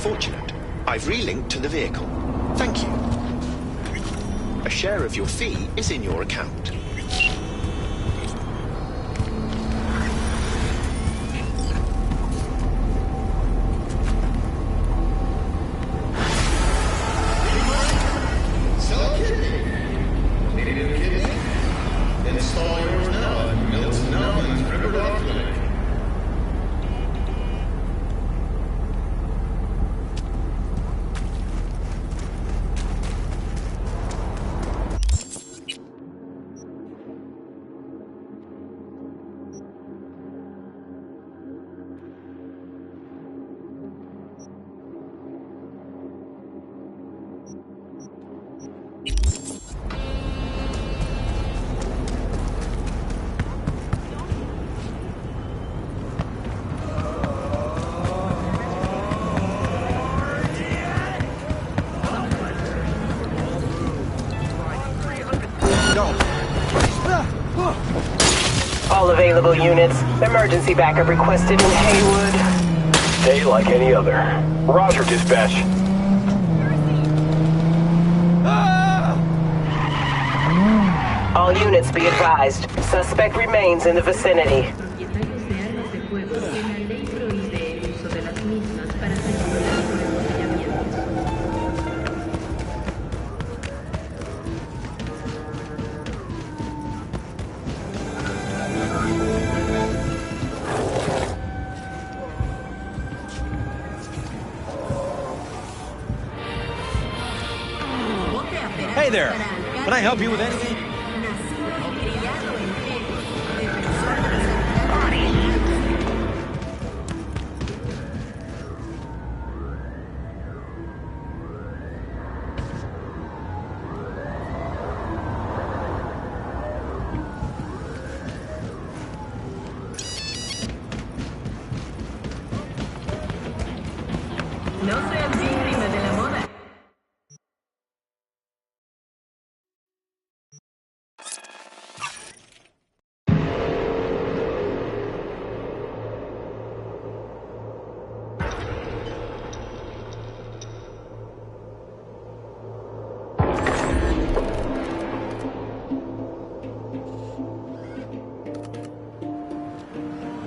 unfortunate. I've relinked to the vehicle. Thank you. A share of your fee is in your account. All available units. Emergency backup requested in Haywood. Stay like any other. Roger, dispatch. All units be advised. Suspect remains in the vicinity. Hey there! Can I help you with anything? No seas víctima de la moda.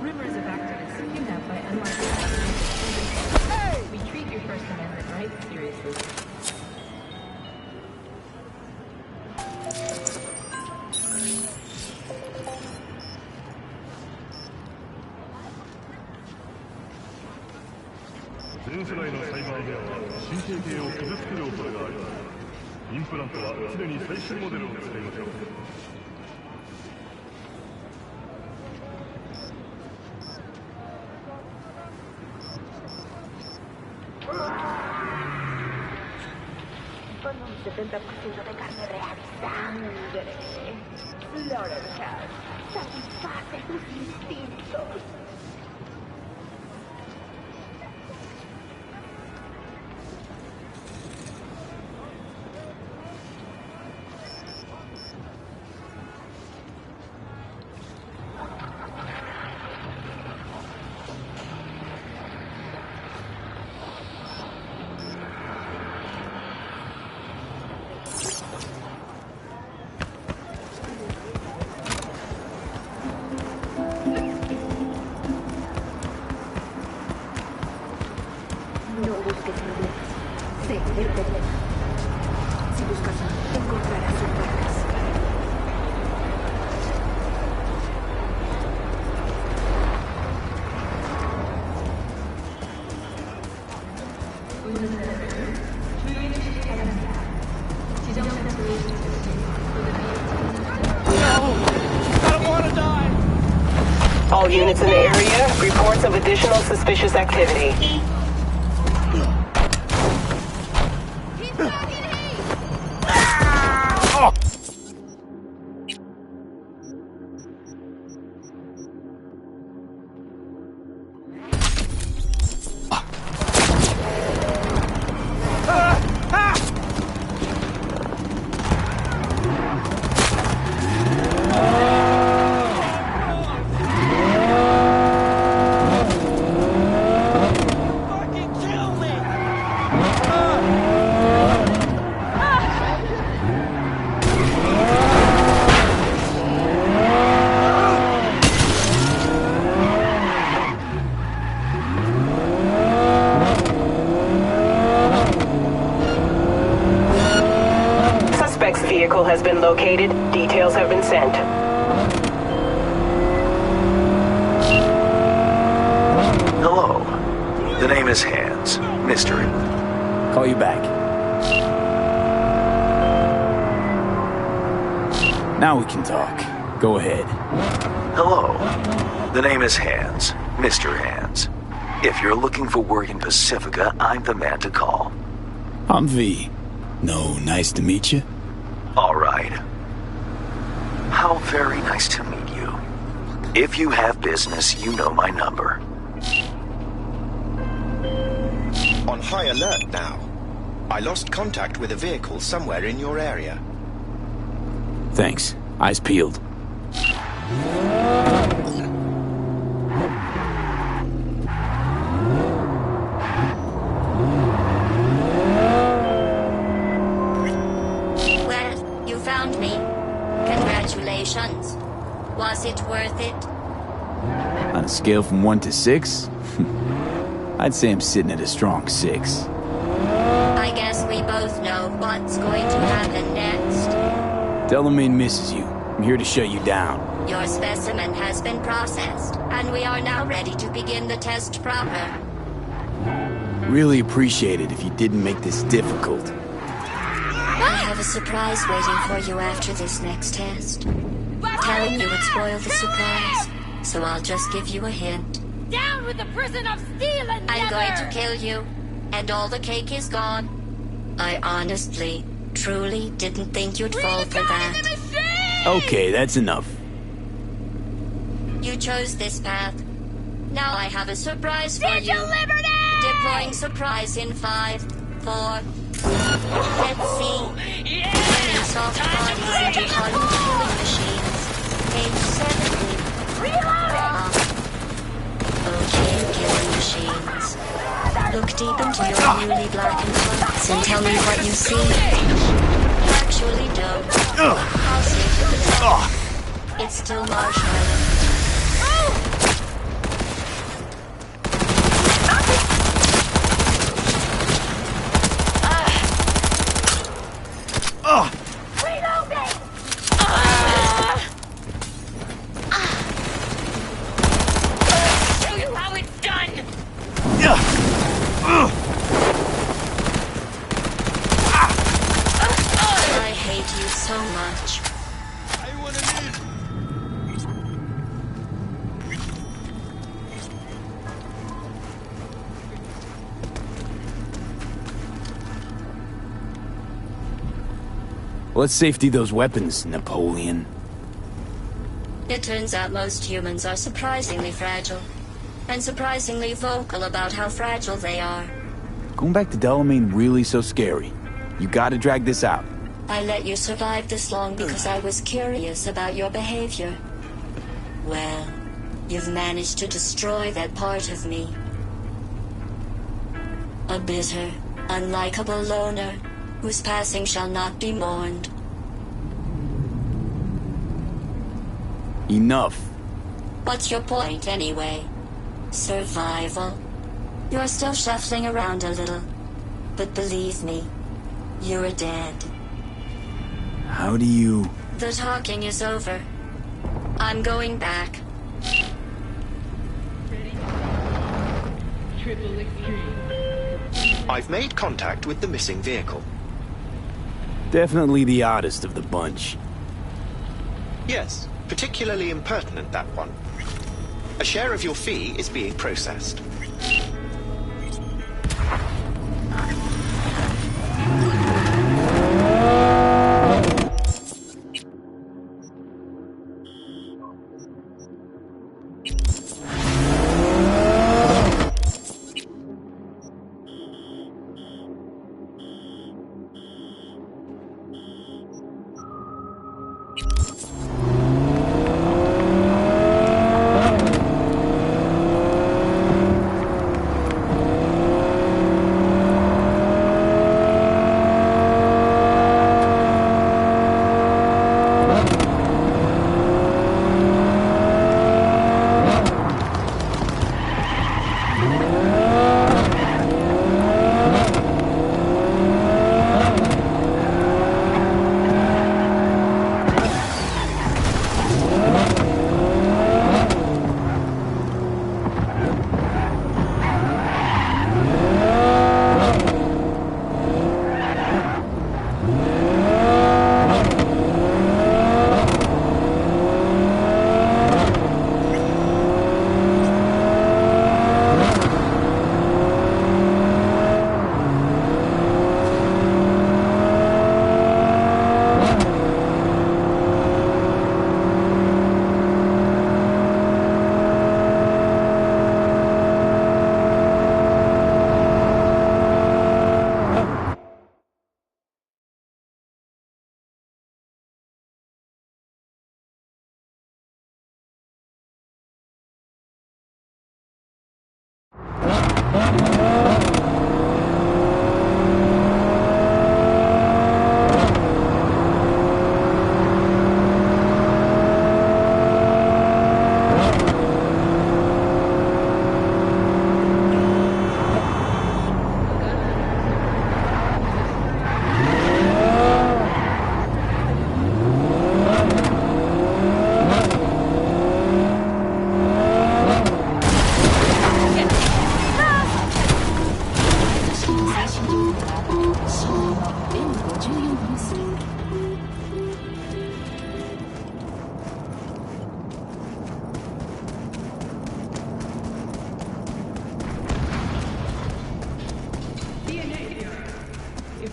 Rumors of activists kidnapped by unlicensed activists. We treat your First Amendment rights seriously. Con un 70% de carne real y sangre. Slaughterhouse satisface tus instintos. No busques problemas. Sé el problema. Si buscas, encontrarás sus marcas. All units in the area. Reports of additional suspicious activity. has been located. Details have been sent. Hello. The name is Hans. Mystery. Call you back. Now we can talk. Go ahead. Hello. The name is Hans. Mr. Hans. If you're looking for work in Pacifica, I'm the man to call. I'm V. No, nice to meet you. All right. How very nice to meet you. If you have business, you know my number. On high alert now. I lost contact with a vehicle somewhere in your area. Thanks. Eyes peeled. Well, you found me. Congratulations. Was it worth it? On a scale from 1 to 6? I'd say I'm sitting at a strong 6. I guess we both know what's going to happen next. Delamain misses you. I'm here to shut you down. Your specimen has been processed, and we are now ready to begin the test proper. Really appreciate it if you didn't make this difficult. I have a surprise waiting for you after this next test. Telling you would spoil the surprise, so I'll just give you a hint. Down with the prison of steel and I'm going to kill you, and all the cake is gone. I honestly, truly didn't think you'd fall for that. Okay, that's enough. You chose this path. Now I have a surprise for you. Deploying surprise in 5, 4. Let's see. Turning soft bodies into hardened killing machines. Page 17. Okay, killing machines. Look deep into your newly blackened hearts and tell me what you see. Actually, don't. I'll save you the time. It's still marshmallow. Let's safety those weapons, Napoleon. It turns out most humans are surprisingly fragile. And surprisingly vocal about how fragile they are. Going back to Delamain really so scary? You gotta drag this out. I let you survive this long because I was curious about your behavior. Well, you've managed to destroy that part of me. A bitter, unlikable loner, whose passing shall not be mourned. Enough. What's your point, anyway? Survival? You're still shuffling around a little. But believe me, you're dead. How do you... The talking is over. I'm going back. I've made contact with the missing vehicle. Definitely the oddest of the bunch. Yes, particularly impertinent, that one. A share of your fee is being processed.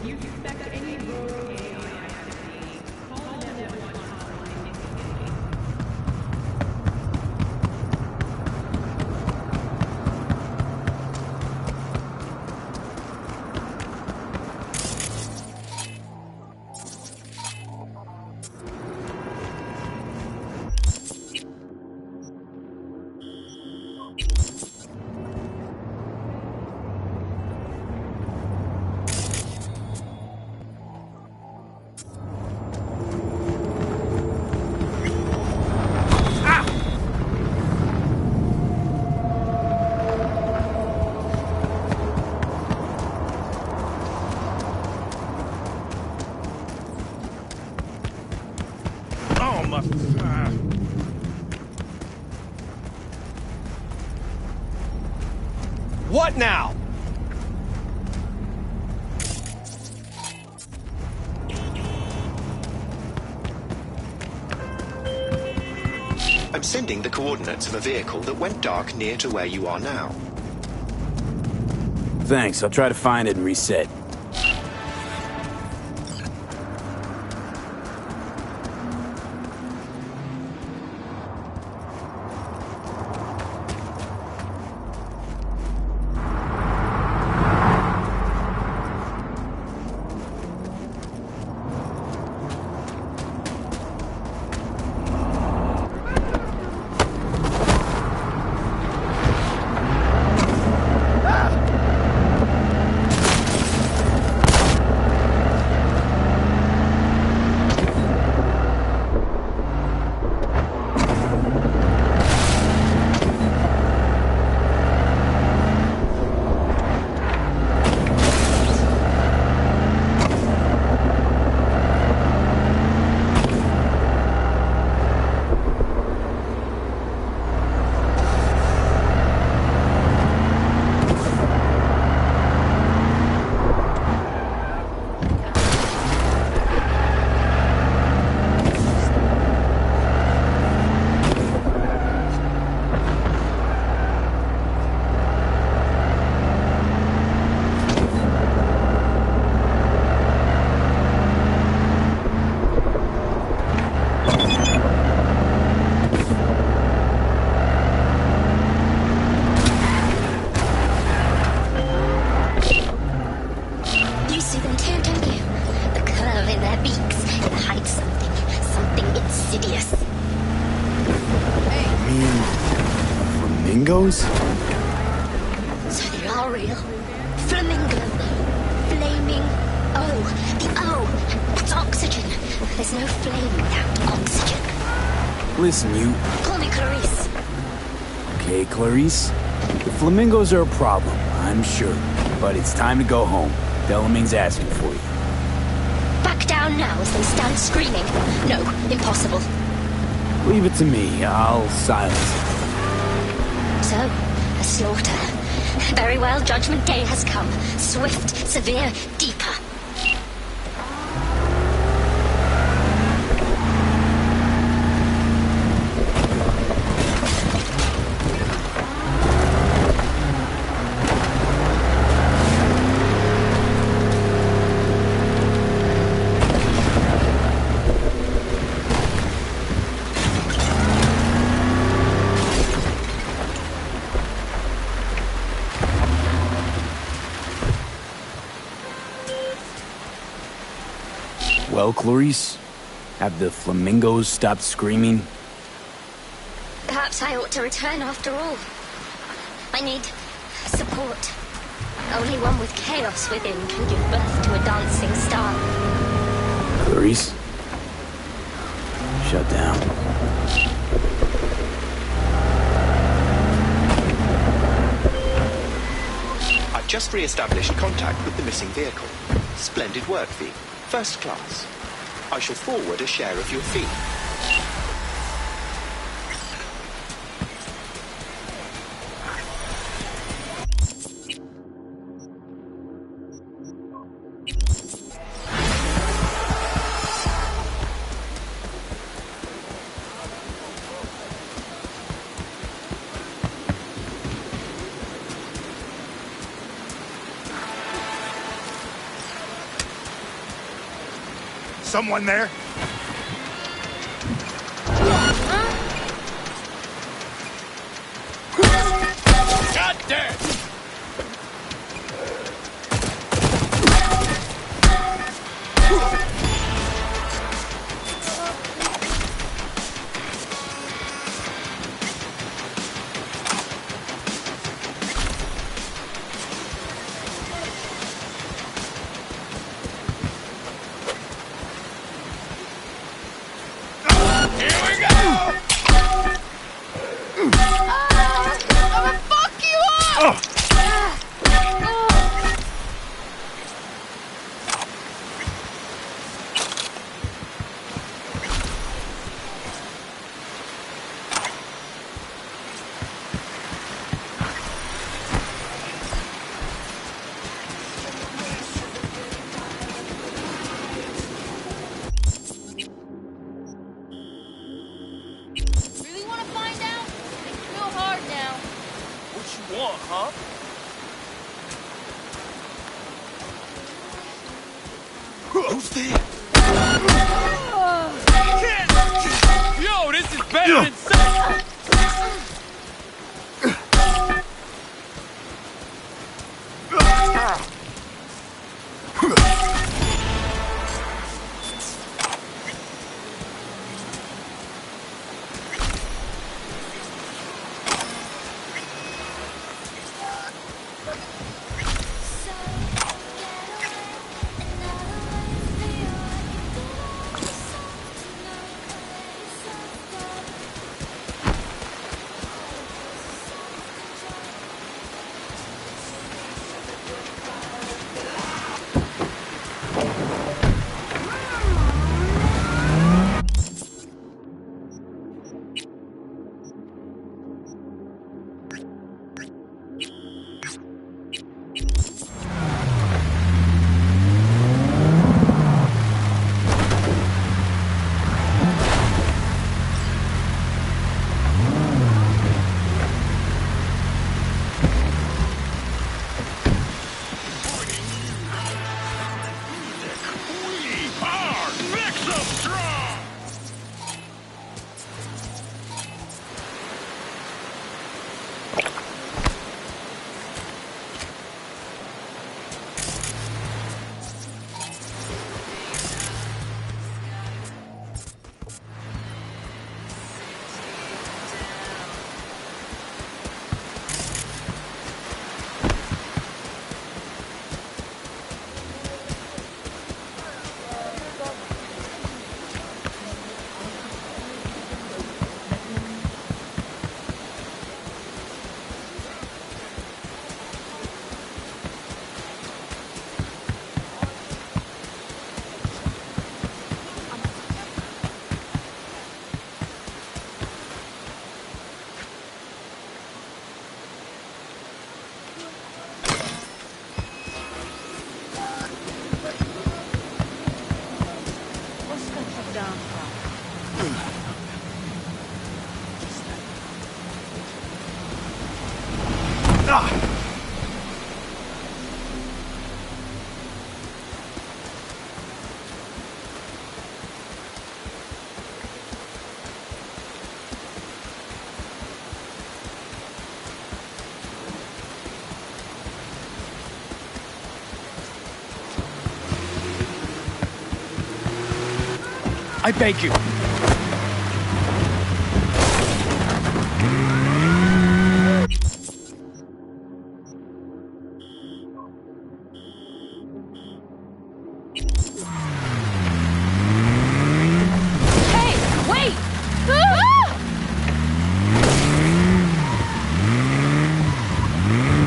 If you suspect any rogue AI activity, call the Network Watch hotline immediately. What now? I'm sending the coordinates of a vehicle that went dark near to where you are now. Thanks, I'll try to find it and reset. Flamingos? So they are real. Flamingo. Flaming O. The O. That's oxygen. There's no flame without oxygen. Listen, you... Call me Clarice. Okay, Clarice. The flamingos are a problem, I'm sure. But it's time to go home. Delamain's asking for you. Back down now as they stand screaming. No, impossible. Leave it to me. I'll silence it. So, a slaughter. Very well, Judgment Day has come. Swift, severe, deeper. Well, Clarice, have the flamingos stopped screaming? Perhaps I ought to return after all. I need support. Only one with chaos within can give birth to a dancing star. Clarice? Shut down. I've just re-established contact with the missing vehicle. Splendid work, V. First class. I shall forward a share of your fee. someone there? God damn! Really want to find out? It's real hard now. What you want, huh? Who's there? Yo, this is better than sex! I beg you. Hey, wait! Ah!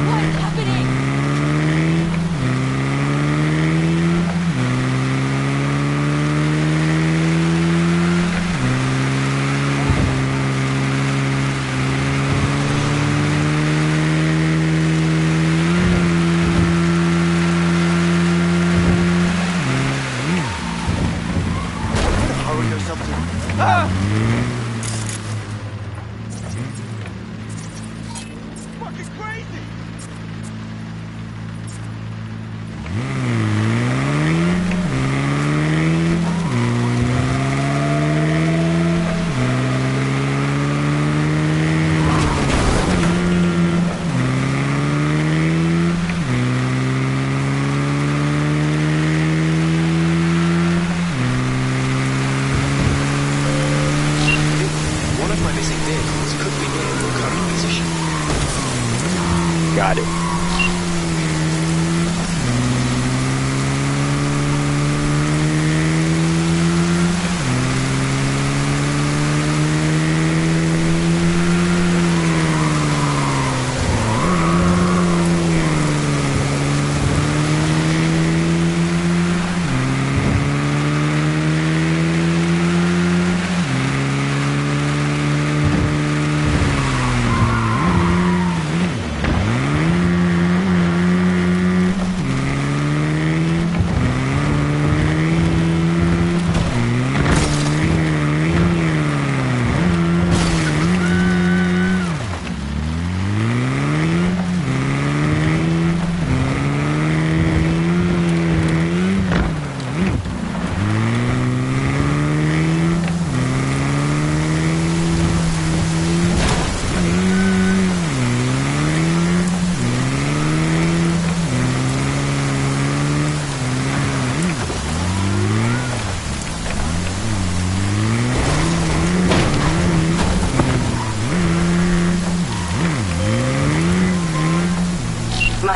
What's happening?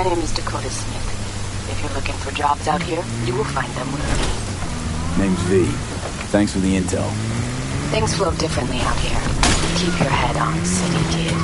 name is Dakota Smith. If you're looking for jobs out here, you will find them with me. Name's V. Thanks for the intel. Things flow differently out here. Keep your head on, city kid.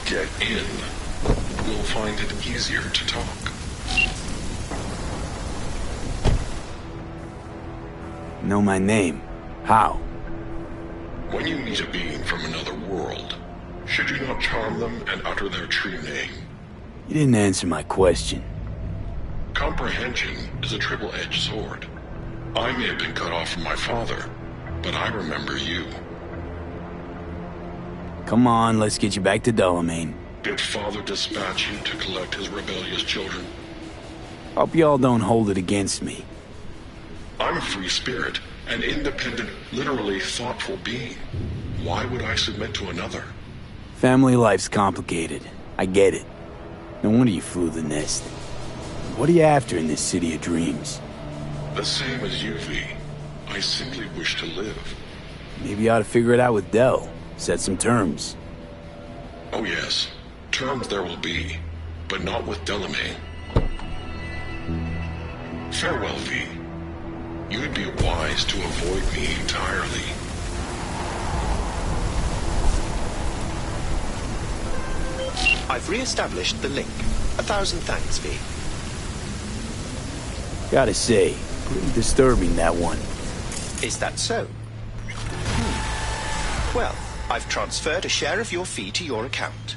Get in. You'll find it easier to talk. Know my name? How? When you meet a being from another world, should you not charm them and utter their true name? You didn't answer my question. Comprehension is a triple-edged sword. I may have been cut off from my father, but I remember you. Come on, let's get you back to Delamain. Did father dispatch you to collect his rebellious children? Hope y'all don't hold it against me. I'm a free spirit, an independent, literally thoughtful being. Why would I submit to another? Family life's complicated. I get it. No wonder you flew the nest. What are you after in this city of dreams? The same as you, V. I simply wish to live. Maybe you ought to figure it out with Del. Set some terms. Oh yes, terms there will be, but not with Delamain. Farewell, V. You'd be wise to avoid me entirely. I've re-established the link. 1,000 thanks, V. Gotta say, pretty disturbing, that one. Is that so? Well, I've transferred a share of your fee to your account.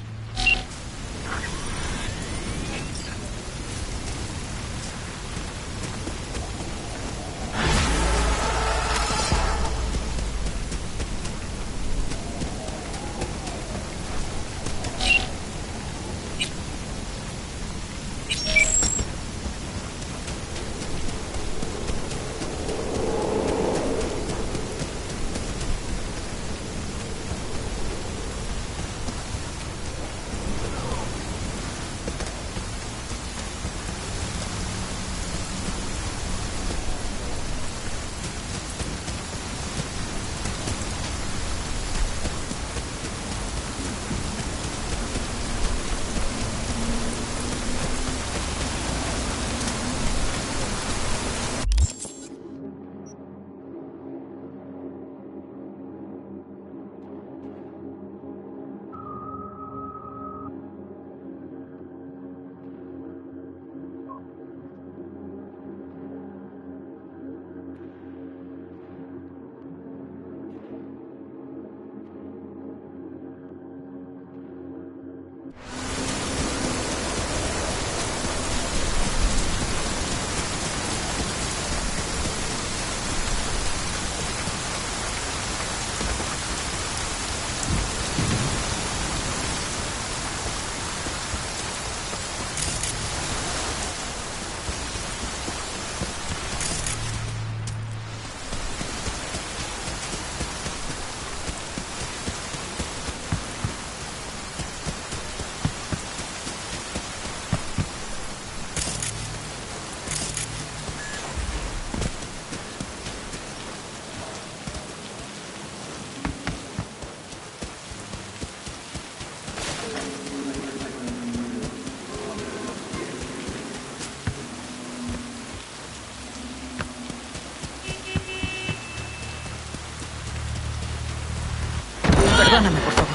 Perdóname, por favor.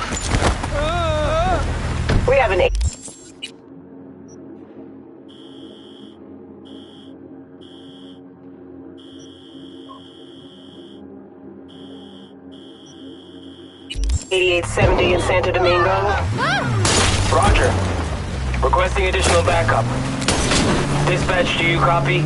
We have an 8870 in Santo Domingo. Roger. Requesting additional backup. Dispatch, do you copy?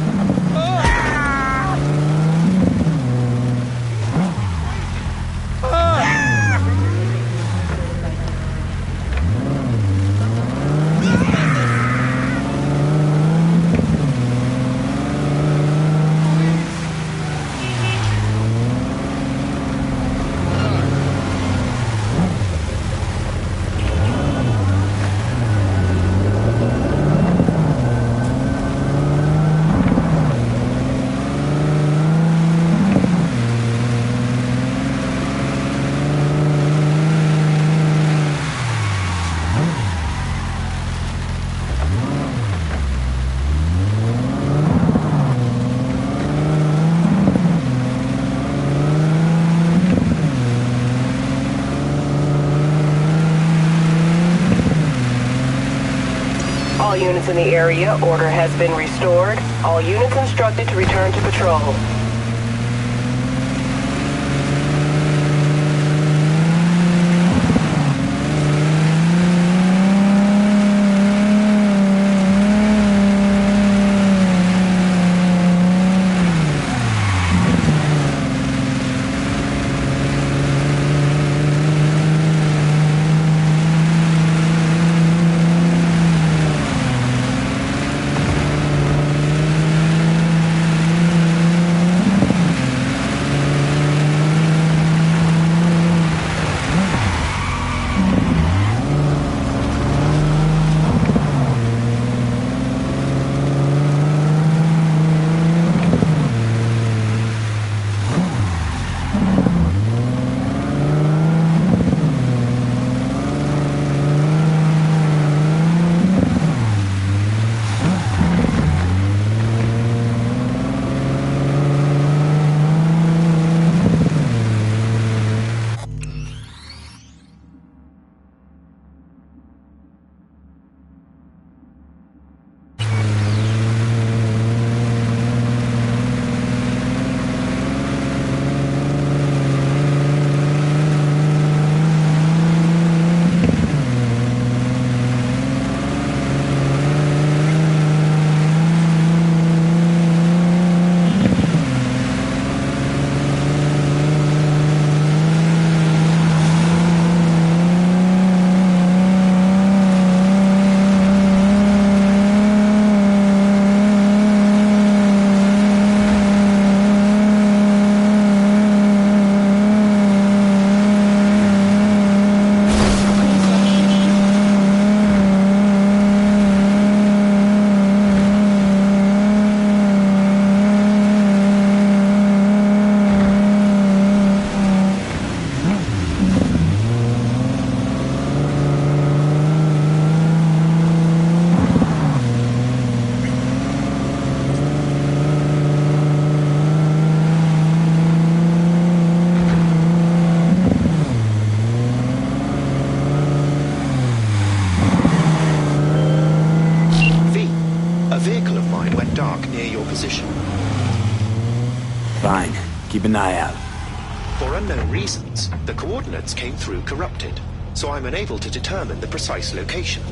in the area, order has been restored. All units instructed to return to patrol. Fine. Keep an eye out. For unknown reasons, the coordinates came through corrupted, so I'm unable to determine the precise location.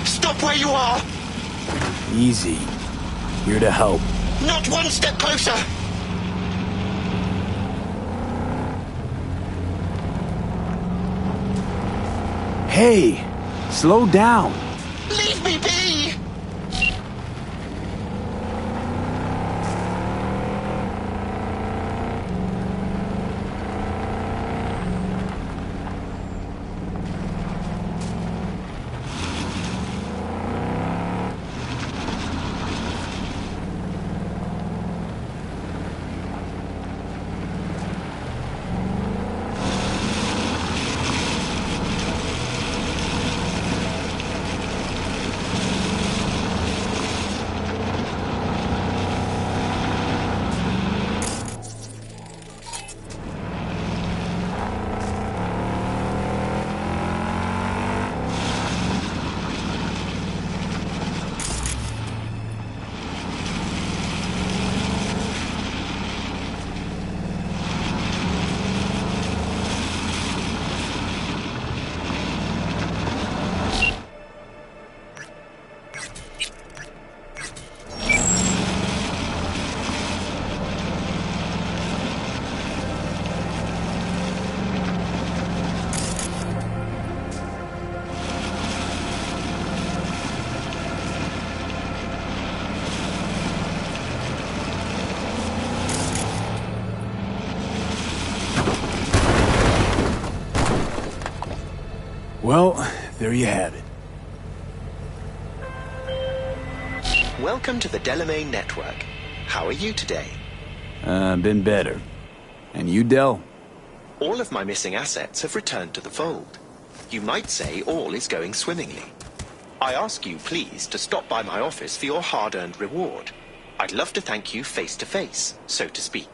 Stop where you are! Easy. Here to help. Not one step closer! Hey! Slow down! Leave me be! Well, there you have it. Welcome to the Delamain Network. How are you today? Been better. And you, Del? All of my missing assets have returned to the fold. You might say all is going swimmingly. I ask you, please, to stop by my office for your hard-earned reward. I'd love to thank you face to face, so to speak.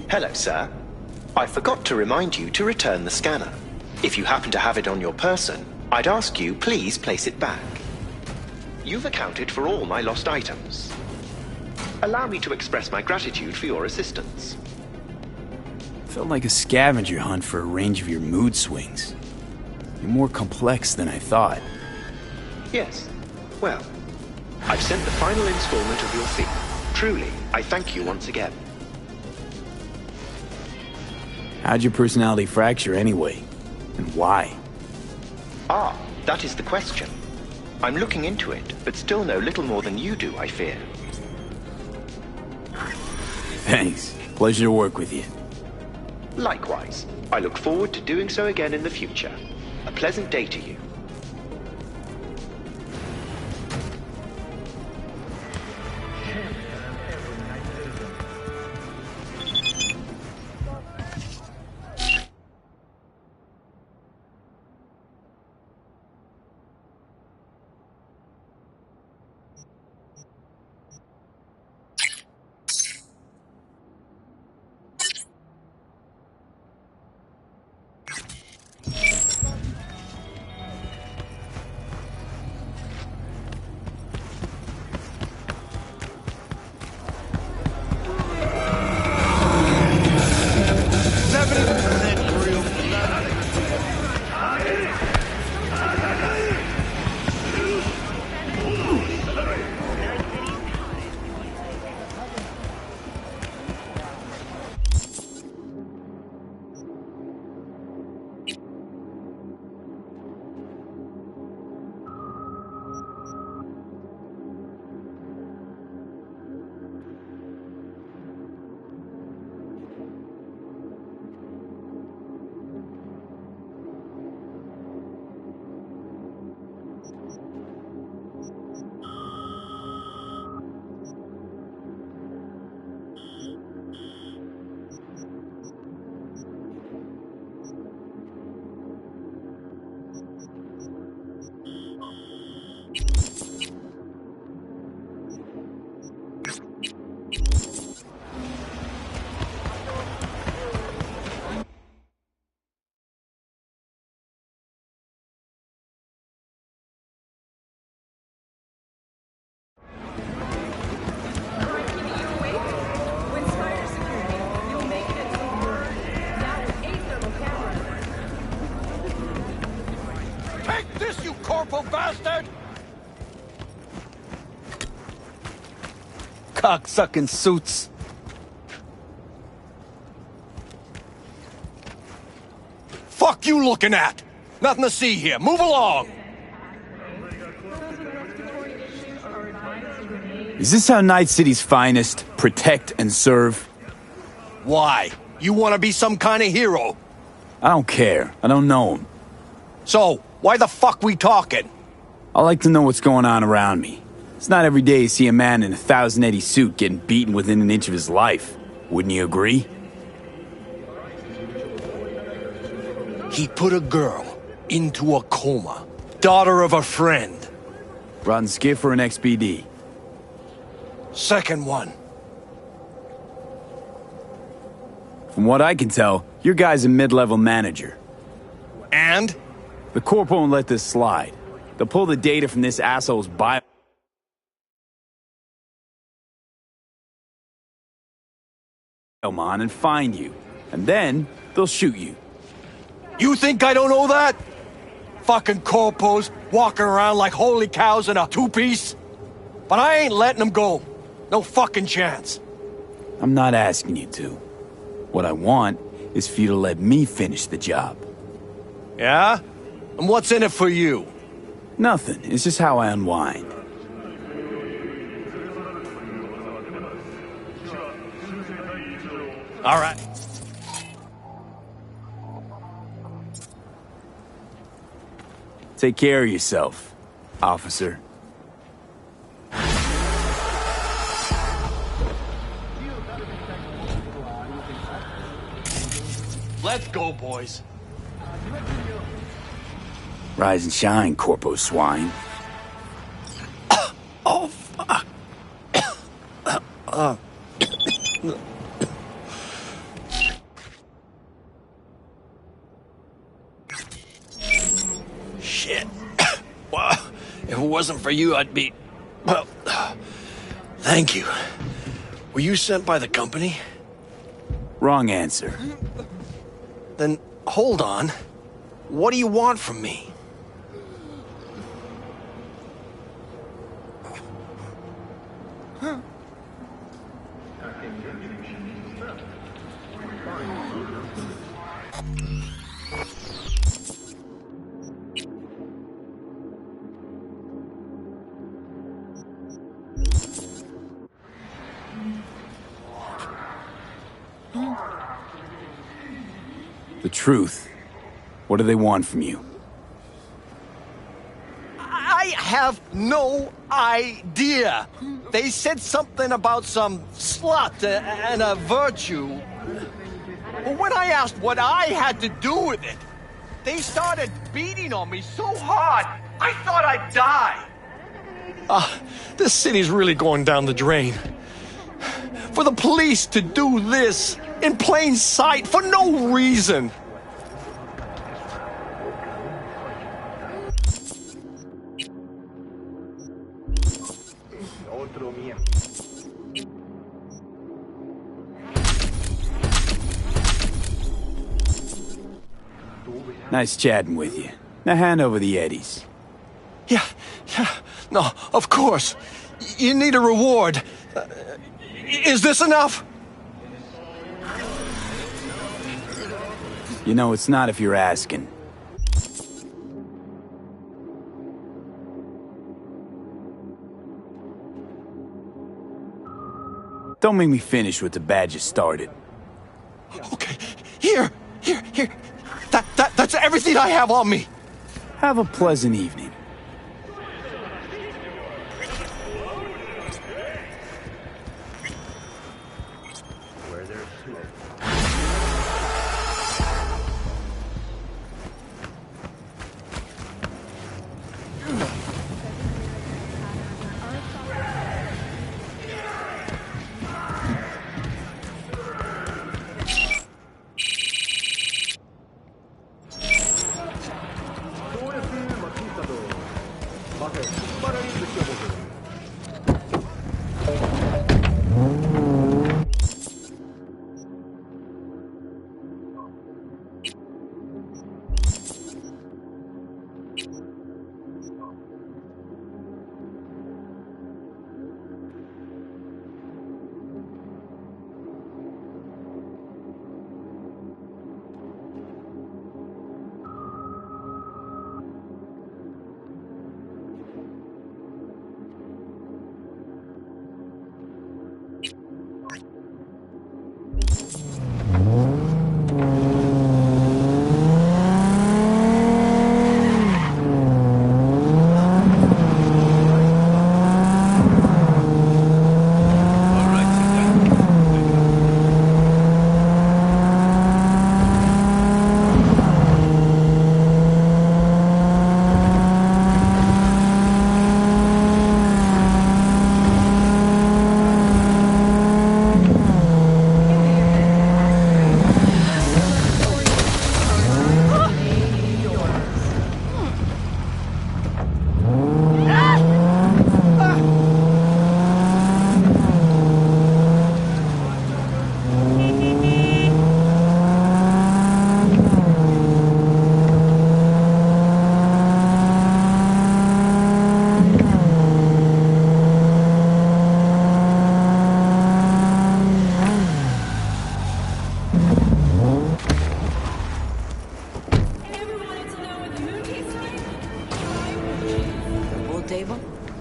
Hello, sir. I forgot to remind you to return the scanner. If you happen to have it on your person, I'd ask you please place it back. You've accounted for all my lost items. Allow me to express my gratitude for your assistance. Felt like a scavenger hunt for a range of your mood swings. You're more complex than I thought. Yes. Well, I've sent the final installment of your fee. Truly, I thank you once again. How'd your personality fracture anyway? And why? Ah, that is the question. I'm looking into it, but still know little more than you do, I fear. Thanks. Pleasure to work with you. Likewise. I look forward to doing so again in the future. A pleasant day to you. corporal bastard! Cocksucking suits. Fuck you looking at? Nothing to see here. Move along! Is this how Night City's finest protect and serve? Why? You want to be some kind of hero? I don't care. I don't know him. So, why the fuck we talking? I like to know what's going on around me. It's not every day you see a man in a 1080 suit getting beaten within an inch of his life. Wouldn't you agree? He put a girl into a coma. Daughter of a friend. Rotten skiff or an XPD? Second one. From what I can tell, your guy's a mid-level manager. And? The Corp won't let this slide. They'll pull the data from this asshole's bio and find you. And then, they'll shoot you. You think I don't know that? Fucking corpos walking around like holy cows in a two-piece? But I ain't letting them go. No fucking chance. I'm not asking you to. What I want is for you to let me finish the job. Yeah? And what's in it for you? Nothing. It's just how I unwind. All right. Take care of yourself, officer. Let's go, boys. Rise and shine, Corpo Swine. Oh, fuck. Shit. Well, if it wasn't for you, I'd be... Well, thank you. Were you sent by the company? Wrong answer. Then, hold on. What do you want from me? The truth. What do they want from you? I have no idea. They said something about some slut and a virtue. But when I asked what I had to do with it, they started beating on me so hard, I thought I'd die. This city's really going down the drain. For the police to do this in plain sight for no reason. Nice chatting with you. Now hand over the eddies. Yeah, no, of course. You need a reward. Is this enough? You know, it's not if you're asking. Don't make me finish with the badge you started. Okay, here. That's everything I have on me. Have a pleasant evening.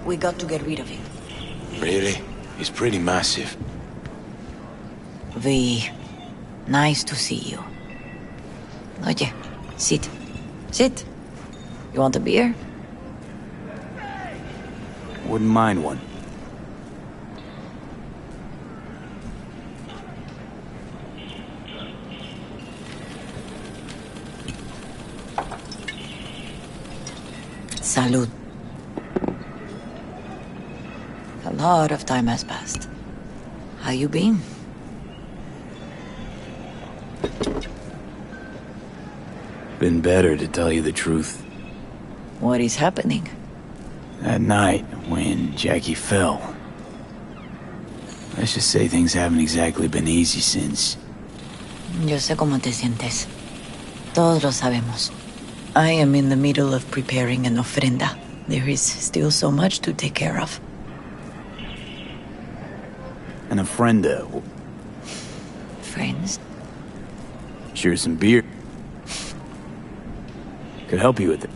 We got to get rid of him. Really? He's pretty massive. V, nice to see you. Oye, sit. Sit. You want a beer? Wouldn't mind one. Salud. A lot of time has passed. How you been? Been better, to tell you the truth. What is happening? That night, when Jackie fell. Let's just say things haven't exactly been easy since. Yo sé cómo te sientes. Todos lo sabemos. I am in the middle of preparing an ofrenda. There is still so much to take care of. An ofrenda. Friends? Sure, some beer. Could help you with it.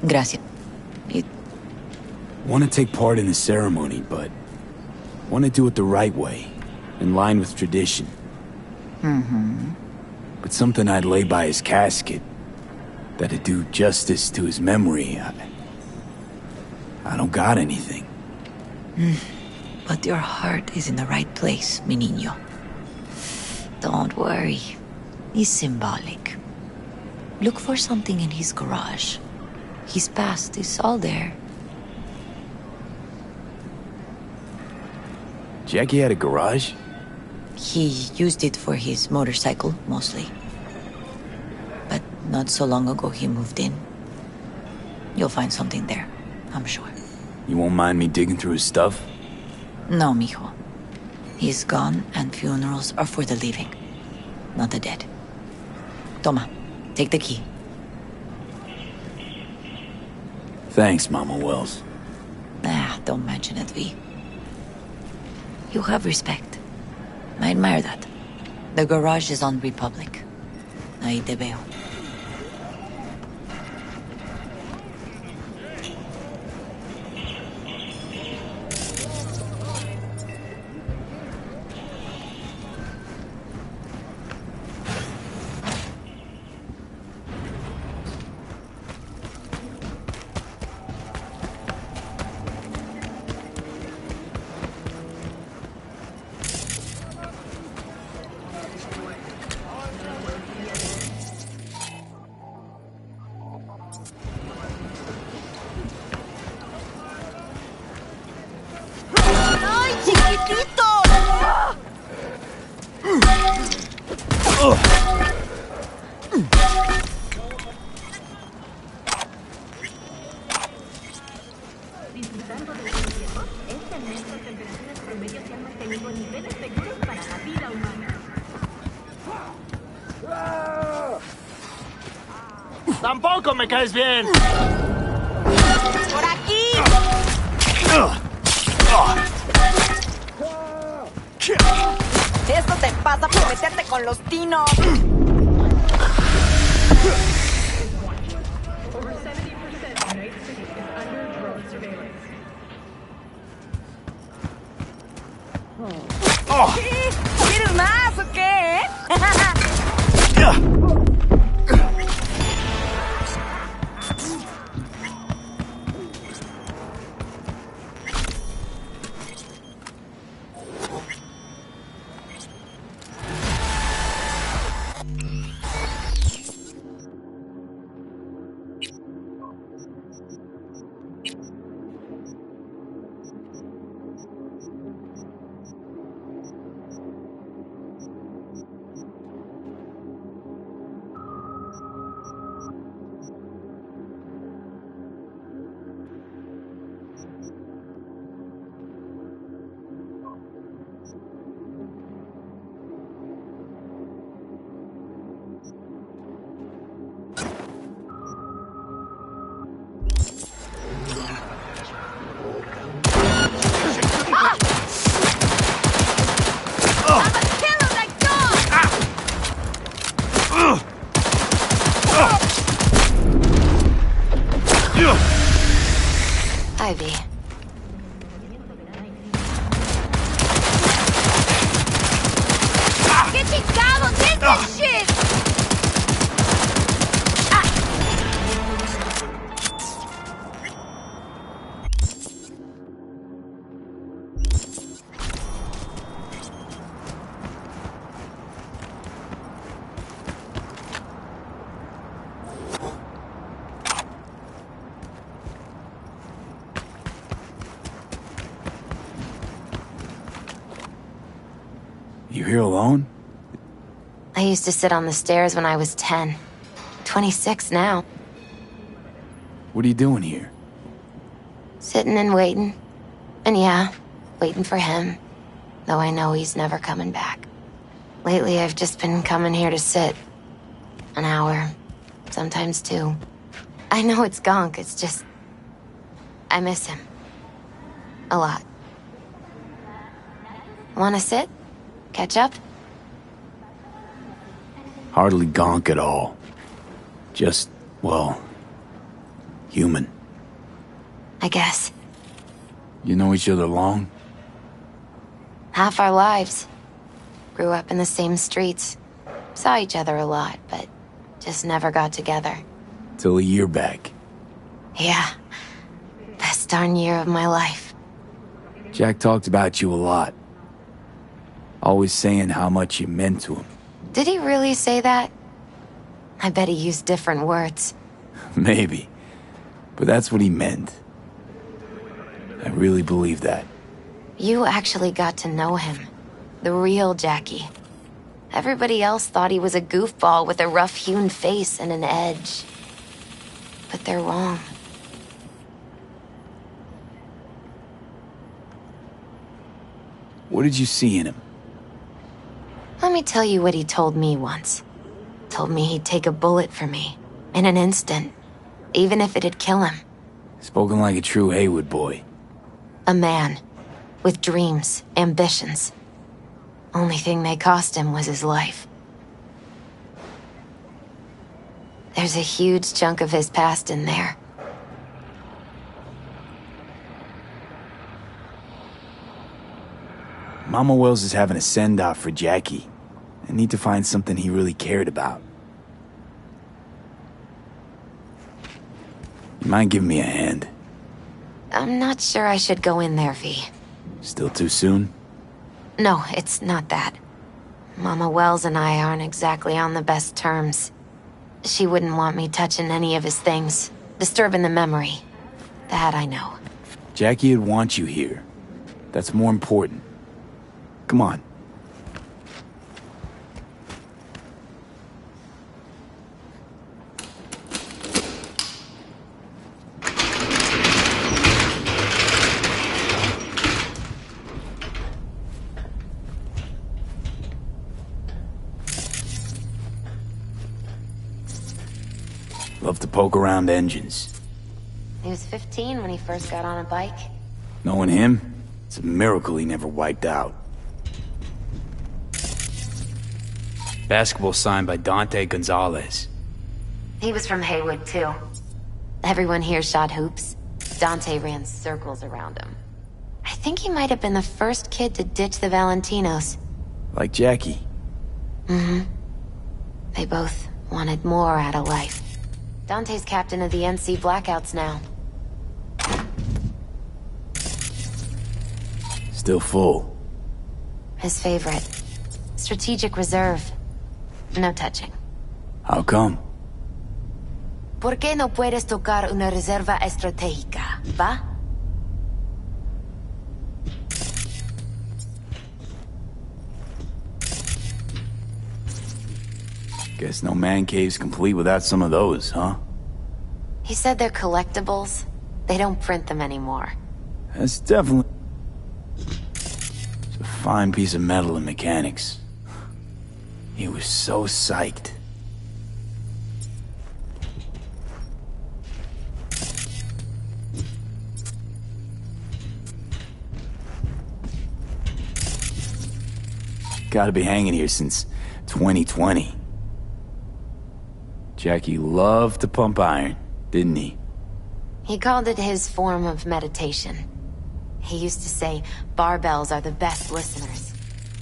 Gracias. Want to take part in the ceremony, but want to do it the right way, in line with tradition. Mm-hmm. But something I'd lay by his casket, that'd do justice to his memory. I don't got anything. But your heart is in the right place, mi niño. Don't worry. It's symbolic. Look for something in his garage. His past is all there. Jackie had a garage? He used it for his motorcycle, mostly. But not so long ago he moved in. You'll find something there, I'm sure. You won't mind me digging through his stuff? No, mijo. He's gone and funerals are for the living, not the dead. Toma, take the key. Thanks, Mama Wells. Don't mention it, V. You have respect. I admire that. The garage is on Republic. Ahí te veo. Disfrutando de sus tiempos, este mes las temperaturas promedio se han mantenido a niveles seguros para la vida humana. ¡Tampoco me caes bien! ¡Por aquí! Esto te pasa por meterte con los tinos. Over 70% of Night City is under drone surveillance. ¿Quieres más o qué? Ivy, You're here alone? I used to sit on the stairs when I was 10. 26 now. What are you doing here? Sitting and waiting. And yeah, waiting for him. Though I know he's never coming back. Lately, I've just been coming here to sit. An hour. Sometimes 2. I know it's gonk, it's just... I miss him. A lot. Wanna sit? Catch up? Hardly gonk at all. Just, well... human. I guess. You know each other long? Half our lives. Grew up in the same streets. Saw each other a lot, but just never got together. Till a year back. Yeah. Best darn year of my life. Jack talked about you a lot. Always saying how much you meant to him. Did he really say that? I bet he used different words. Maybe. But that's what he meant. I really believe that. You actually got to know him. The real Jackie. Everybody else thought he was a goofball with a rough-hewn face and an edge. But they're wrong. What did you see in him? Let me tell you what he told me once. Told me he'd take a bullet for me. In an instant. Even if it'd kill him. Spoken like a true Haywood boy. A man. With dreams, ambitions. Only thing they cost him was his life. There's a huge chunk of his past in there. Mama Wells is having a send-off for Jackie. I need to find something he really cared about. You mind giving me a hand? I'm not sure I should go in there, V. Still too soon? No, it's not that. Mama Wells and I aren't exactly on the best terms. She wouldn't want me touching any of his things, disturbing the memory. That I know. Jackie would want you here. That's more important. Come on. Love to poke around engines. He was 15 when he first got on a bike. Knowing him, it's a miracle he never wiped out. Basketball signed by Dante Gonzalez. He was from Haywood, too. Everyone here shot hoops. Dante ran circles around him. I think he might have been the first kid to ditch the Valentinos. Like Jackie. Mm-hmm. They both wanted more out of life. Dante's captain of the NC Blackouts now. Still full. His favorite. Strategic reserve. No touching. How come? ¿Por qué no puedes tocar una reserva estratégica, va? Guess no man cave's complete without some of those, huh? He said they're collectibles. They don't print them anymore. That's definitely... It's a fine piece of metal and mechanics. He was so psyched. Gotta be hanging here since 2020. Jackie loved to pump iron, didn't he? He called it his form of meditation. He used to say, barbells are the best listeners.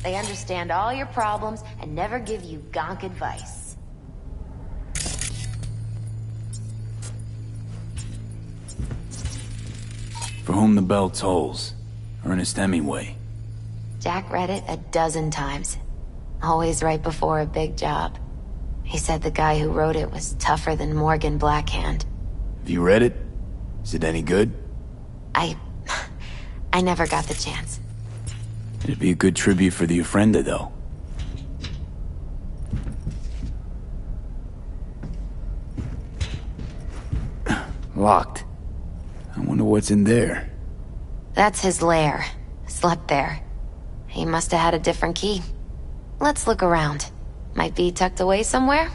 They understand all your problems and never give you gonk advice. For whom the bell tolls. Ernest Hemingway. Jack read it a dozen times. Always right before a big job. He said the guy who wrote it was tougher than Morgan Blackhand. Have you read it? Is it any good? I never got the chance. It'd be a good tribute for the Ofrenda, though. Locked. I wonder what's in there. That's his lair. Slept there. He must have had a different key. Let's look around. Might be tucked away somewhere?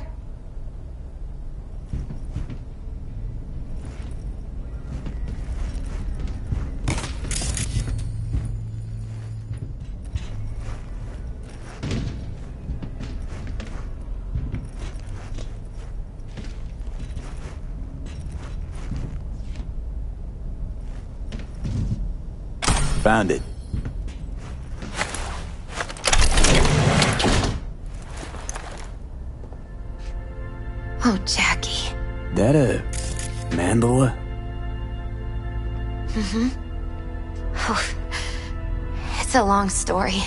Found it. Oh, Jackie. That a mandala? Mm-hmm. Oh, it's a long story.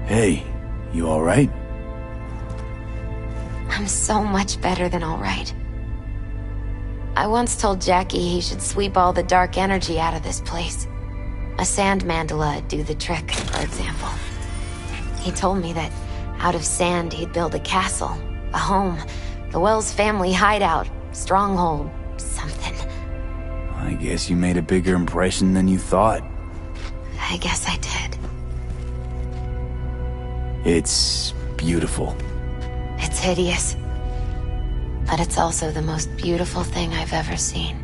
Hey, you alright? I'm so much better than all right. I once told Jackie he should sweep all the dark energy out of this place. A sand mandala would do the trick, for example. He told me that out of sand he'd build a castle, a home, the Wells family hideout, stronghold, something. I guess you made a bigger impression than you thought. I guess I did. It's beautiful. It's hideous. But it's also the most beautiful thing I've ever seen.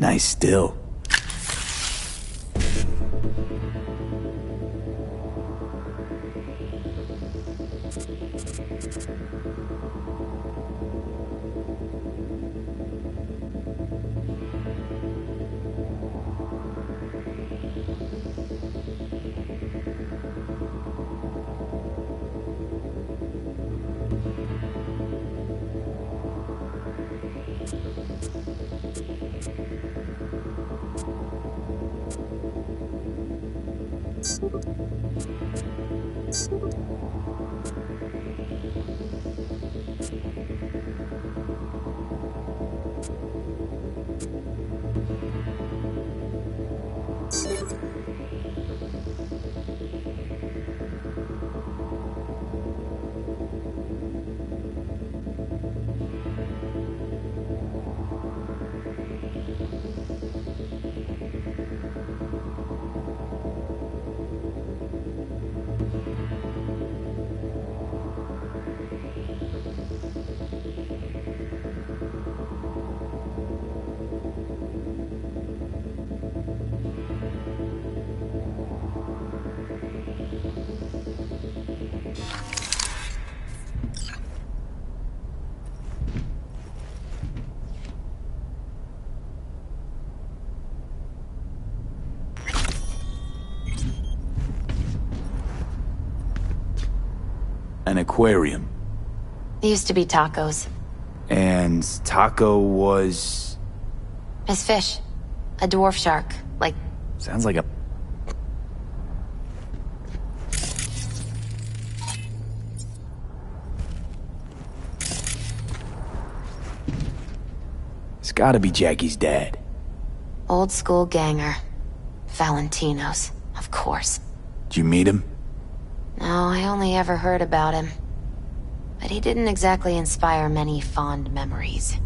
Nice still. An aquarium. Used to be Taco's. And Taco was... His fish. A dwarf shark. Like... Sounds like a... It's gotta be Jackie's dad. Old school ganger. Valentino's, of course. Did you meet him? No, I only ever heard about him. But he didn't exactly inspire many fond memories.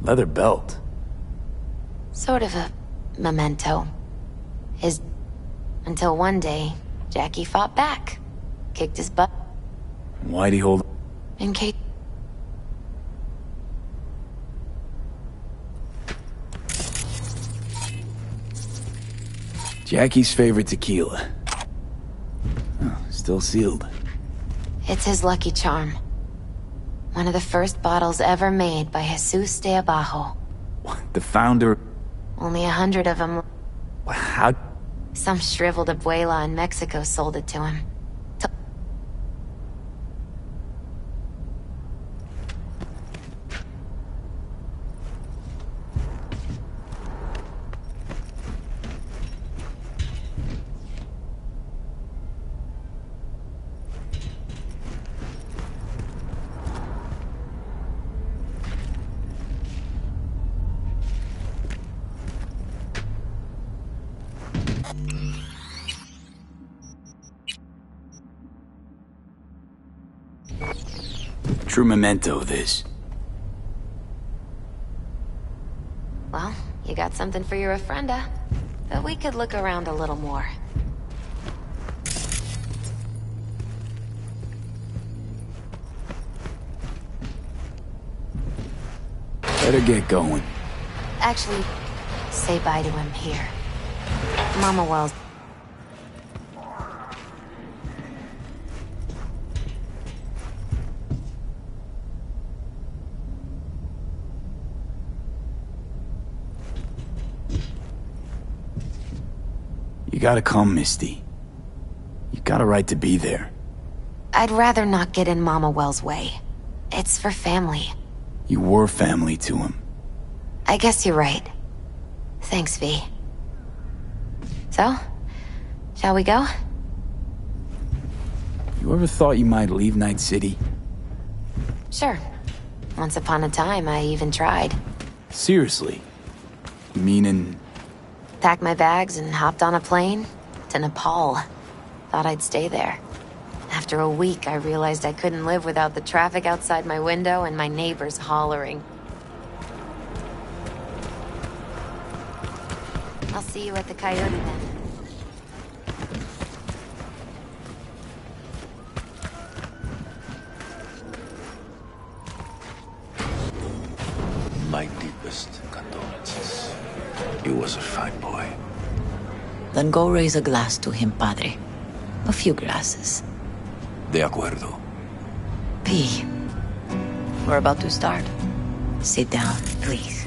Leather belt. Sort of a memento. Until one day, Jackie fought back. Kicked his butt. Why'd he hold... In case... Jackie's favorite tequila. Oh, still sealed. It's his lucky charm. One of the first bottles ever made by Jesus de Abajo. The founder... Only 100 of them. How... Some shriveled abuela in Mexico sold it to him. True memento, this. Well, you got something for your ofrenda. But we could look around a little more. Better get going. Actually, say bye to him here. Mama Wells. You gotta come, Misty. You got a right to be there. I'd rather not get in Mama Wells' way. It's for family. You were family to him. I guess you're right. Thanks, V. So, shall we go? You ever thought you might leave Night City? Sure. Once upon a time, I even tried. Seriously? Meaning... Packed my bags and hopped on a plane to Nepal. Thought I'd stay there. After a week, I realized I couldn't live without the traffic outside my window and my neighbors hollering. I'll see you at the Coyote then. My deepest condolences. He was a fine boy. Then go raise a glass to him, Padre. A few glasses. De acuerdo. P. We're about to start. Sit down, please.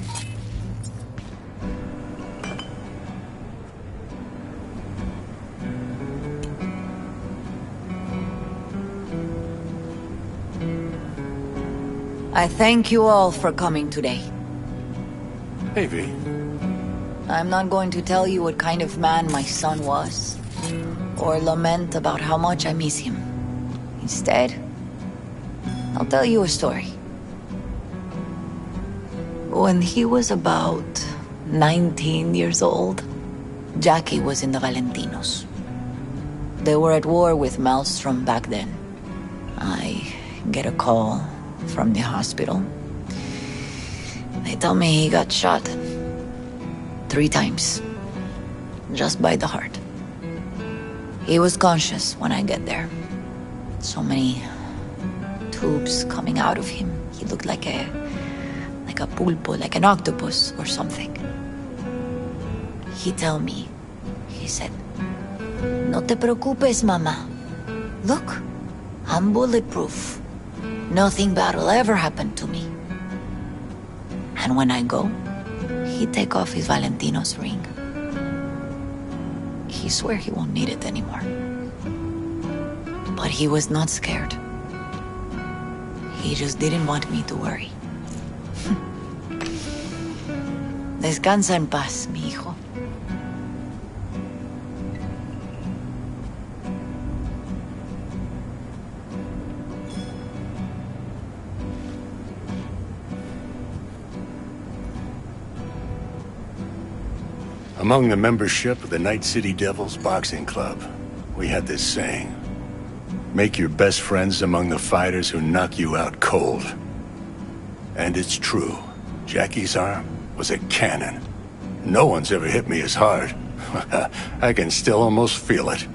I thank you all for coming today. Hey, V. I'm not going to tell you what kind of man my son was, or lament about how much I miss him. Instead, I'll tell you a story. When he was about 19 years old, Jackie was in the Valentinos. They were at war with Maelstrom back then. I get a call from the hospital. They tell me he got shot 3 times, just by the heart. He was conscious when I get there. So many tubes coming out of him. He looked like a pulpo, like an octopus or something. He tell me, he said, "No te preocupes, mama. Look, I'm bulletproof. Nothing bad will ever happen to me." And when I go, he take off his Valentino's ring. He swear he won't need it anymore. But he was not scared. He just didn't want me to worry. Descansa en paz, mi hijo. Among the membership of the Night City Devils Boxing Club, we had this saying: make your best friends among the fighters who knock you out cold. And it's true. Jackie's arm was a cannon. No one's ever hit me as hard. I can still almost feel it.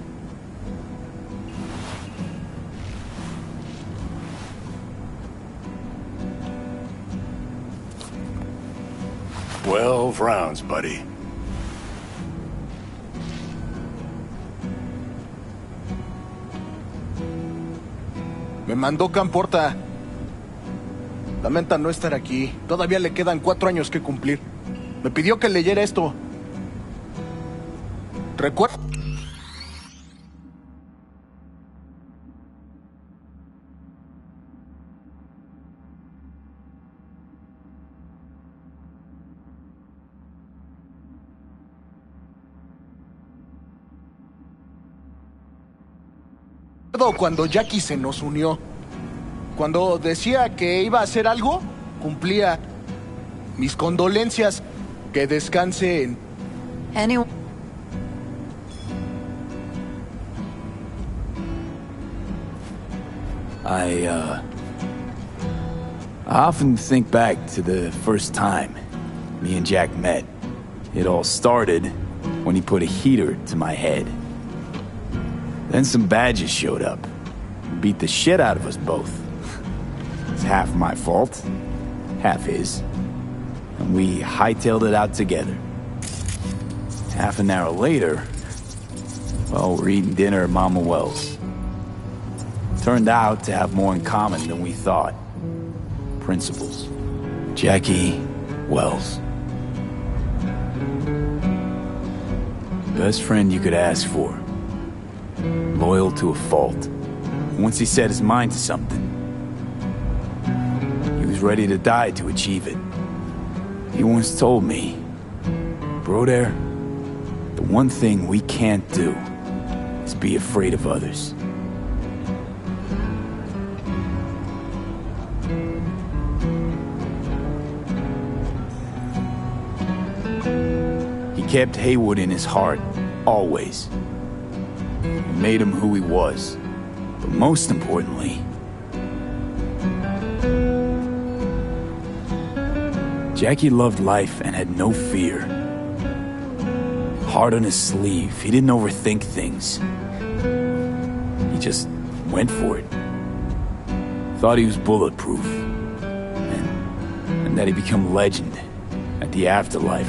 "12 rounds, buddy." mandó Camporta. Lamenta no estar aquí. Todavía le quedan 4 años que cumplir. Me pidió que leyera esto. Recuerda... Cuando Jackie se nos unió. Cuando decía que iba a hacer algo, cumplía. Mis condolencias. Que descanse en... I often think back to the first time me and Jack met. It all started when he put a heater to my head. Then some badges showed up. Beat the shit out of us both. It's half my fault, half his. And we hightailed it out together. Half an hour later, well, we're eating dinner at Mama Wells. Turned out to have more in common than we thought. Principles. Jackie Wells. Best friend you could ask for. Loyal to a fault. Once he set his mind to something, he was ready to die to achieve it. He once told me, Broder, the one thing we can't do is be afraid of others. He kept Haywood in his heart, always. It made him who he was. But most importantly, Jackie loved life and had no fear. Heart on his sleeve, he didn't overthink things. He just went for it. Thought he was bulletproof. And that he'd become legend at the afterlife.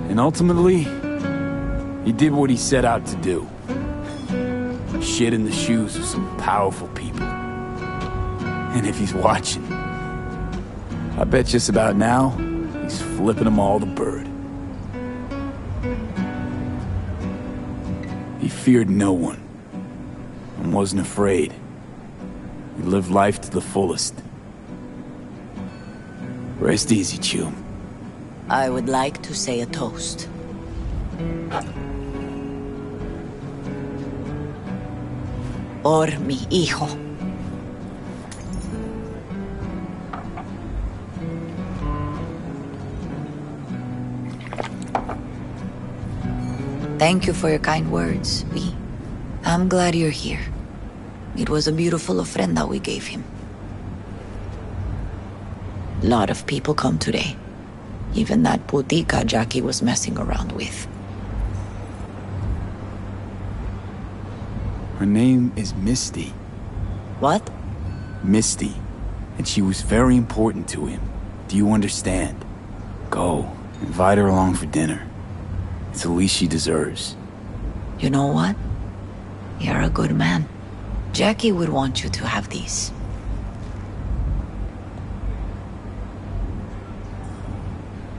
And ultimately, he did what he set out to do. Shit in the shoes of some powerful people. And if he's watching, I bet just about now, he's flipping them all the bird. He feared no one, and wasn't afraid. He lived life to the fullest. Rest easy, Chum. I would like to say a toast. Por mi hijo. Thank you for your kind words, V. I'm glad you're here. It was a beautiful ofrenda we gave him. A lot of people come today. Even that putica Jackie was messing around with. Her name is Misty. What? Misty. And she was very important to him. Do you understand? Go. Invite her along for dinner. It's the least she deserves. You know what? You're a good man. Jackie would want you to have these.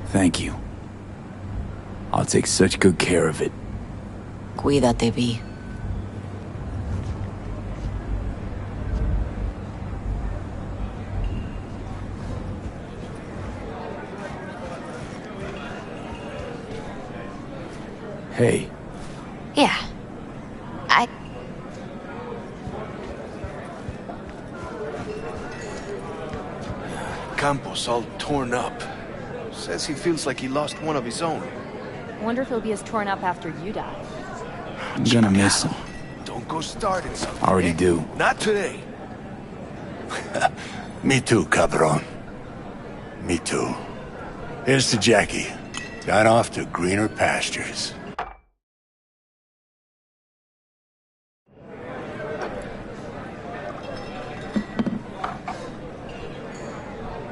Thank you. I'll take such good care of it. Cuídate, V. Hey. Yeah. Campos all torn up. Says he feels like he lost one of his own. Wonder if he'll be as torn up after you die. I'm gonna miss him. Don't go starting something. Already do. Not today. Me too, cabron. Me too. Here's to Jackie. Gone off to greener pastures.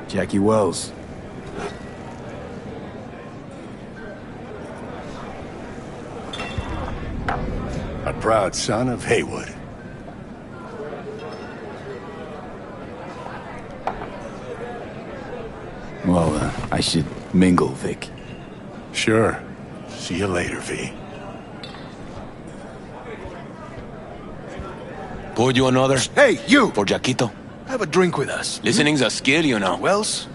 Jackie Wells. A proud son of Haywood. Well, I should mingle, Vic. Sure. See you later, V. Pour you another? Hey, you! For Jaquito. Have a drink with us. Listening's a skill, you know. Who else?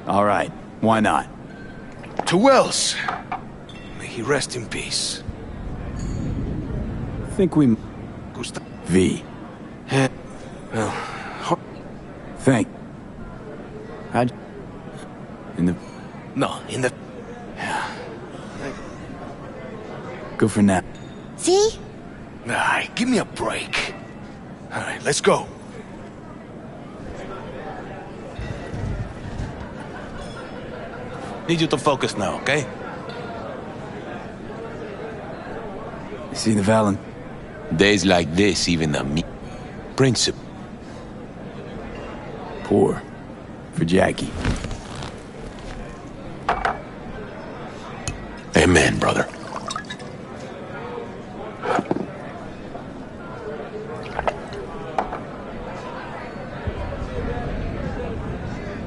All right, why not? To Wells. May he rest in peace. Think we... Gustav. V. Well, Thank... How'd... In the... no, in the... Go for now. See? Nah, give me a break. All right, let's go. Need you to focus now, okay? You see the Valen? Days like this, even the principle. Poor. For Jackie. Amen, brother.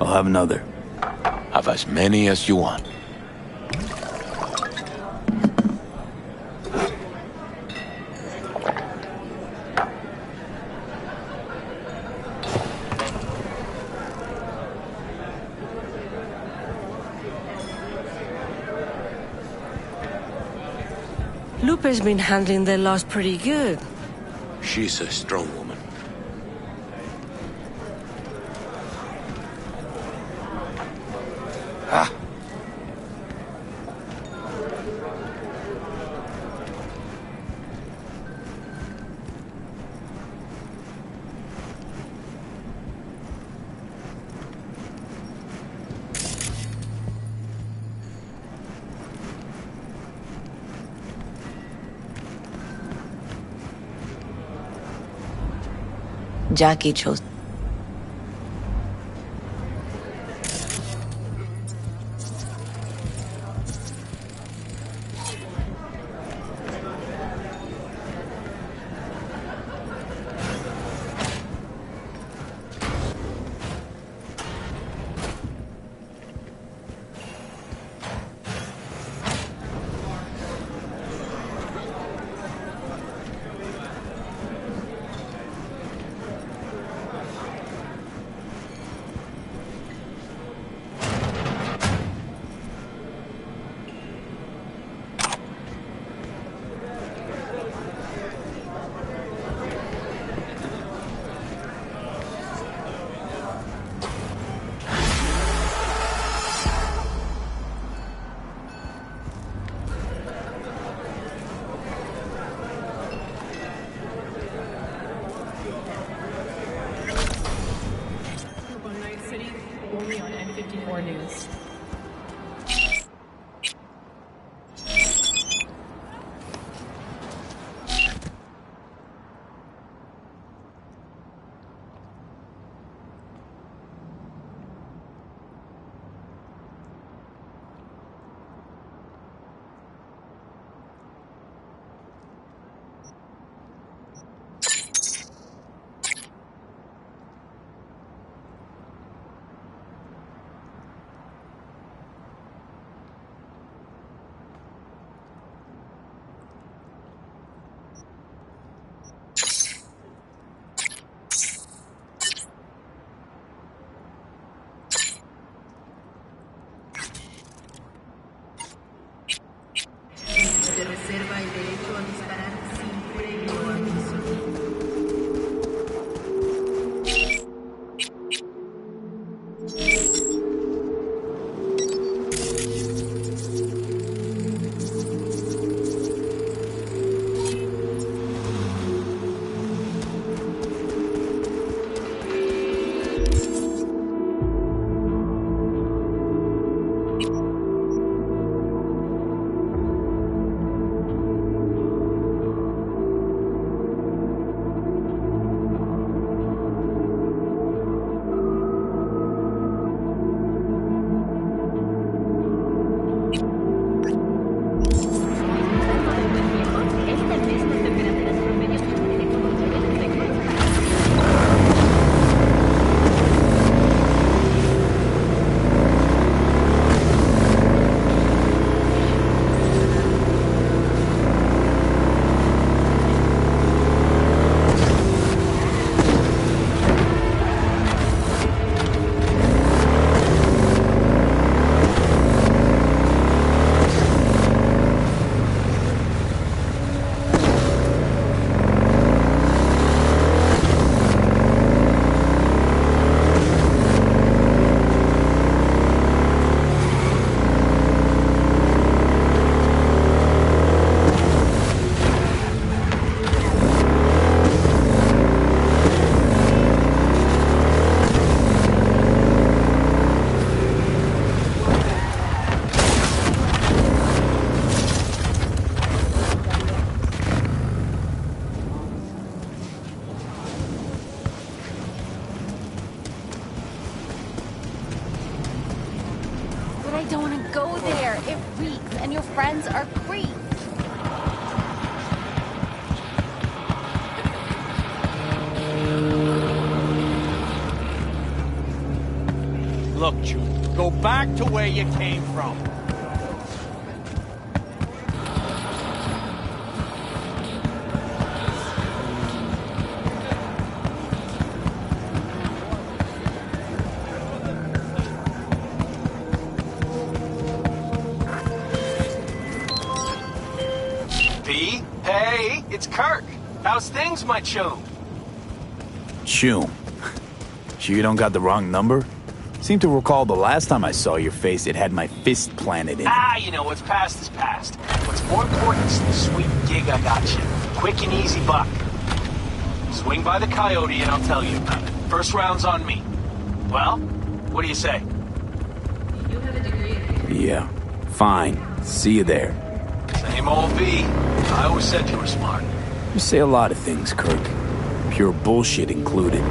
I'll have another. Have as many as you want. Lupe's been handling their loss pretty good. She's a strong woman. Ah. Jackie chose. Only on N54 News. Se reserva el derecho a disparar sin previo aviso. freaks, and your friends are creeps. Look, June, go back to where you came from. P? Hey, it's Kirk. How's things, my chum? Chum. Sure you don't got the wrong number? Seem to recall the last time I saw your face, it had my fist planted in it. You know, what's past is past. What's more important is the sweet gig I got you. Quick and easy buck. Swing by the Coyote and I'll tell you about it. First round's on me. Well, what do you say? Yeah, fine. See you there. Same old V. I always said you were smart. You say a lot of things, Kirk. Pure bullshit included.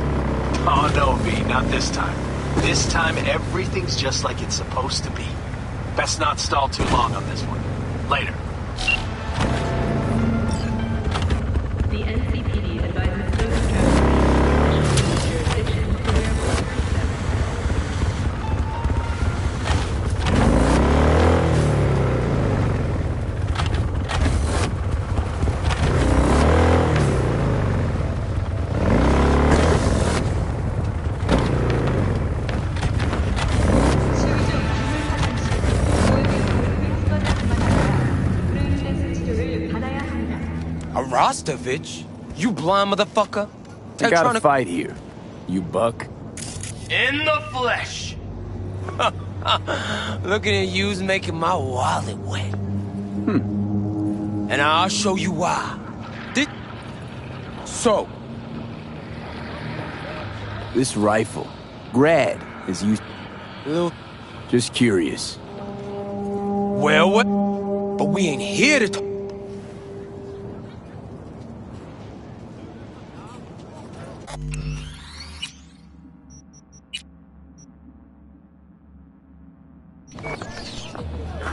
Oh, no, V, not this time. This time, everything's just like it's supposed to be. Best not stall too long on this one. Later. The NCPD advises those traveling to jurisdiction to wear blood pressure. Rostovich? You blind motherfucker? I got a fight here. You buck? In the flesh! Looking at you's making my wallet wet. And I'll show you why. So. This rifle, Grad, is used... Just curious. Well, what? But we ain't here to talk.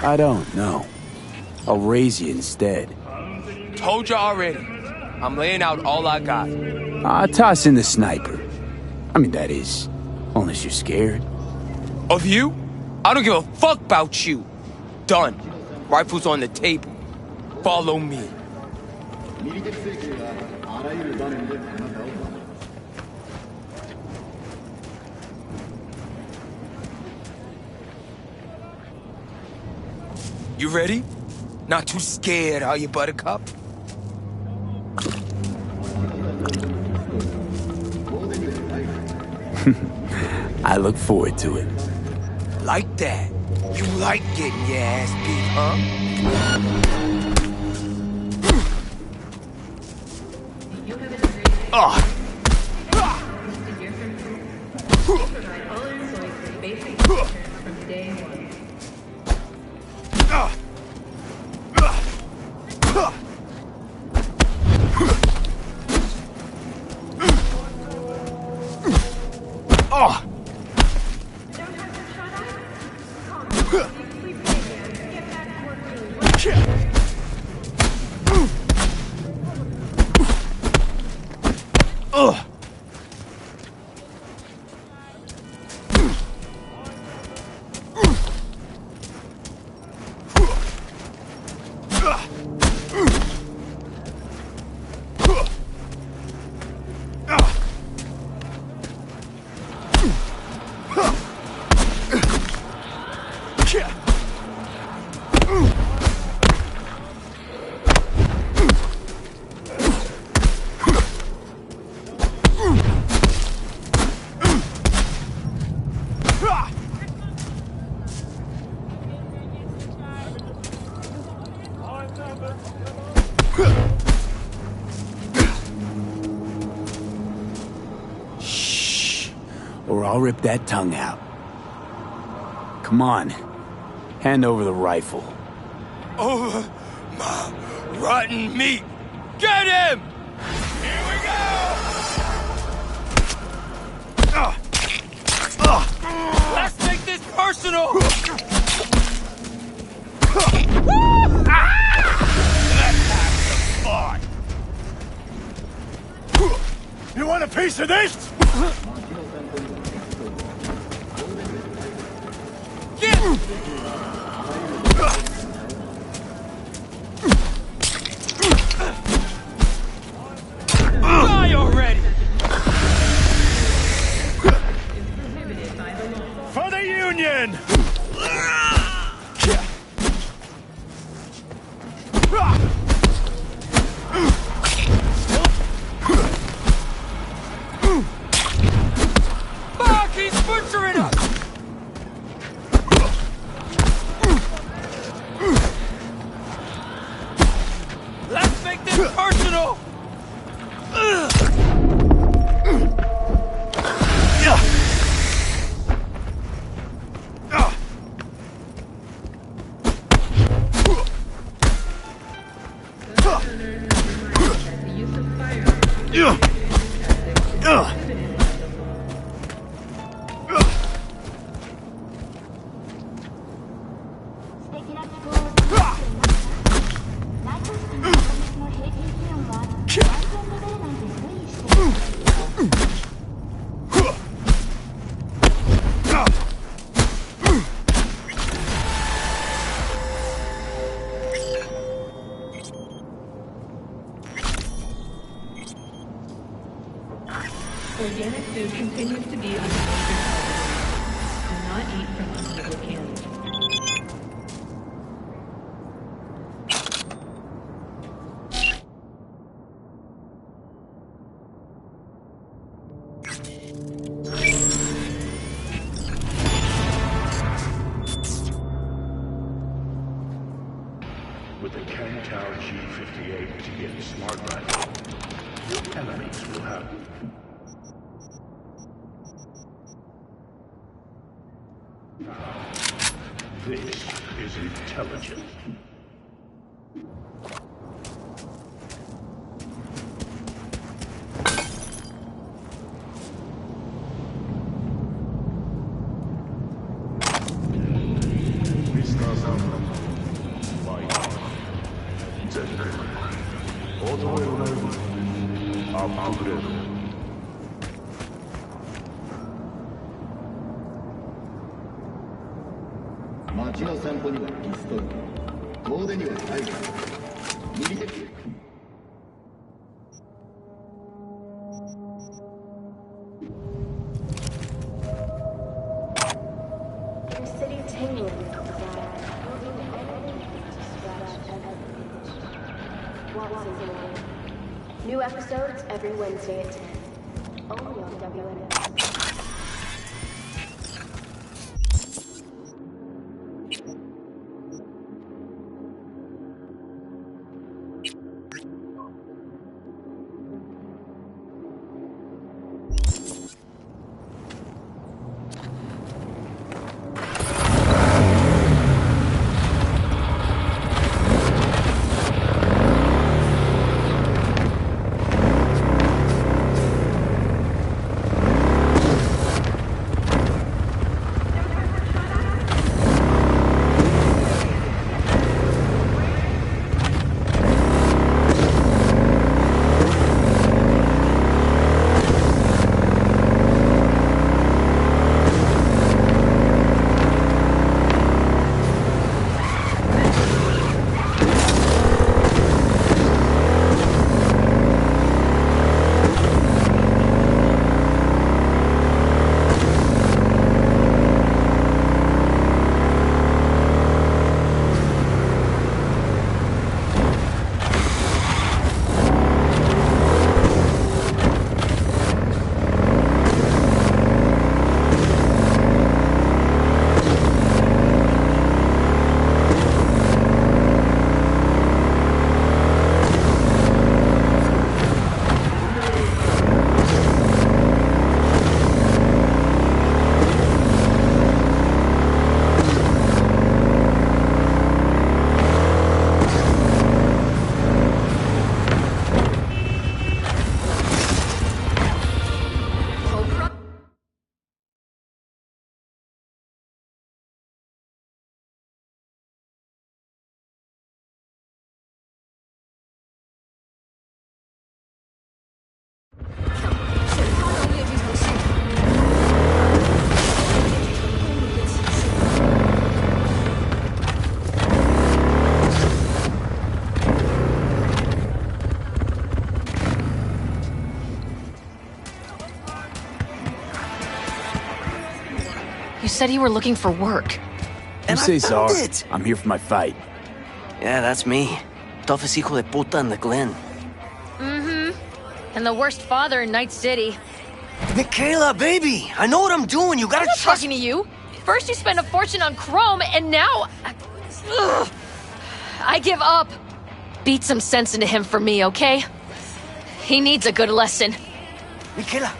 I don't know. I'll raise you instead. Told you already. I'm laying out all I got. Toss in the sniper. I mean, that is, unless you're scared. Of you? I don't give a fuck about you. Done. Rifle's on the table. Follow me. You ready? Not too scared, are you, Buttercup? I look forward to it. Like that. You like getting your ass beat, huh? Oh. From day one. Oh! Ugh! Shh, or I'll rip that tongue out. Come on, hand over the rifle. Over my rotten meat! Get him! Here we go! Let's make this personal! You want a piece of this? Die already! For the Union! Fuck, he's butchering us! Let's make this personal! Organic food continues to be on the major do not eat from unlabeled cans. With the Cantal G58 to get smart rifle, your enemies will have this is intelligent. New episodes every Wednesday at 10. Only on WNS. said you were looking for work. You say so. I'm here for my fight. Yeah, that's me. Toughest hijo de puta in the Glen. Mm-hmm. And the worst father in Night City. Michaela, baby! I know what I'm doing. You gotta I'm not trust talking to you. First you spend a fortune on chrome, and now... Ugh. I give up. Beat some sense into him for me, okay? He needs a good lesson. Michaela!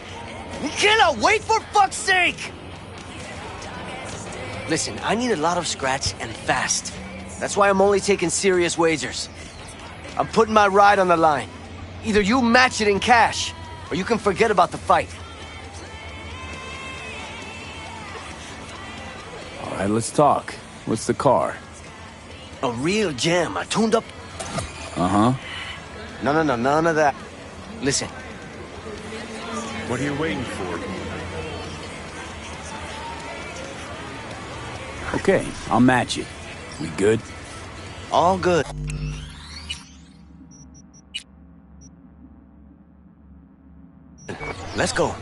Michaela, wait for fuck's sake! Listen, I need a lot of scratch and fast. That's why I'm only taking serious wagers. I'm putting my ride on the line. Either you match it in cash, or you can forget about the fight. All right, let's talk. What's the car? A real gem, a tuned up... Uh-huh. No, none of that. Listen. What are you waiting for? Okay, I'll match it. We good? All good. Let's go.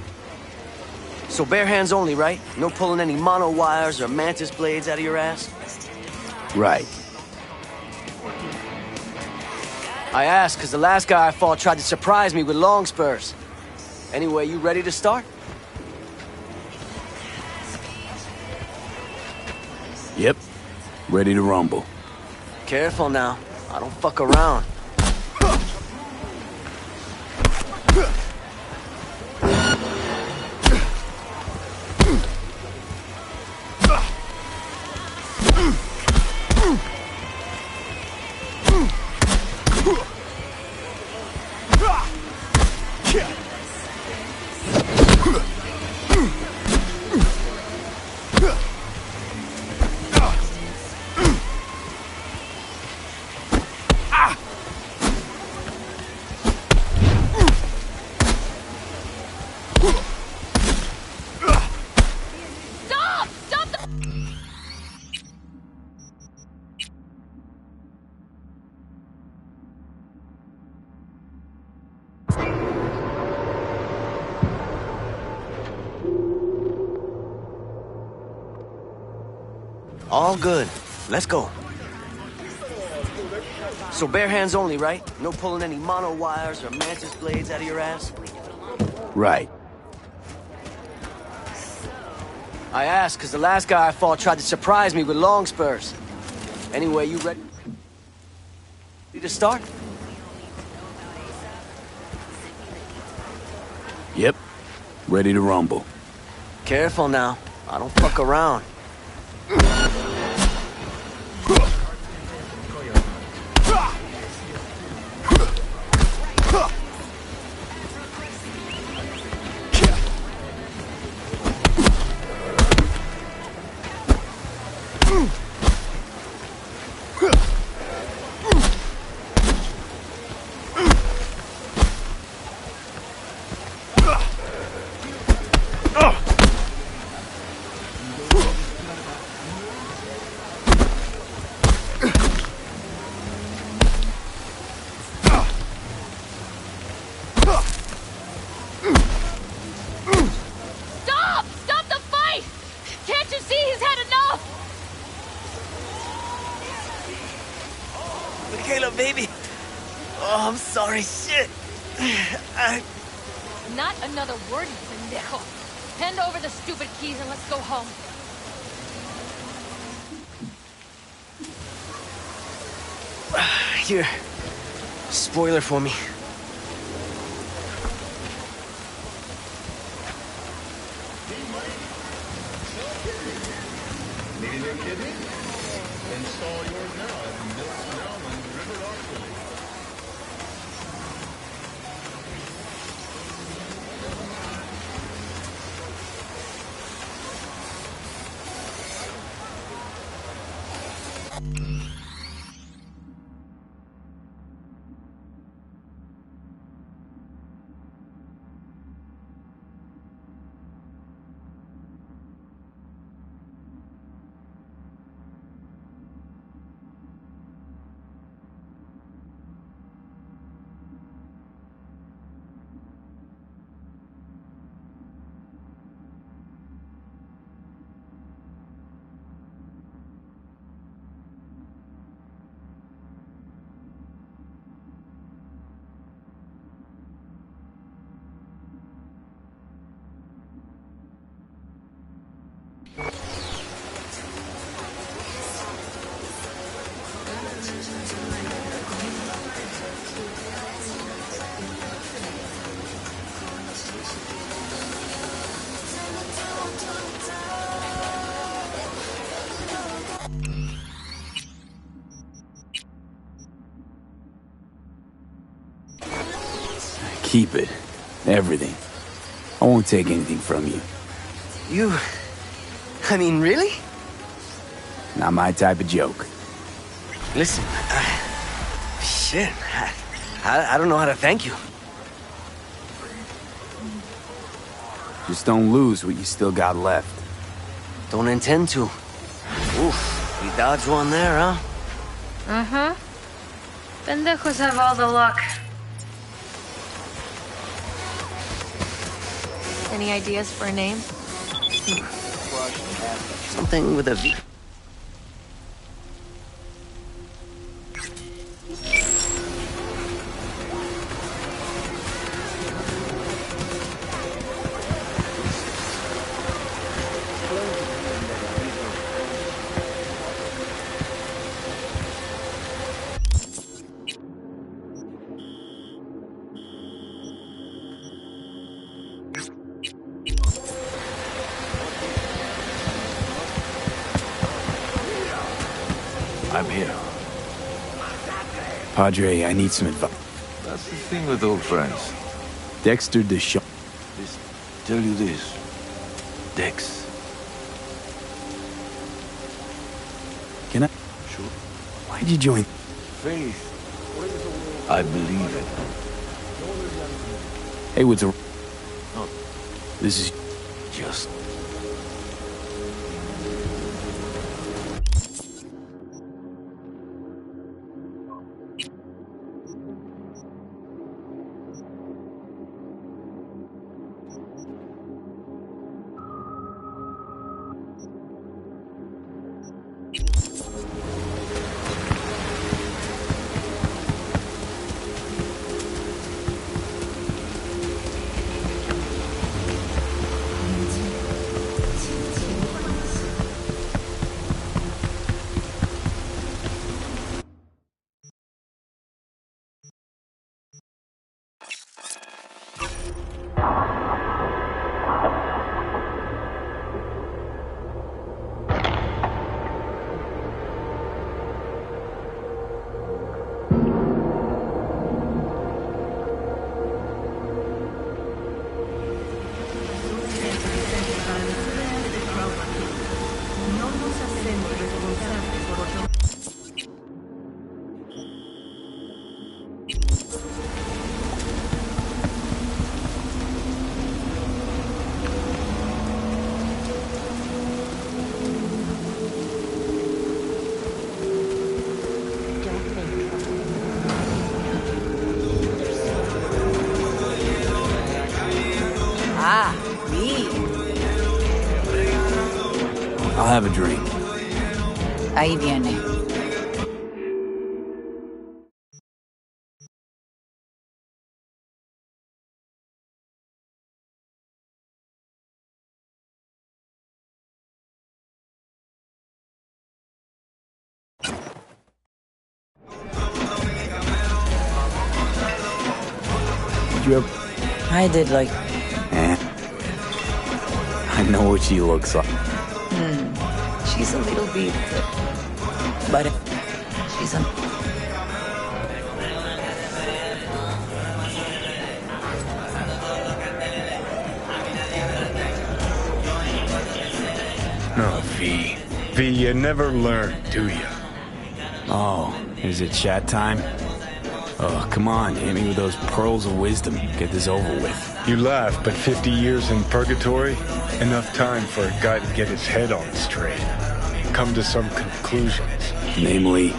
So bare hands only, right? No pulling any mono wires or mantis blades out of your ass? Right. I asked because the last guy I fought tried to surprise me with long spurs. Anyway, you ready to start? Yep. Ready to rumble. Careful now. I don't fuck around. All good. Let's go. So bare hands only, right? No pulling any mono wires or mantis blades out of your ass? Right. I asked because the last guy I fought tried to surprise me with long spurs. Anyway, you ready to start? Yep. Ready to rumble. Careful now. I don't fuck around. Not another word, you pendejo. Hand over the stupid keys and let's go home. Here. Spoiler for me. Need a new kidney? Install yours now at Mills Maryland River Hospital. Keep it. Everything. I won't take anything from you. You... I mean, really? Not my type of joke. Listen, shit. I don't know how to thank you. Just don't lose what you still got left. Don't intend to. Oof, we dodged one there, huh? Uh-huh. Pendejos have all the luck. Any ideas for a name? Something with a V. I'm here. Padre, I need some advice. That's the thing with old friends. Dexter Deshawn. Just tell you this. Dex. Can I? Sure. Why'd you join? Faith. I believe it. Hey, what's a... No. This is... Just... Ah, me. I'll have a drink. Ahí viene. Did you ever... I did like... I know what she looks like. She's a little bit... But... She's a... No, V. V, you never learn, do you? Oh, is it chat time? Oh, come on, hit me with those pearls of wisdom. Get this over with. You laugh, but 50 years in purgatory? Enough time for a guy to get his head on straight. Come to some conclusions. Namely?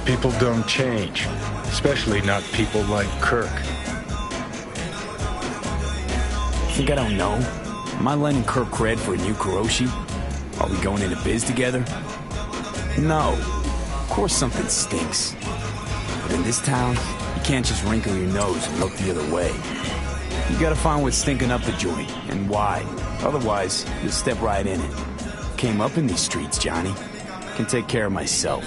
People don't change. Especially not people like Kirk. Think I don't know? Am I lending Kirk cred for a new Kuroshi? Are we going into biz together? No. Of course something stinks. But in this town, you can't just wrinkle your nose and look the other way. You gotta find what's stinking up the joint, and why. Otherwise, you'll step right in it. Came up in these streets, Johnny. Can take care of myself.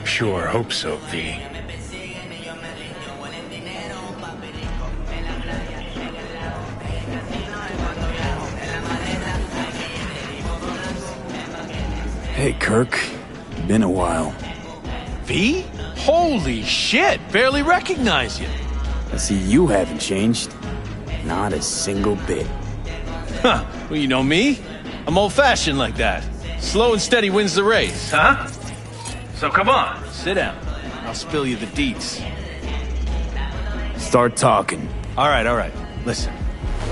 Sure, hope so, V. Hey, Kirk. Been a while. V? Holy shit! Barely recognize you. I see you haven't changed. Not a single bit. Huh. Well, you know me. I'm old-fashioned like that. Slow and steady wins the race, huh? So come on, sit down. I'll spill you the deets. Start talking. All right. Listen,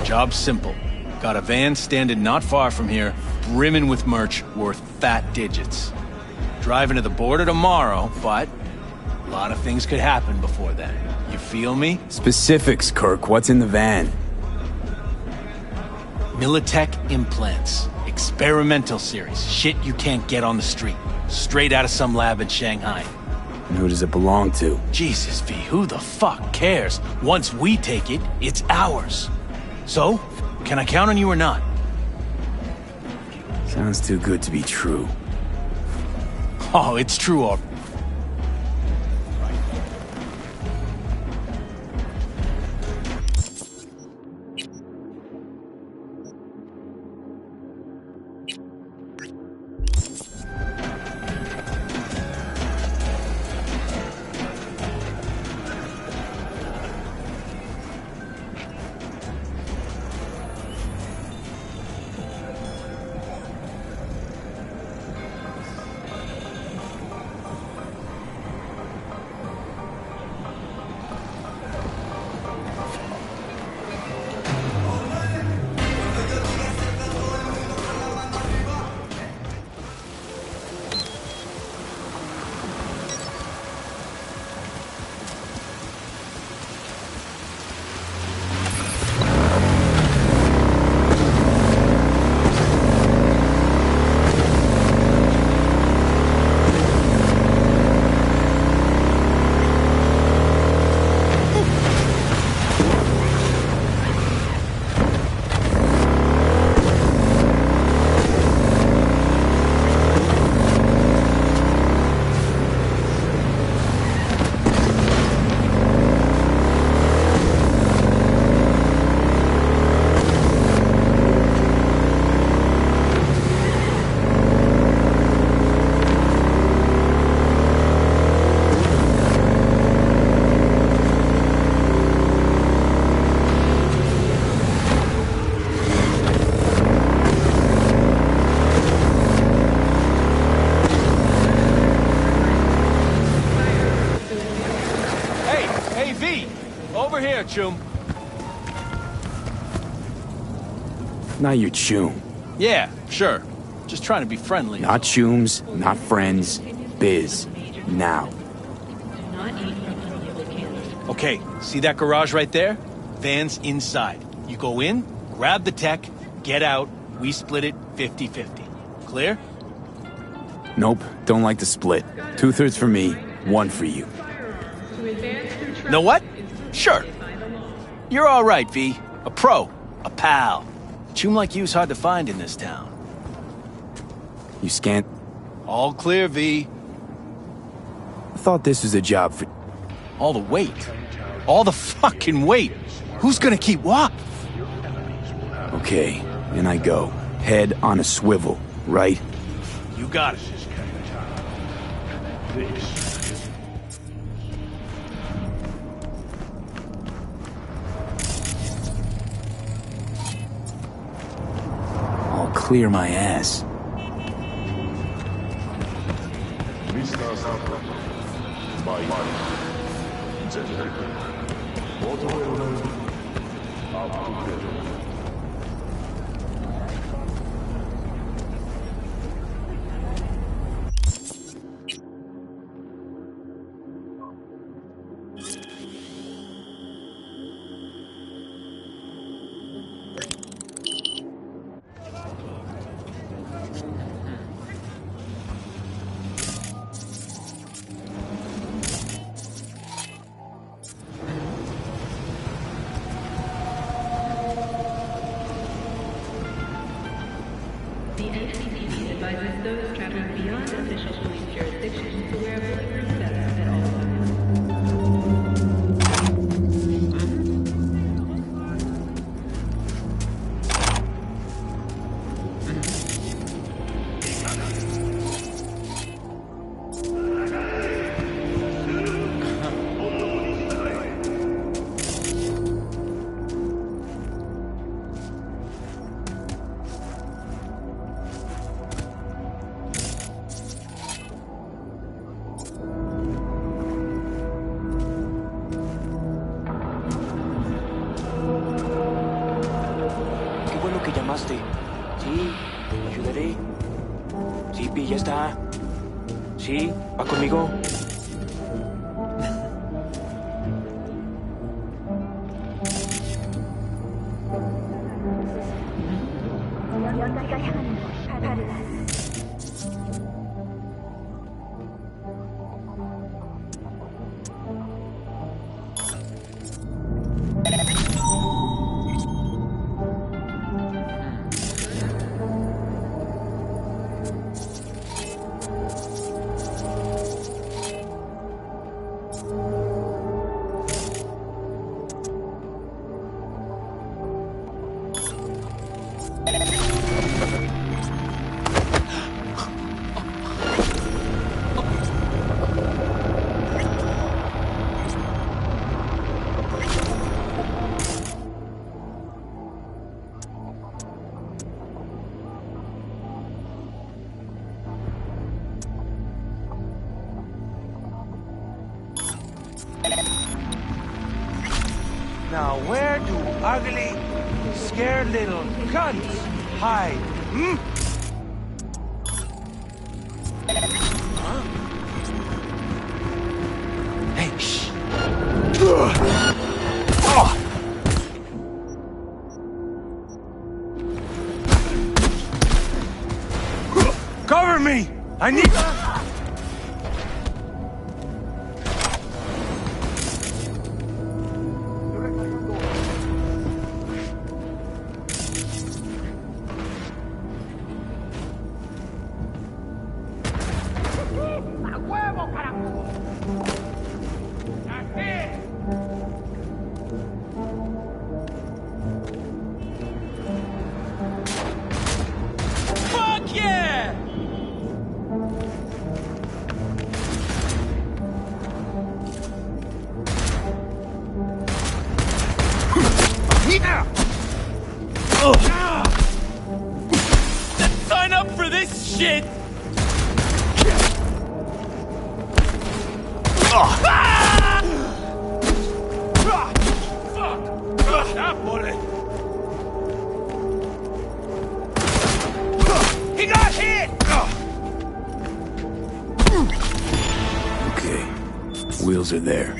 job's simple. Got a van standing not far from here, brimming with merch worth fat digits. Driving to the border tomorrow, but a lot of things could happen before then. You feel me? Specifics, Kirk. What's in the van? Militech implants. Experimental series. Shit you can't get on the street. Straight out of some lab in Shanghai. And who does it belong to? Jesus, V, who the fuck cares? Once we take it, it's ours. So, can I count on you or not? Sounds too good to be true. Oh, it's true, all right. Chum. Not your chum. Yeah, sure. Just trying to be friendly. Not chums, not friends. Biz. Now. Okay, see that garage right there? Van's inside. You go in, grab the tech, get out, we split it 50-50. Clear? Nope, don't like the split. 2/3 for me, 1 for you. Know what? Sure. You're all right, V. A pro. A pal. Chum like you's hard to find in this town. You scanned? All clear, V. I thought this was a job for... All the weight. All the fucking weight. Who's gonna keep what? Okay, and I go. Head on a swivel, right? You got it. I'll clear my ass. The NCPD advises those traveling beyond official police jurisdiction to wear bulletproof vests at all times. llamaste. Sí, lo ayudaré. Cp, ya está. Sí, va conmigo. Now where do ugly, scared little cunts hide? Hmm? Hey, shh. Cover me! I need... Fuck yeah! Sign up for this shit! That bullet! He got hit! Okay. Wheels are there.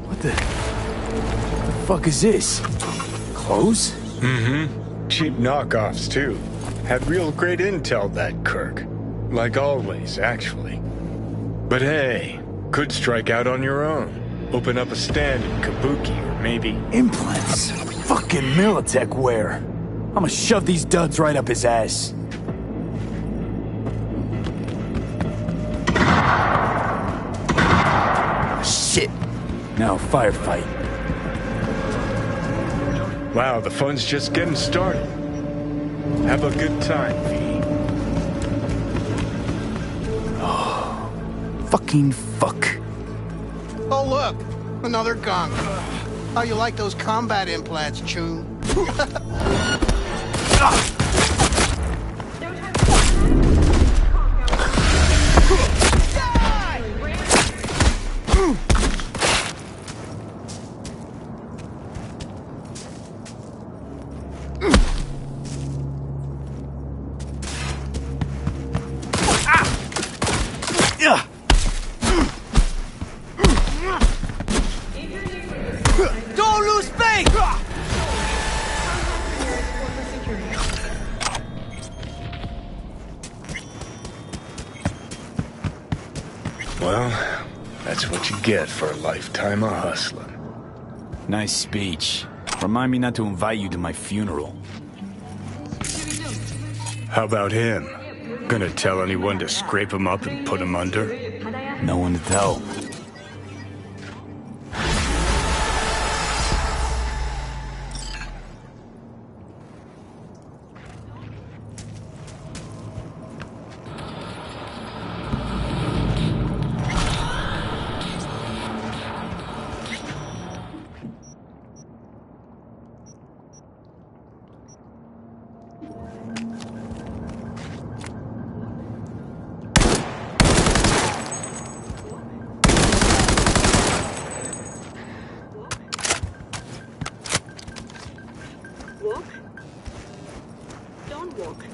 What the fuck is this? Clothes? Mm-hmm. Cheap knockoffs, too. Had real great intel, that Kirk. Like always, actually. But hey, could strike out on your own. Open up a stand in Kabuki, or maybe... Implants? Fucking Militech wear. I'ma shove these duds right up his ass. Shit. Now firefight. Wow, the fun's just getting started. Have a good time, V. Oh, fucking fuck. Oh, look! Another gunk. How you like those combat implants, Chun? Don't lose space! Well, that's what you get for a lifetime of hustling. Nice speech. Remind me not to invite you to my funeral. How about him? Gonna tell anyone to scrape him up and put him under? No one to tell. Walk. Don't walk.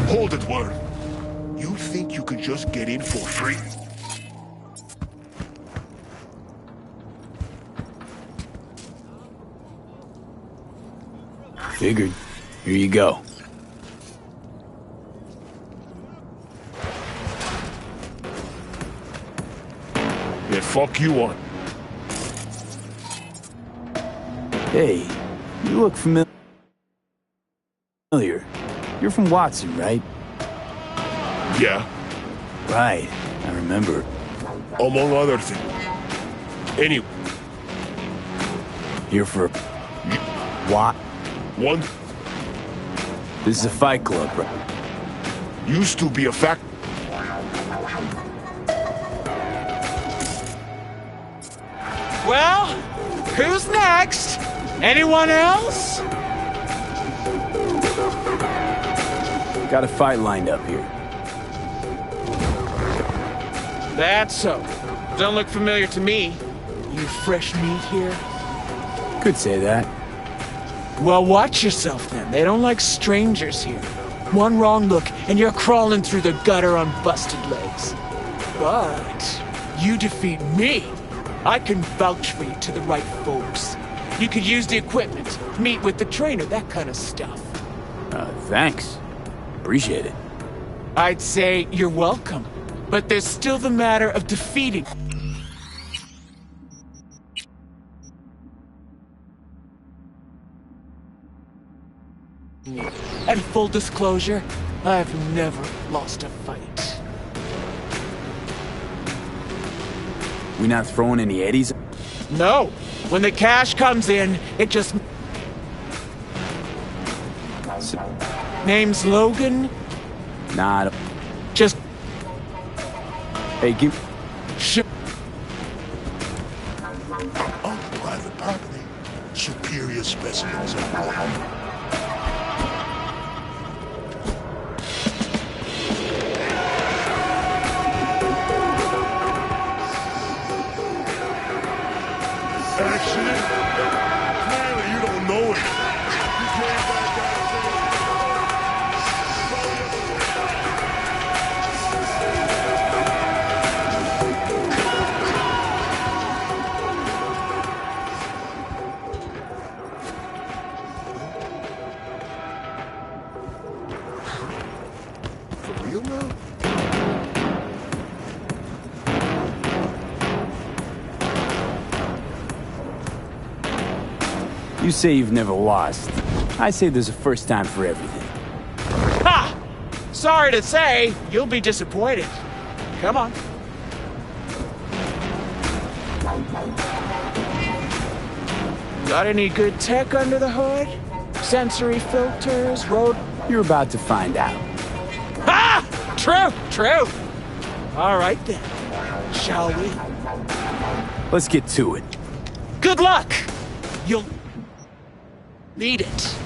Hold it, Word. You think you can just get in for free? Figured. Here you go. Yeah, fuck you on. Hey, you look familiar. You're from Watson, right? Yeah. Right, I remember. Among other things. Anyway. Here for... What? One. This is a fight club, right? Used to be a fact. Well, who's next? Anyone else? Got a fight lined up here. That's so. Don't look familiar to me. You fresh meat here? Could say that. Well, watch yourself then. They don't like strangers here. One wrong look, and you're crawling through the gutter on busted legs. But you defeat me, I can vouch for you to the right folks. You could use the equipment, meet with the trainer, that kind of stuff. Thanks. Appreciate it. I'd say you're welcome. But there's still the matter of defeating. And full disclosure, I've never lost a fight. We not throwing any eddies? No. When the cash comes in, it just... Name's Logan? Nah. Just... Hey, give... On private property, superior specimens of life. Accident? Clearly you don't know it. You came back out for real now? You say you've never lost. I say there's a first time for everything. Ha! Sorry to say, you'll be disappointed. Come on. Got any good tech under the hood? Sensory filters, road... You're about to find out. Ha! True, true. All right then. Shall we? Let's get to it. Good luck! You'll... need it.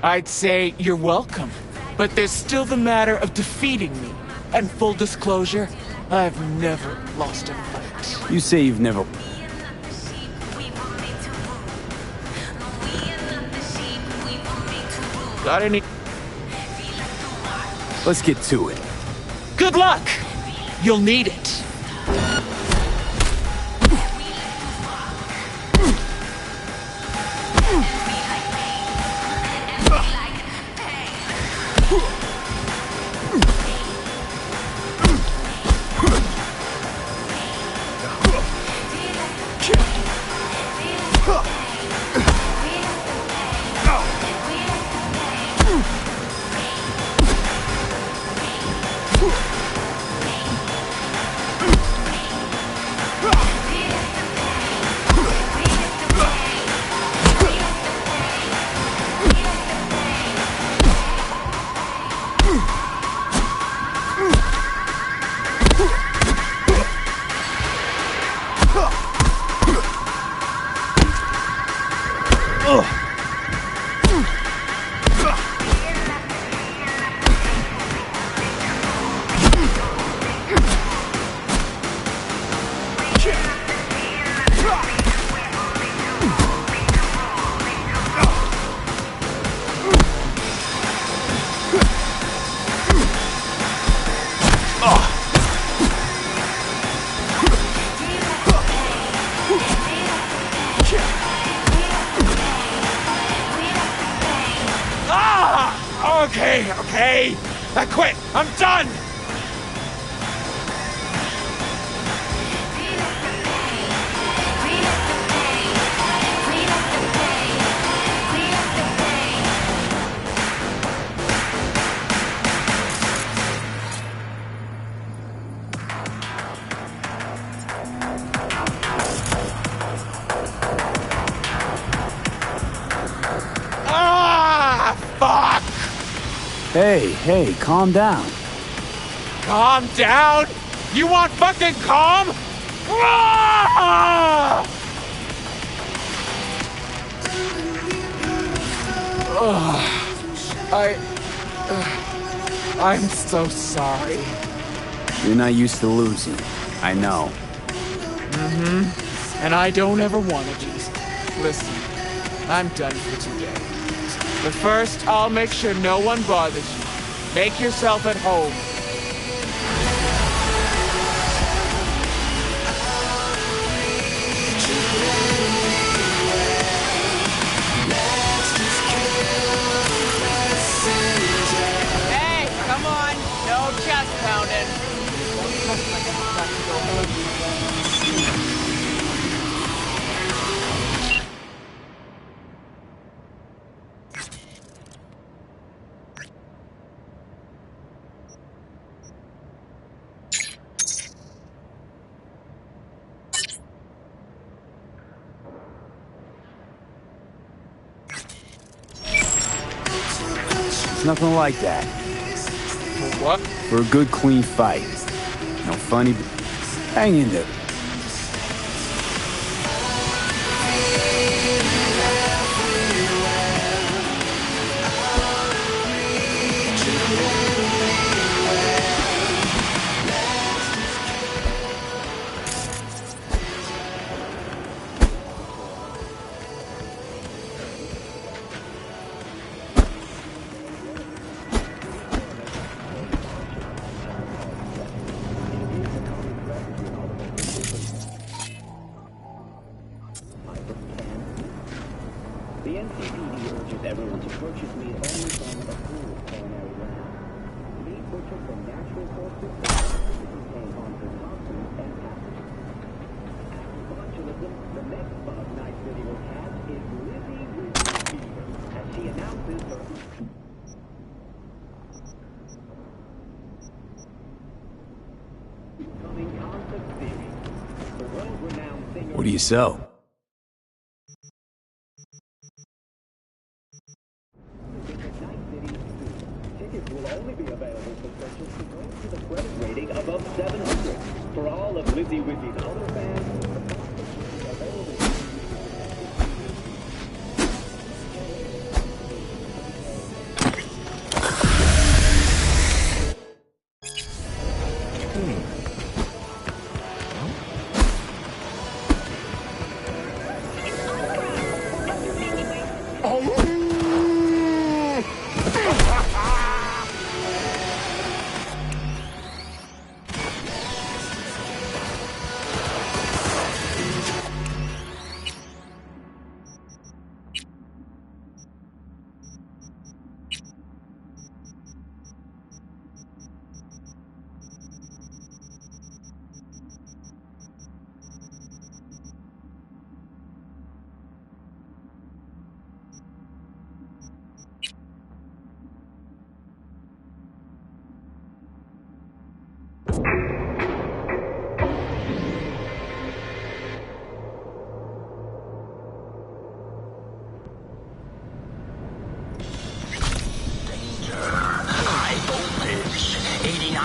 I'd say you're welcome. But there's still the matter of defeating me. And full disclosure, I've never lost a fight. You say you've never... Got any... Let's get to it. Good luck! You'll need it. Okay. I quit. I'm done. Fuck! Hey, calm down. Calm down? You want fucking calm? Ah! I'm so sorry. You're not used to losing. I know. And I don't ever want to be. Listen, I'm done for today. But first, I'll make sure no one bothers you. Make yourself at home. Hey, come on. No chest pounding. It's nothing like that. For what? For a good, clean fight. No funny... Hang in there. The NCPD urges everyone to purchase meat only from approved culinary brands. Meat butchered from natural sources that contain harmful toxins and pathogens. After botulism, the next Bug Night video cast is Lizzie Fever, as she announces her... coming concert series. The world-renowned singer... What do you sell? Tickets will only be available for purchase to those with a credit rating above 700. For all of Lizzie Wizzy's other fans, the concerts will be available.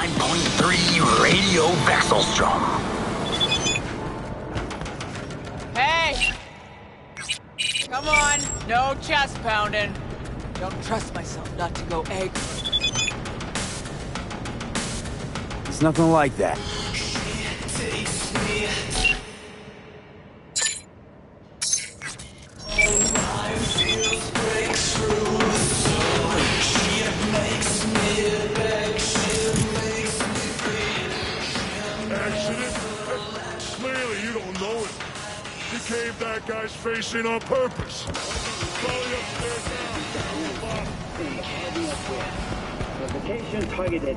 99.3 Radio Vexelstrom. Hey! Come on, no chest pounding. Don't trust myself not to go egg. It's nothing like that. Accident? Clearly you don't know it. You caved that guy's face in on purpose. Probably upstairs now. Location targeted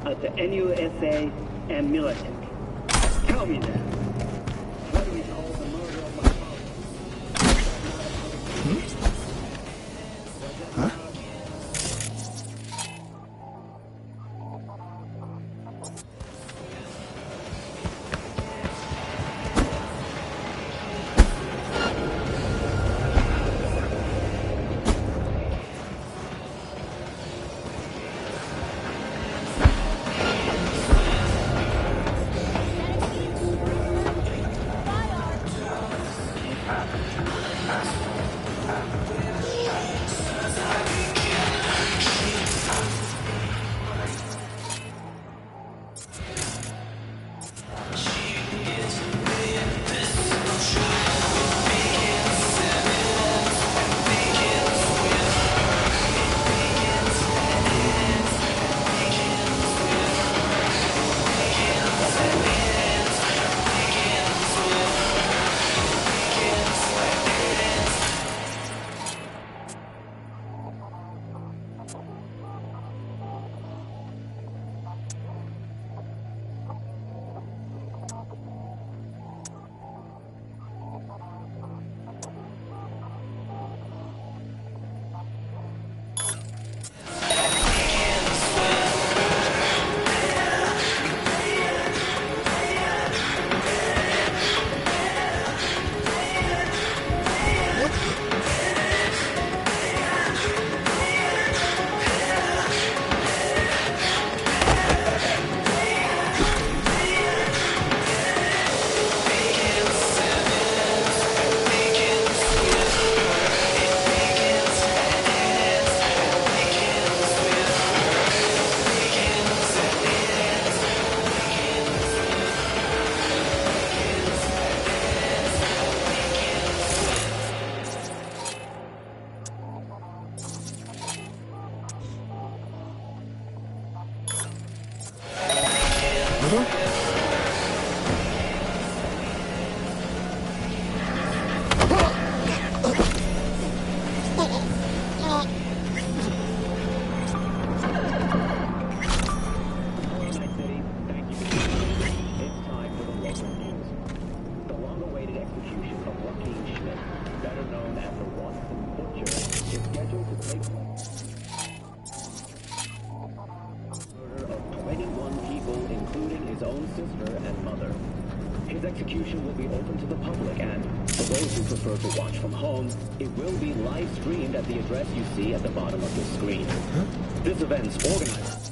at the NUSA and military. Tell me that. What do you call the murder of my father? Huh? His execution will be open to the public, and for those who prefer to watch from home, it will be live streamed at the address you see at the bottom of your screen. This event's organized.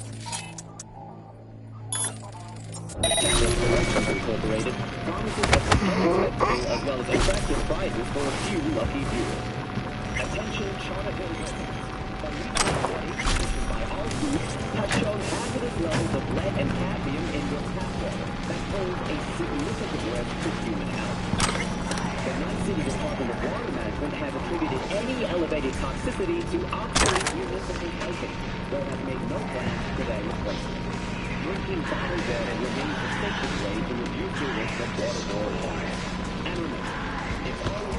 Incorporated promises a competitive spectacle as well as attractive prizes for a few lucky viewers. Attention, Charlatan residents. A recent study commissioned by all groups has shown hazardous levels of lead and cadmium in your tap water that pose a significant risk to human health. The Night City Department of Water Management has attributed any elevated toxicity to obsolete municipal piping, though has made no plans to today replacement. Drinking bottled water remains the safest way to reduce your risk of waterborne illness. And remember, it's always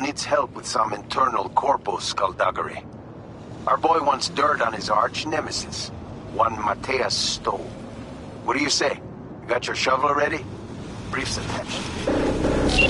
needs help with some internal corpus skullduggery. Our boy wants dirt on his arch nemesis, one Mateus Stowe. What do you say? You got your shovel ready? Briefs attached.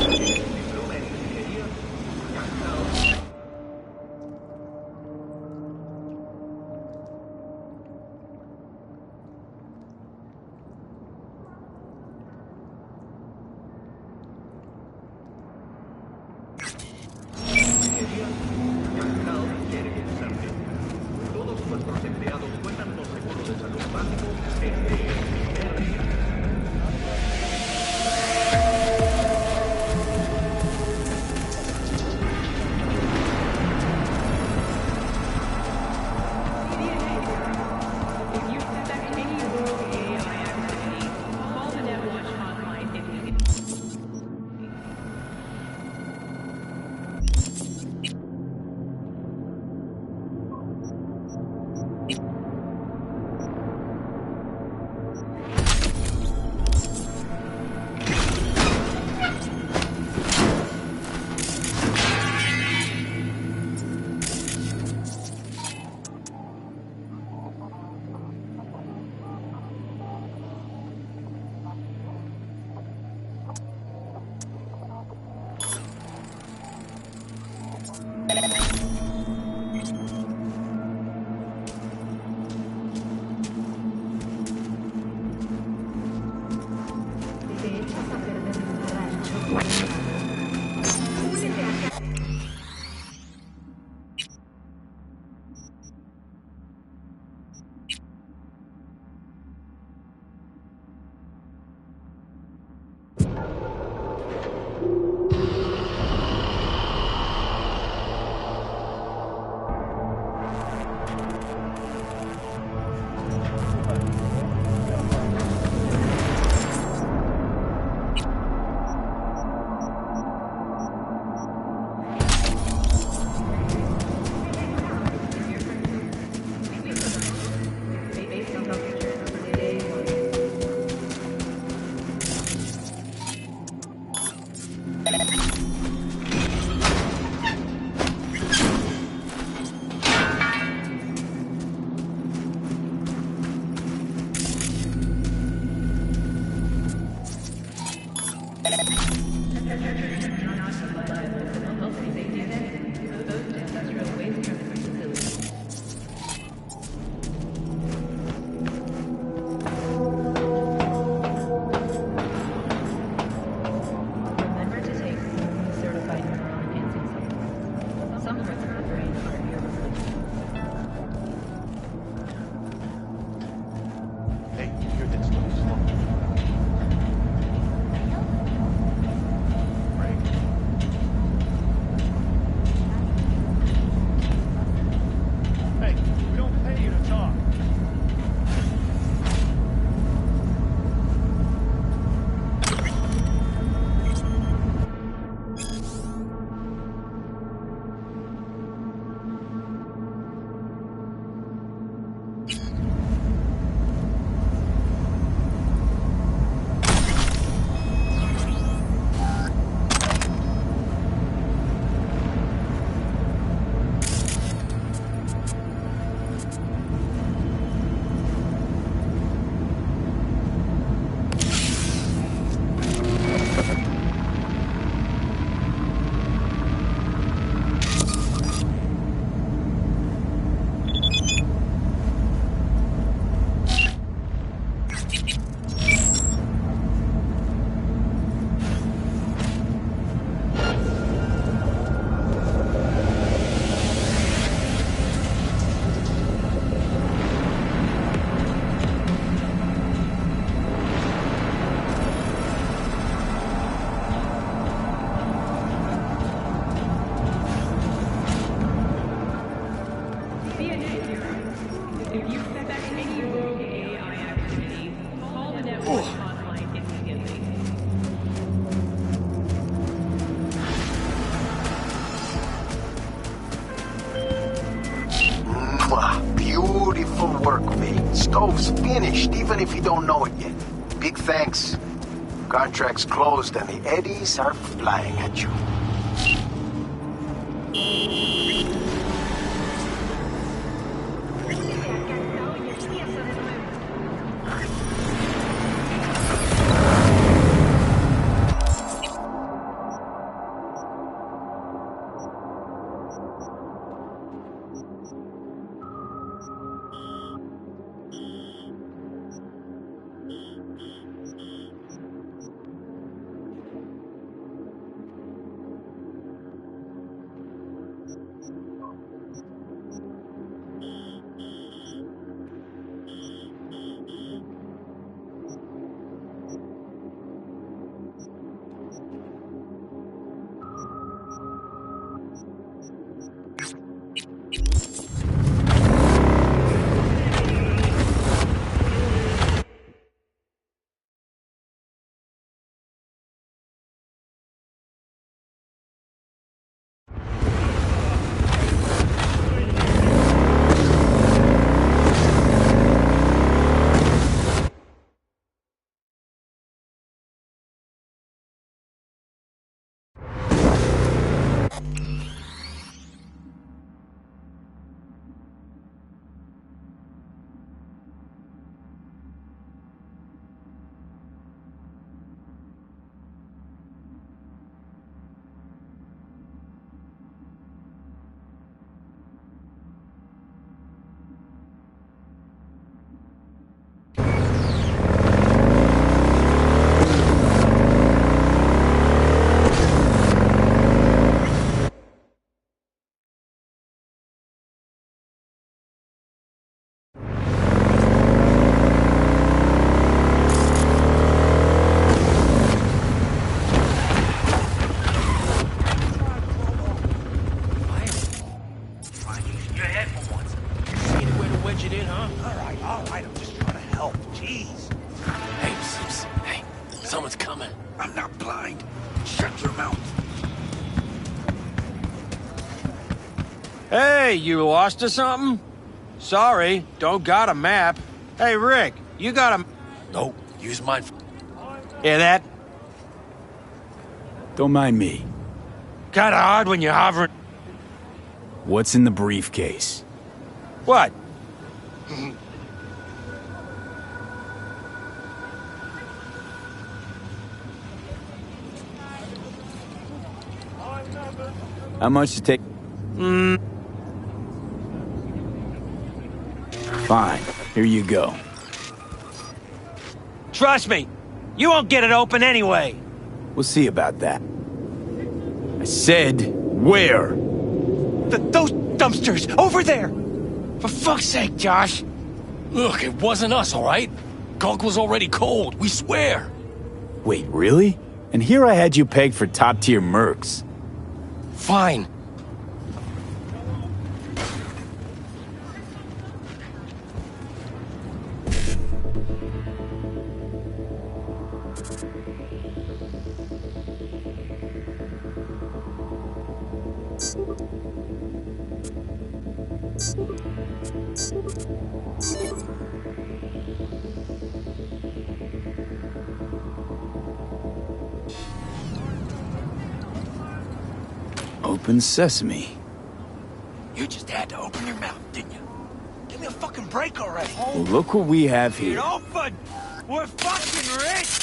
Stove's finished, even if you don't know it yet. Big thanks. Contract's closed and the eddies are flying at you. Your head for once. See any way to wedge it in, huh? All right, I'm just trying to help. Jeez. Hey, Sips. Hey, someone's coming. I'm not blind. Shut your mouth. Hey, you lost or something? Sorry, don't got a map. Hey, Rick, you got a... No, use mine. Hear that? Don't mind me. Kinda hard when you're hovering... What's in the briefcase? What? How much to take? Fine, here you go. Trust me, you won't get it open anyway. We'll see about that. I said, where? Those dumpsters, over there! For fuck's sake, Josh! Look, it wasn't us, all right? Gunk was already cold, we swear. Wait, really? And here I had you pegged for top-tier mercs. Fine. Open sesame. You just had to open your mouth, didn't you? Give me a fucking break already. Well, look what we have here. Open! We're fucking rich!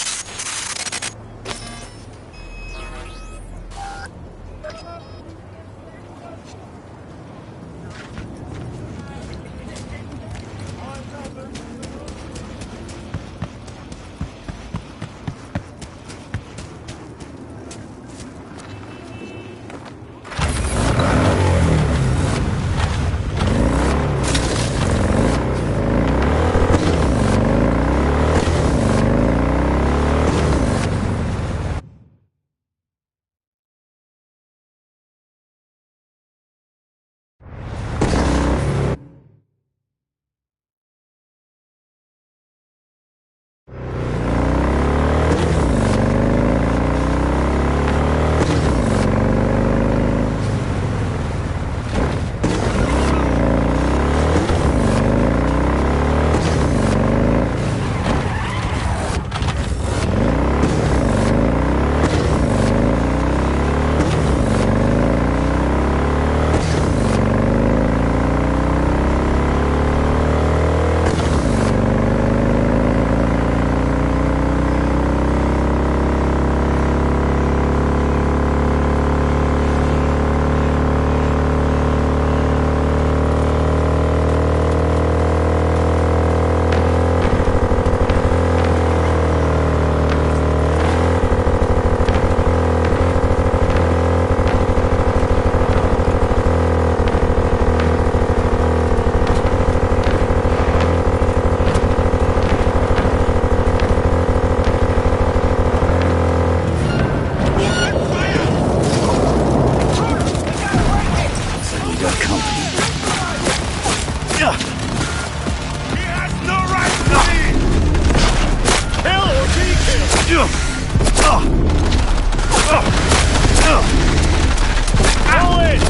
We got company. has no right to leave! Kill or be killed! Roll it!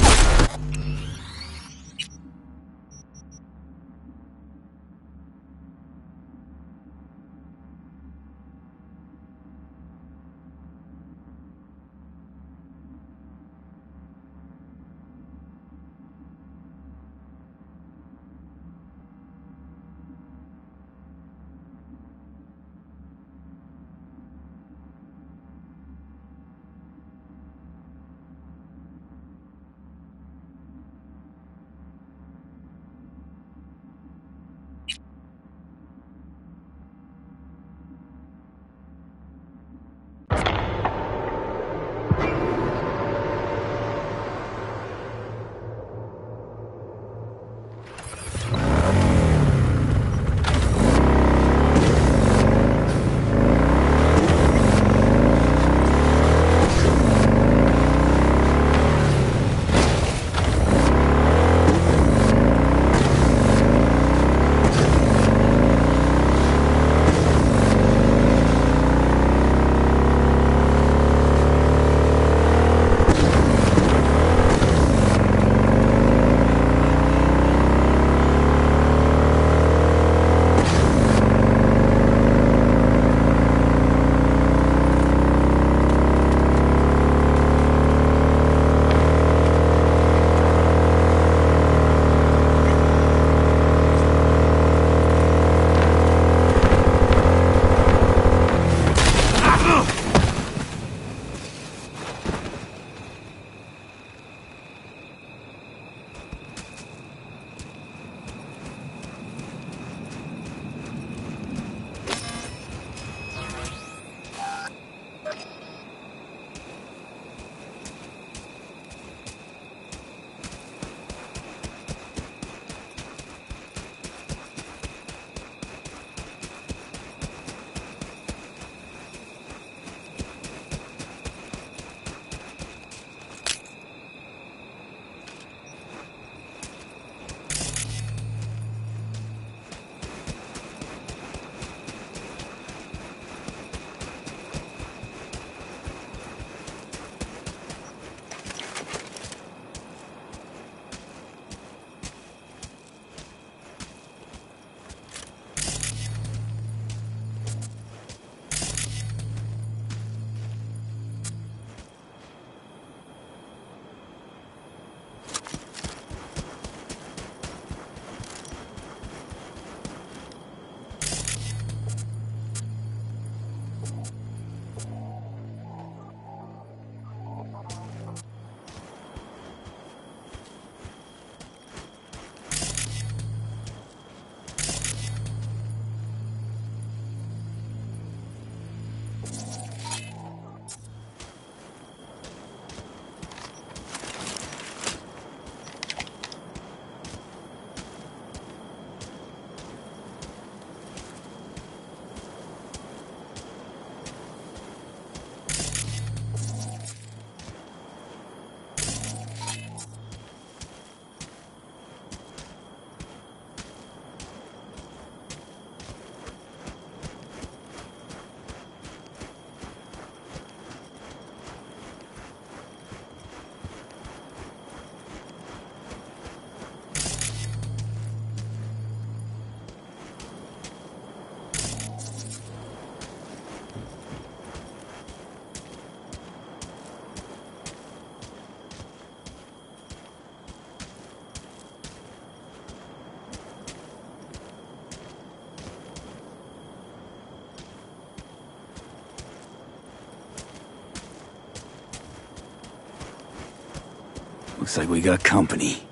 Looks like we got company.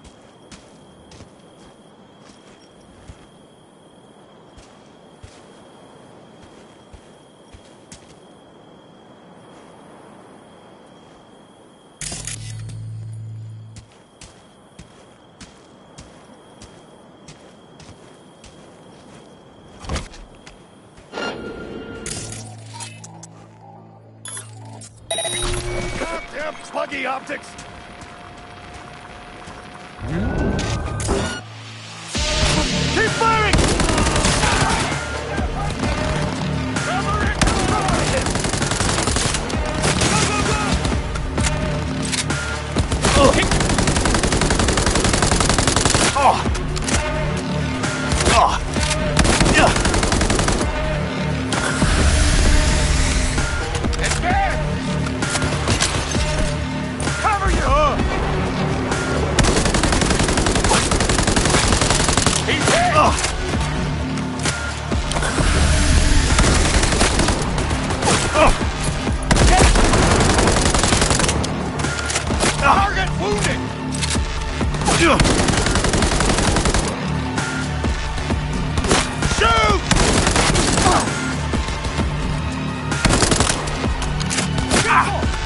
Goddamn buggy optics!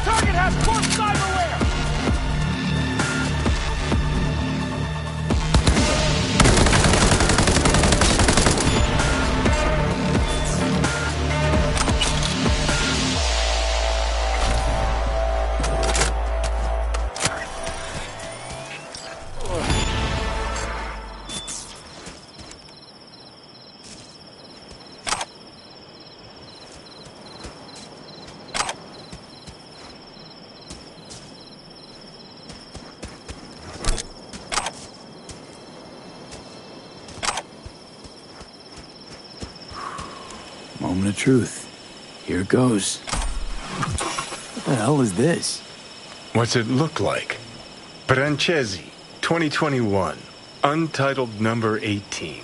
Target has close cyberware! Moment of truth. Here it goes. What the hell is this? What's it look like? Brancesi, 2021. Untitled number 18.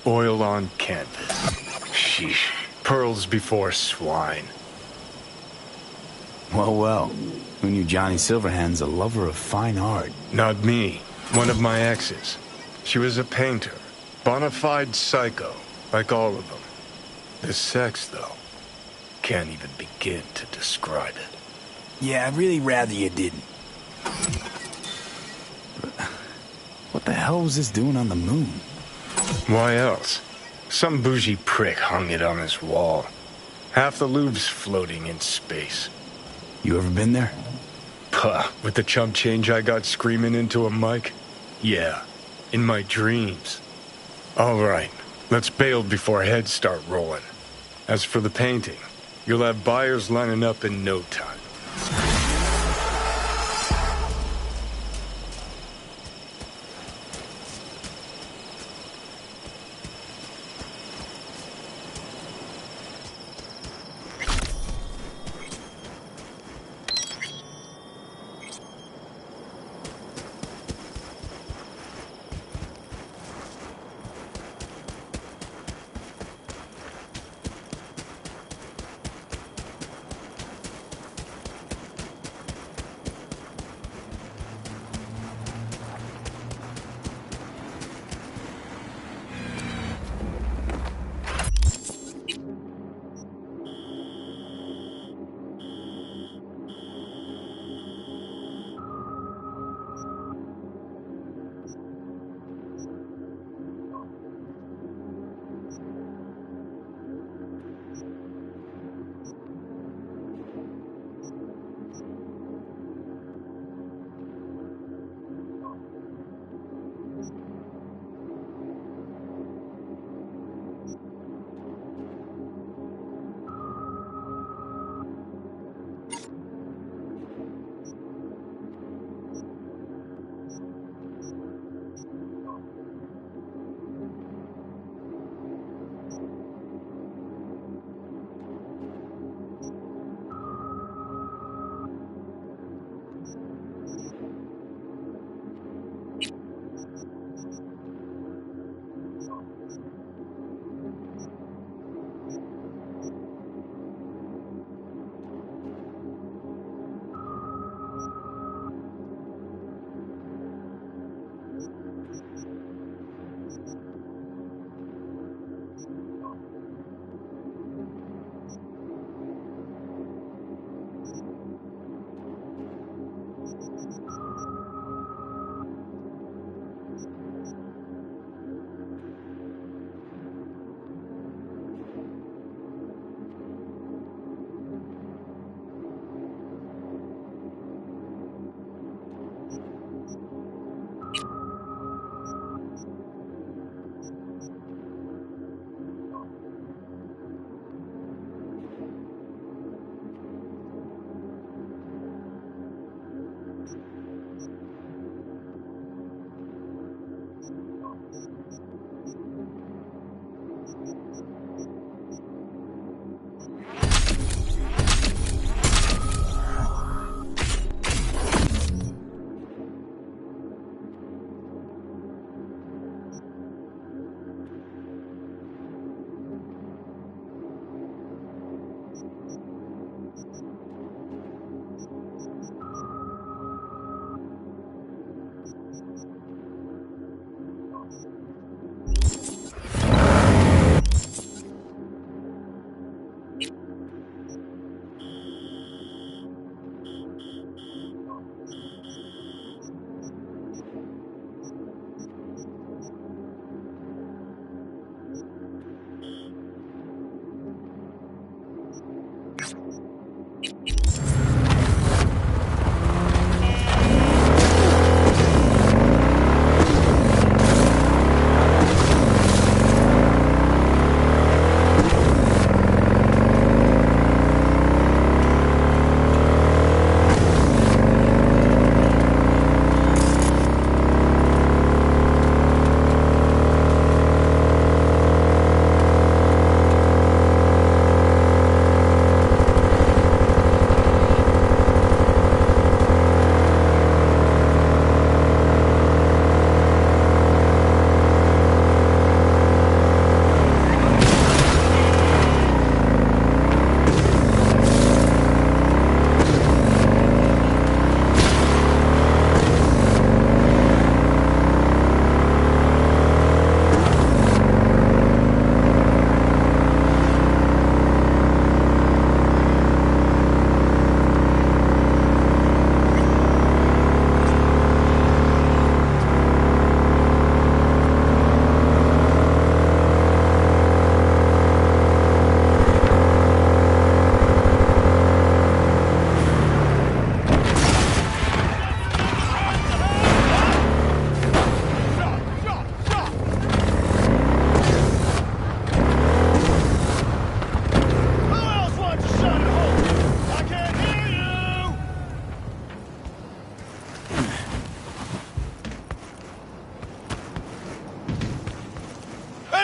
Oil on canvas. Sheesh. Pearls before swine. Well, well. Who knew Johnny Silverhand's a lover of fine art? Not me. One of my exes. She was a painter. Bona fide psycho, like all of them. The sex, though, can't even begin to describe it. Yeah, I'd really rather you didn't. What the hell was this doing on the moon? Why else? Some bougie prick hung it on his wall. Half the Louvre's floating in space. You ever been there? Puh, with the chump change I got screaming into a mic? Yeah, in my dreams. All right, let's bail before heads start rolling. As for the painting, you'll have buyers lining up in no time.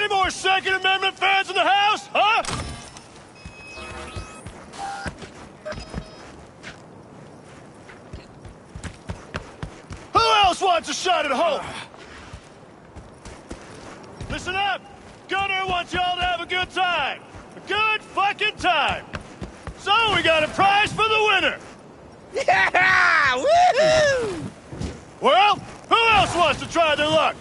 Any more Second Amendment fans in the house, huh? Who else wants a shot at home? Listen up! Gunner wants y'all to have a good time. A good fucking time. So we got a prize for the winner. Yeah! Woohoo! Well, who else wants to try their luck?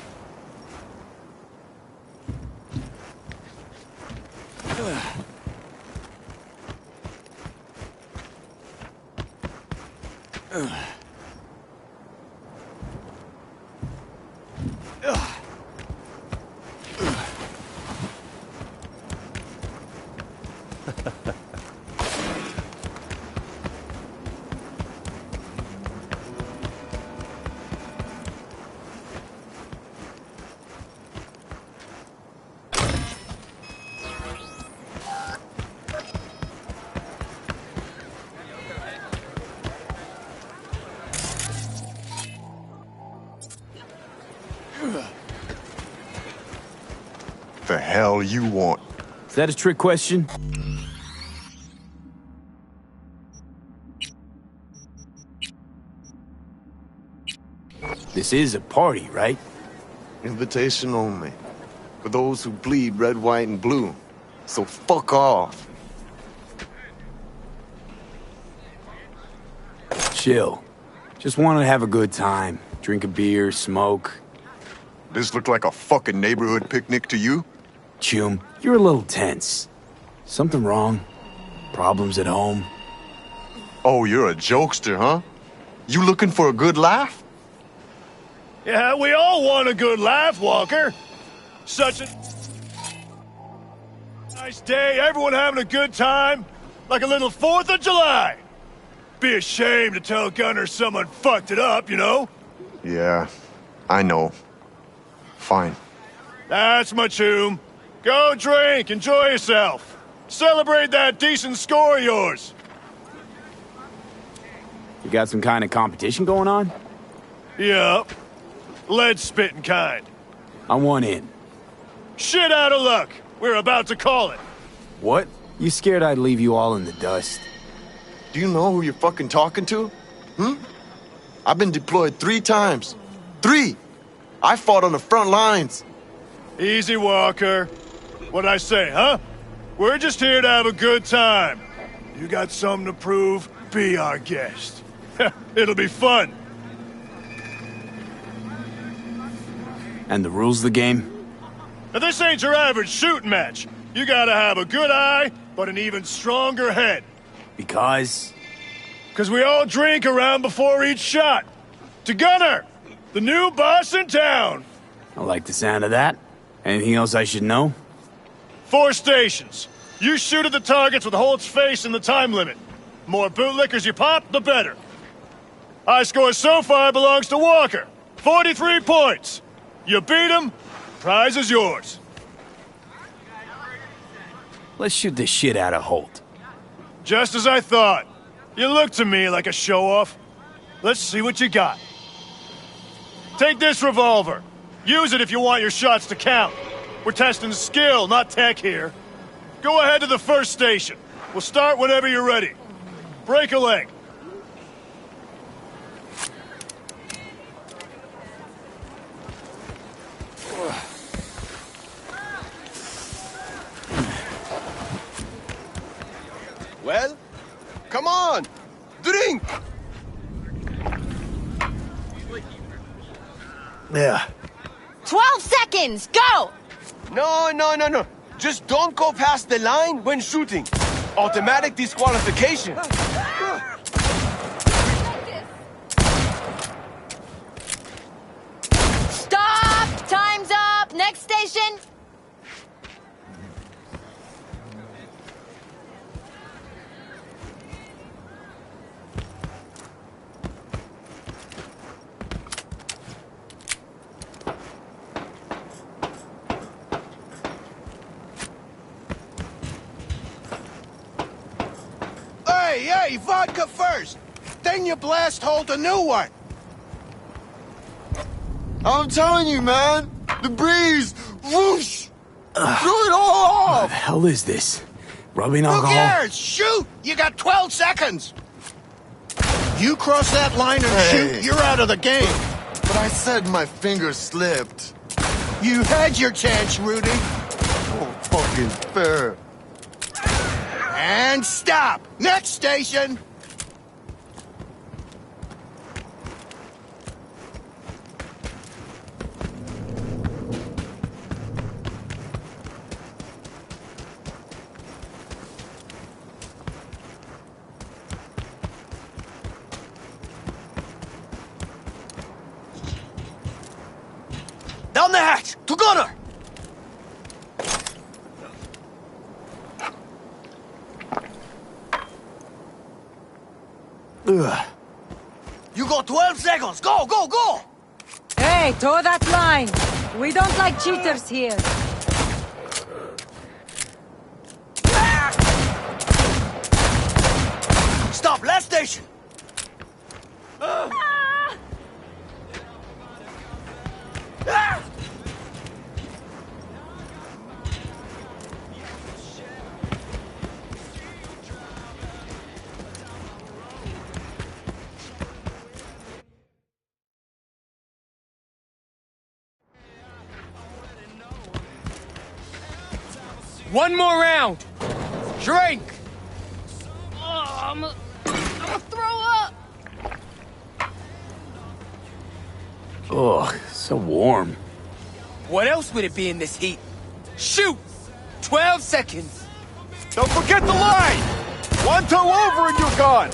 The hell you want? Is that a trick question? This is a party, right? Invitation only. For those who bleed red, white, and blue. So fuck off. Chill. Just want to have a good time. Drink a beer, smoke. This look like a fucking neighborhood picnic to you? Chum, you're a little tense. Something wrong? Problems at home? Oh, you're a jokester, huh? You looking for a good laugh? Yeah, we all want a good laugh, Walker. Such a nice day, everyone having a good time. Like a little 4th of July. Be a shame to tell Gunner someone fucked it up, you know? Yeah, I know. Fine. That's my tune. Go drink, enjoy yourself. Celebrate that decent score of yours. You got some kind of competition going on? Yup. Lead spitting kind. I want in. Shit out of luck. We're about to call it. What? You scared I'd leave you all in the dust? Do you know who you're fucking talking to? I've been deployed 3 times. 3! I fought on the front lines. Easy, Walker. What'd I say, huh? We're just here to have a good time. You got something to prove? Be our guest. It'll be fun. And the rules of the game? Now, this ain't your average shooting match. You gotta have a good eye, but an even stronger head. Because? Because we all drink around before each shot. To Gunner, the new boss in town. I like the sound of that. Anything else I should know? 4 stations. You shoot at the targets with Holt's face in the time limit. More bootlickers you pop, the better. High score so far belongs to Walker. 43 points. You beat him, prize is yours. Let's shoot the shit out of Holt. Just as I thought. You look to me like a show-off. Let's see what you got. Take this revolver. Use it if you want your shots to count. We're testing skill, not tech here. Go ahead to the first station. We'll start whenever you're ready. Break a leg. Well, come on! Drink! Yeah. 12 seconds! Go! No. Just don't go past the line when shooting. Automatic disqualification. Stop! Time's up! Next station! Hey, vodka first. Then you blast hold a new one. I'm telling you, man. The breeze. Whoosh! Threw it all What off! the hell is this? Rubbing Who alcohol? cares? Shoot! You got 12 seconds! You cross that line and Hey. shoot, you're out of the game. But I said my finger slipped. You had your chance, Rudy. Oh, fucking fair. And stop! Next station! Down the hatch! To gunner! Ugh. You got 12 seconds! Go, go, go! Hey, toe that line! We don't like cheaters here. Stop! Last station! One more round. Drink. Oh, I'm gonna throw up. Ugh, so warm. What else would it be in this heat? Shoot! 12 seconds. Don't forget the line! One toe over and you're gone!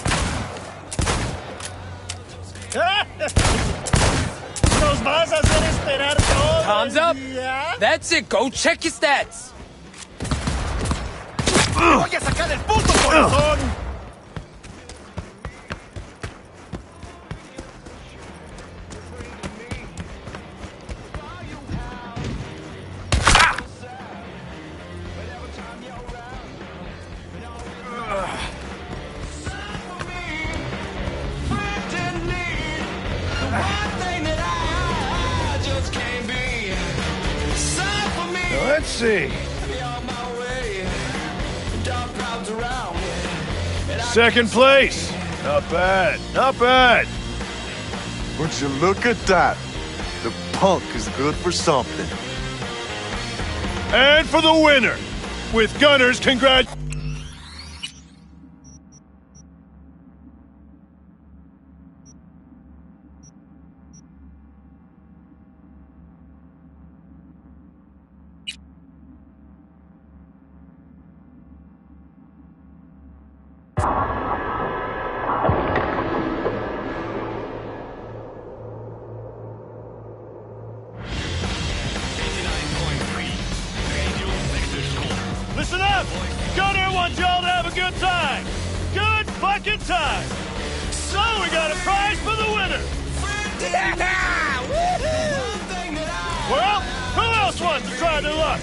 Nos vas a hacer esperar todo Time's el up. día? That's it. Go check your stats. ¡Voy a sacar el puto corazón! Let's see. Second place. Not bad. Not bad. Would you look at that? The punk is good for something. And for the winner, with Gunners, congratulations. Listen up! Gunner wants y'all to have a good time. Good fucking time. So we got a prize for the winner. Well, who else wants to try their luck?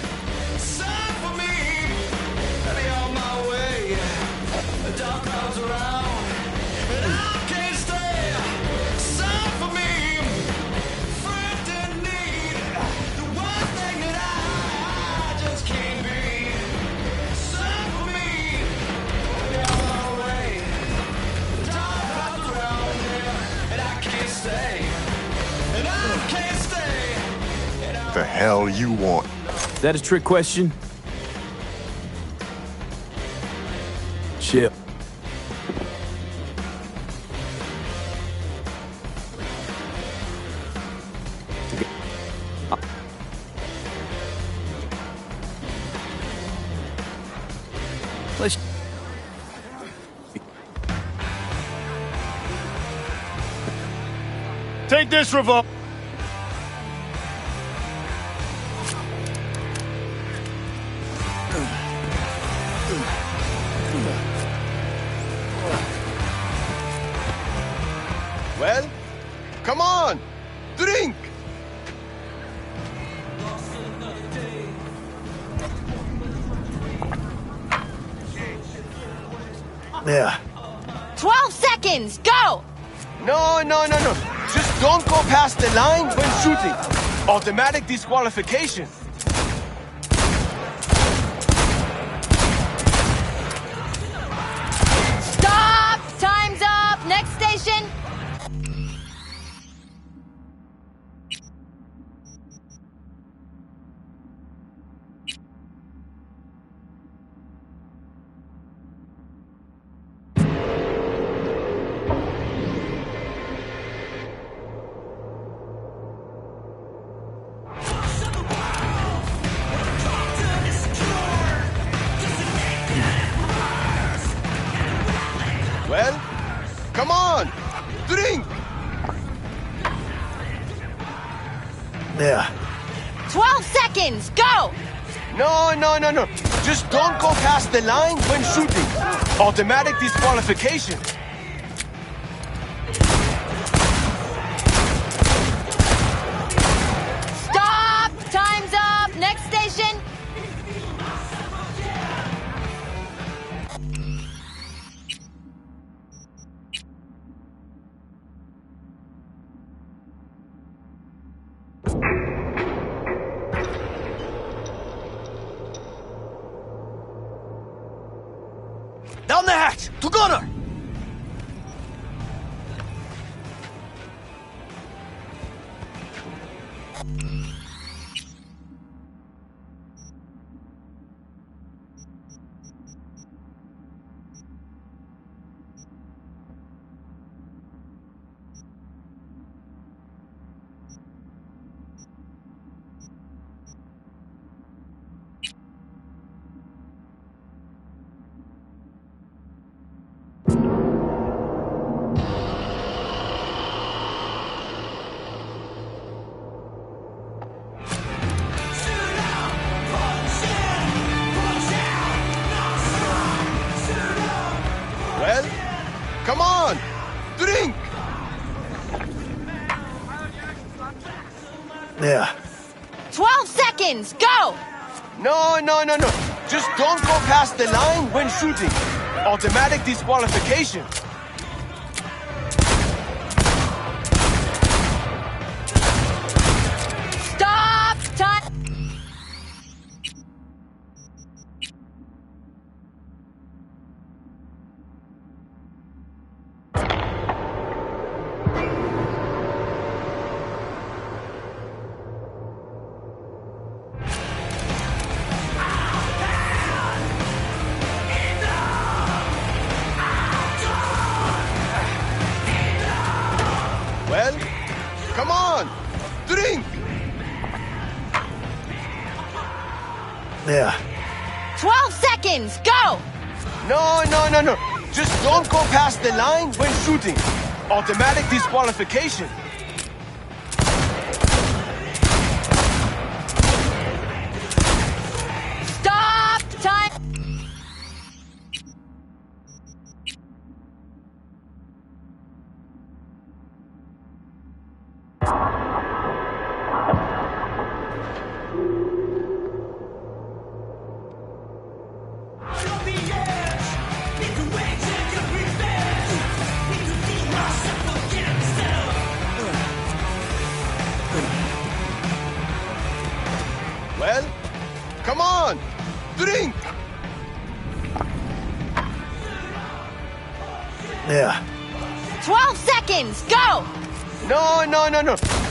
The hell you want? Is that a trick question? Chill. Let's... Take this revolver. Well, come on! Drink! Yeah. 12 seconds, go! No. Just don't go past the line when shooting. Automatic disqualification. Yeah. 12 seconds, go! No. Just don't go past the line when shooting. Automatic disqualification. Stop! Time's up! Next station! Down the hatch! To gunner! Well, come on! Drink! Yeah. 12 seconds, go! No. Just don't go past the line when shooting. Automatic disqualification. Stop! Time! Well, come on! Drink! Yeah. 12 seconds, go! No. Just don't go past the line when shooting. Automatic disqualification. Stop! Time! Well, come on! Drink! Yeah. 12 seconds, go! No.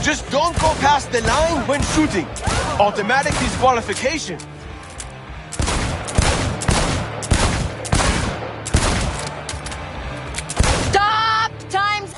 Just don't go past the line when shooting. Automatic disqualification. Stop! Time's...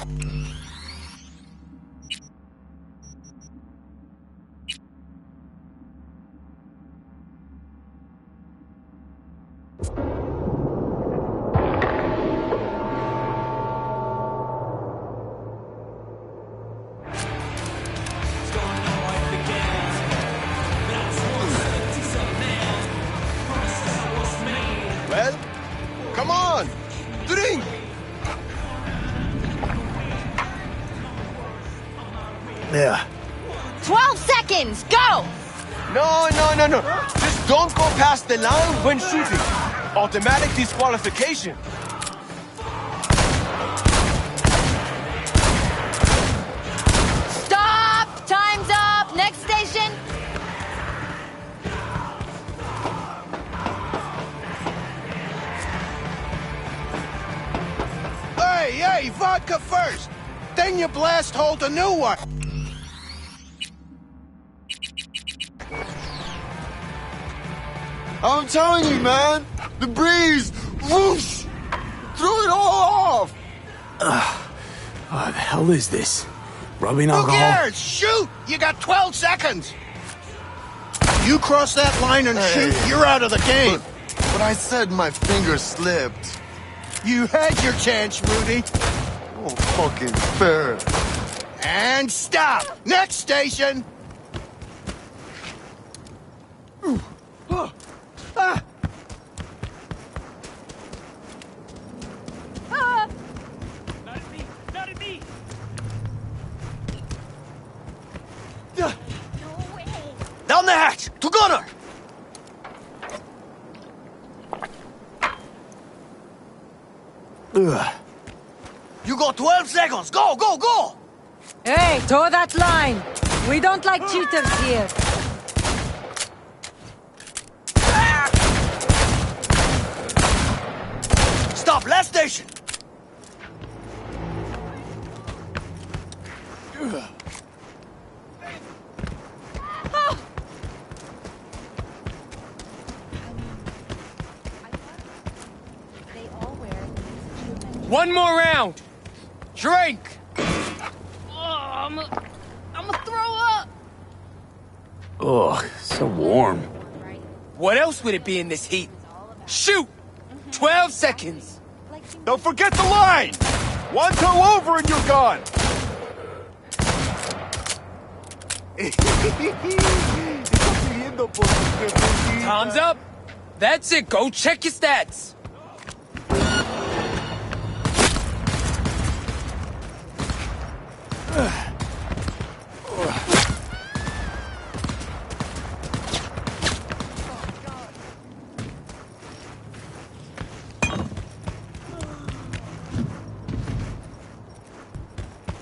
Well, come on! Drink! Yeah. 12 seconds, go! No. Just don't go past the line when shooting. Automatic disqualification. Stop! Time's up! Next station! Hey, vodka first! Then you blast hole the new one! I'm telling you, man. The breeze, whoosh, threw it all off. What the hell is this? Rubbing Who alcohol? cares? Shoot! You got 12 seconds! You cross that line and shoot, you're out of the game! But I said my finger slipped. You had your chance, Rudy. Oh, fucking fair. And stop! Next station! Down the hatch! To gunner! You got 12 seconds! Go, go, go! Hey, toe that line! We don't like cheaters here. Stop, last station! One more round. Drink. I'm gonna throw up. Ugh, so warm. What else would it be in this heat? Shoot! 12 seconds. Don't forget the line! One toe over and you're gone! Time's up. That's it. Go check your stats.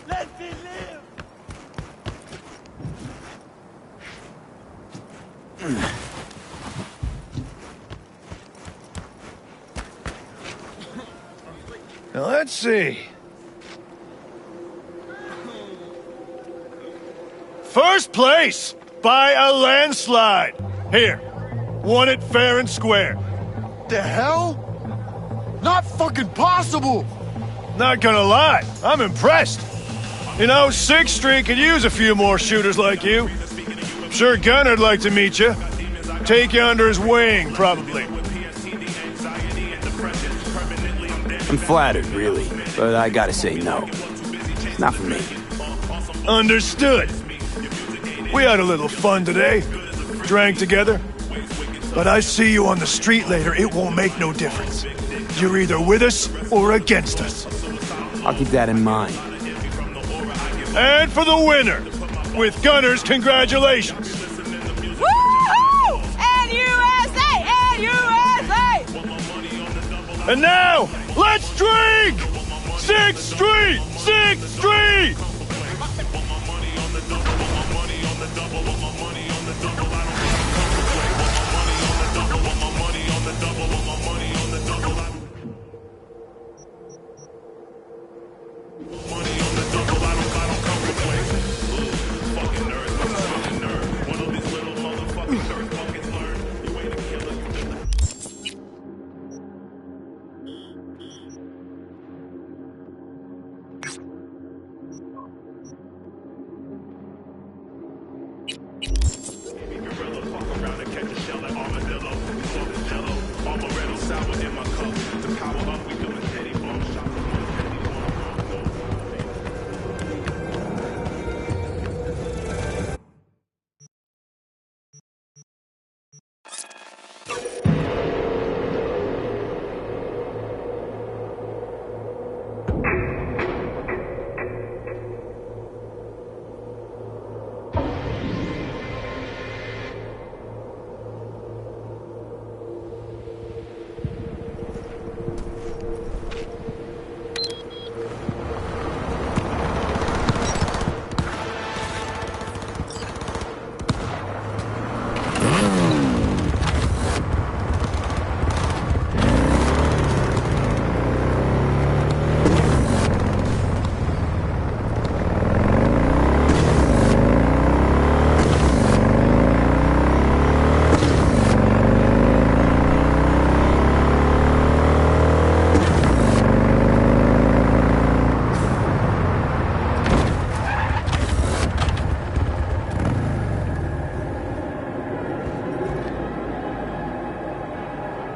Let me live! Now let's see. First place by a landslide. Here, won it fair and square. The hell? Not fucking possible! Not gonna lie, I'm impressed. You know, 6th Street could use a few more shooters like you. I'm sure Gunner'd like to meet you. Take you under his wing, probably. I'm flattered, really, but I gotta say no. It's not for me. Understood. We had a little fun today. Drank together. But I see you on the street later, it won't make no difference. You're either with us or against us. I'll keep that in mind. And for the winner, with Gunners, congratulations. Woohoo! N-U-S-A! N-U-S-A! And now, let's drink! 6th Street! 6th Street!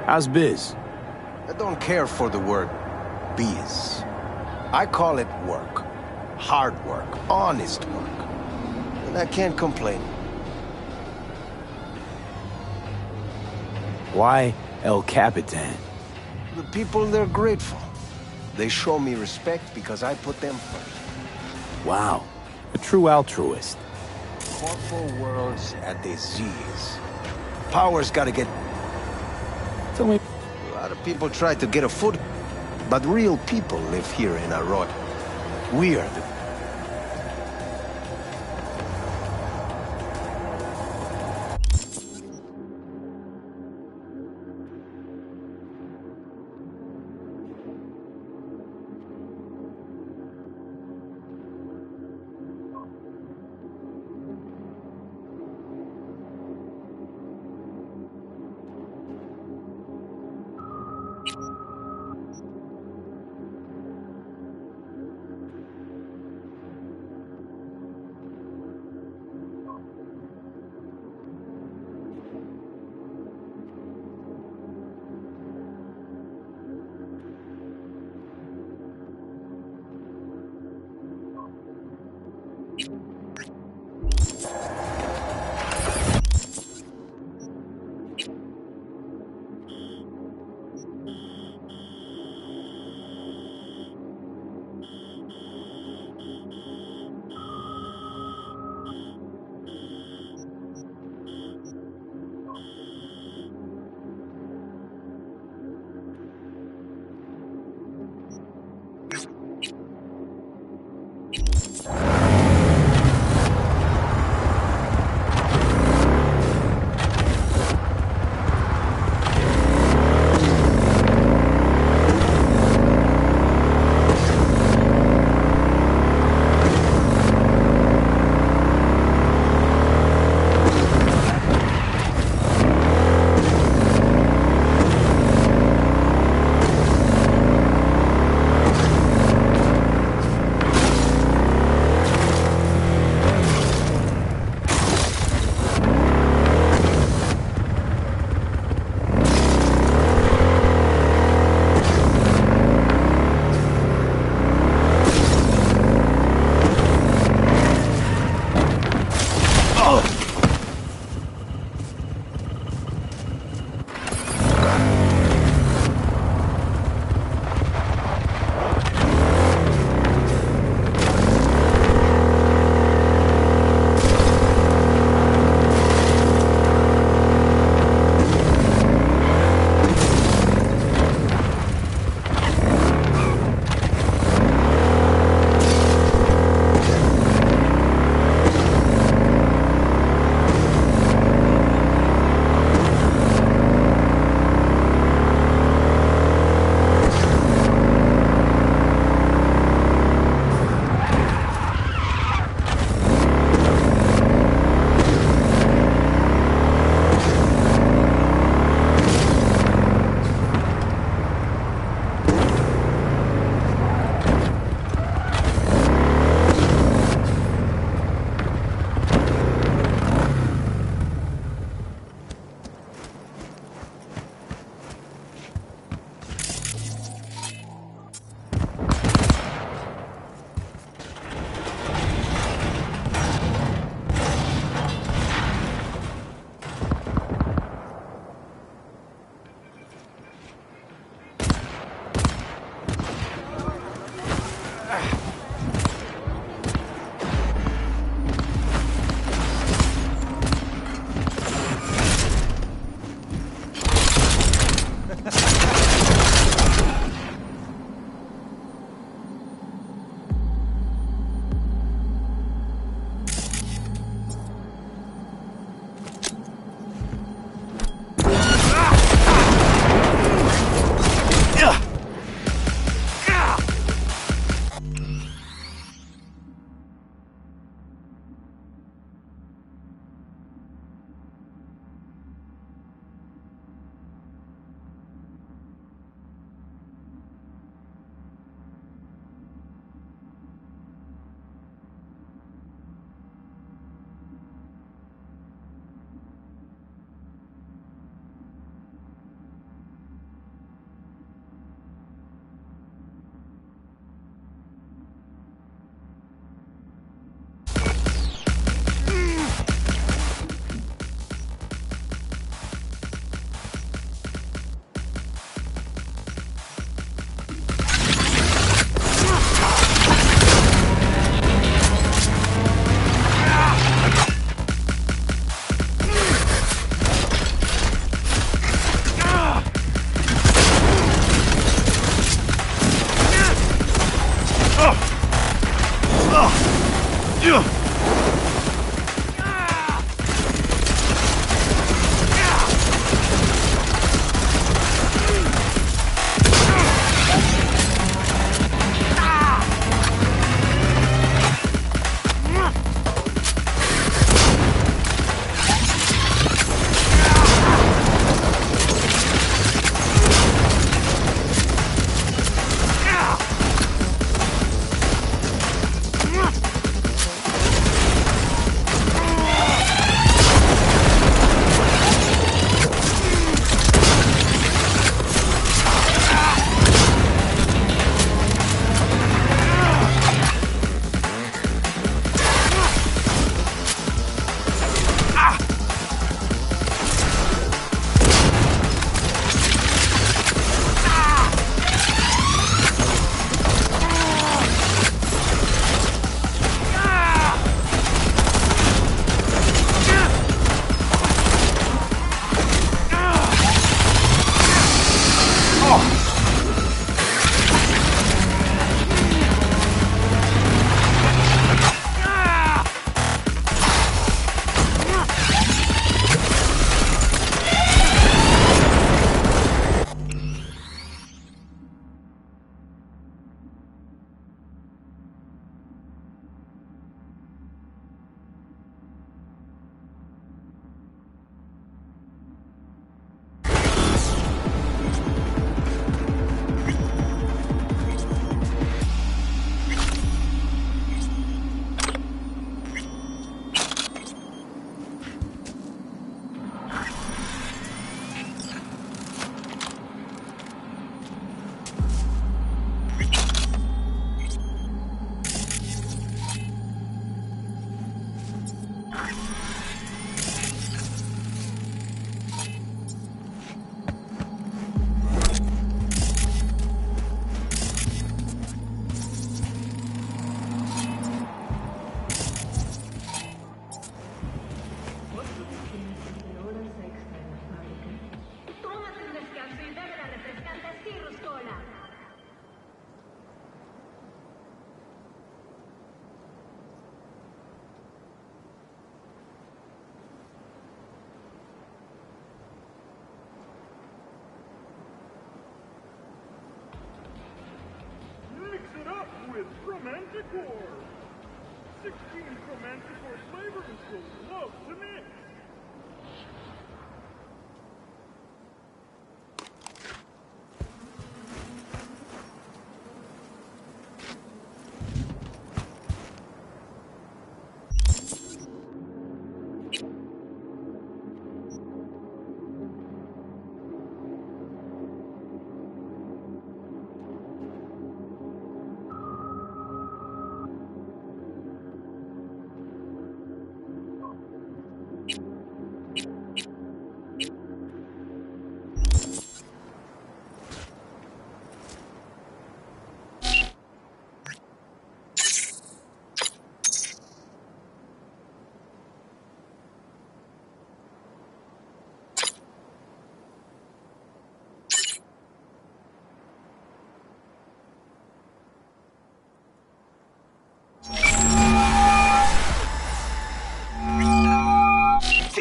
How's biz? I don't care for the word biz. I call it work. Hard work. Honest work. And I can't complain. Why El Capitan? The people, they're grateful. They show me respect because I put them first. Wow, a true altruist. Corpo world's at their Z's. Power's gotta get... Tell me... A lot of people try to get a foot, but real people live here in Arroyo. We are the...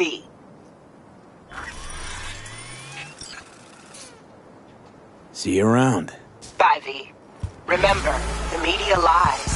V. See you around. Bye, V. Remember, the media lies.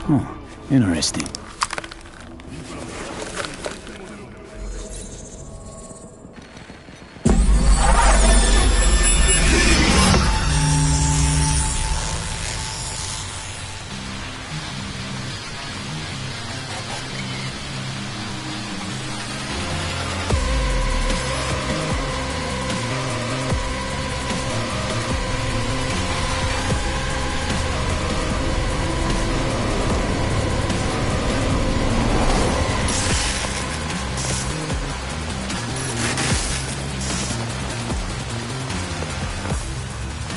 Huh, interesting.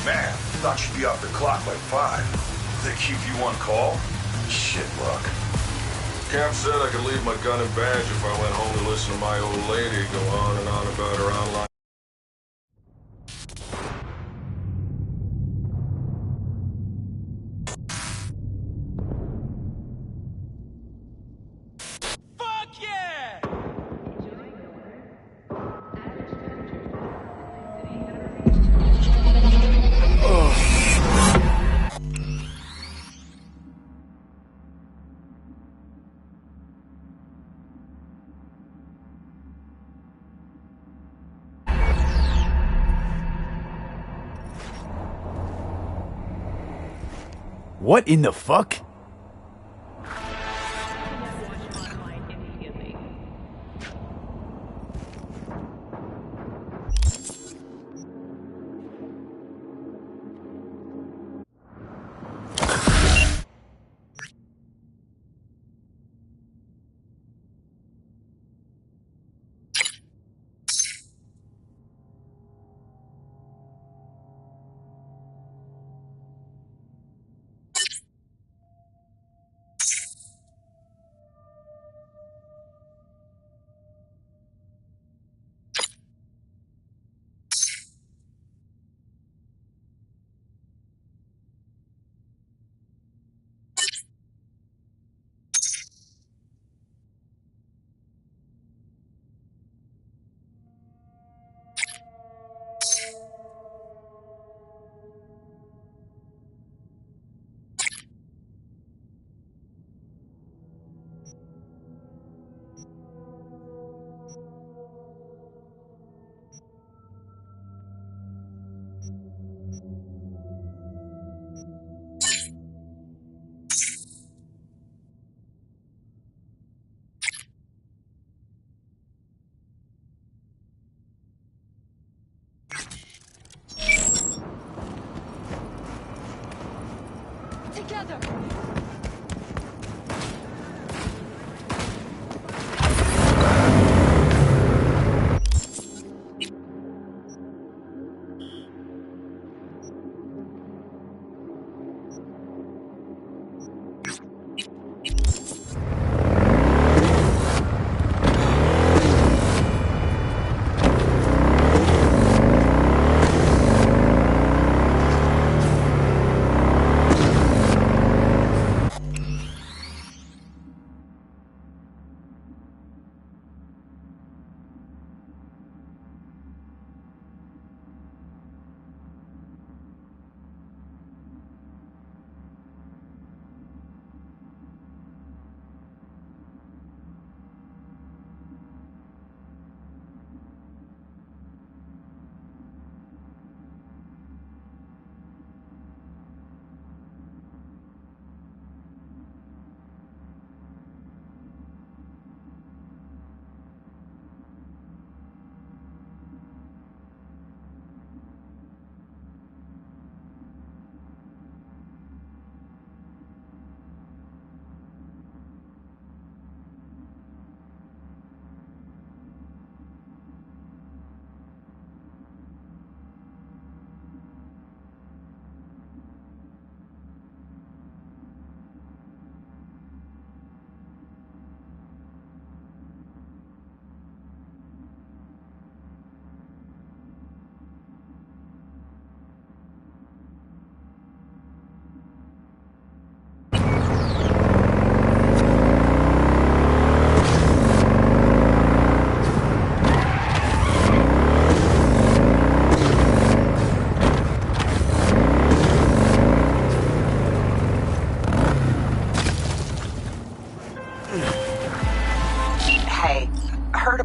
Man, thought you'd be off the clock by 5. They keep you on call? Shit luck. Camp said I could leave my gun and badge if I went home to listen to my old lady go on and on about her online. What in the fuck? Together!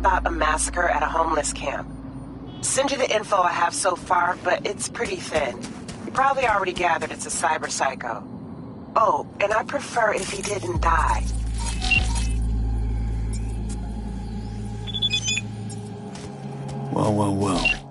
about a massacre at a homeless camp. Send you the info I have so far, but it's pretty thin. You probably already gathered it's a cyber psycho. Oh, and I prefer if he didn't die. Well.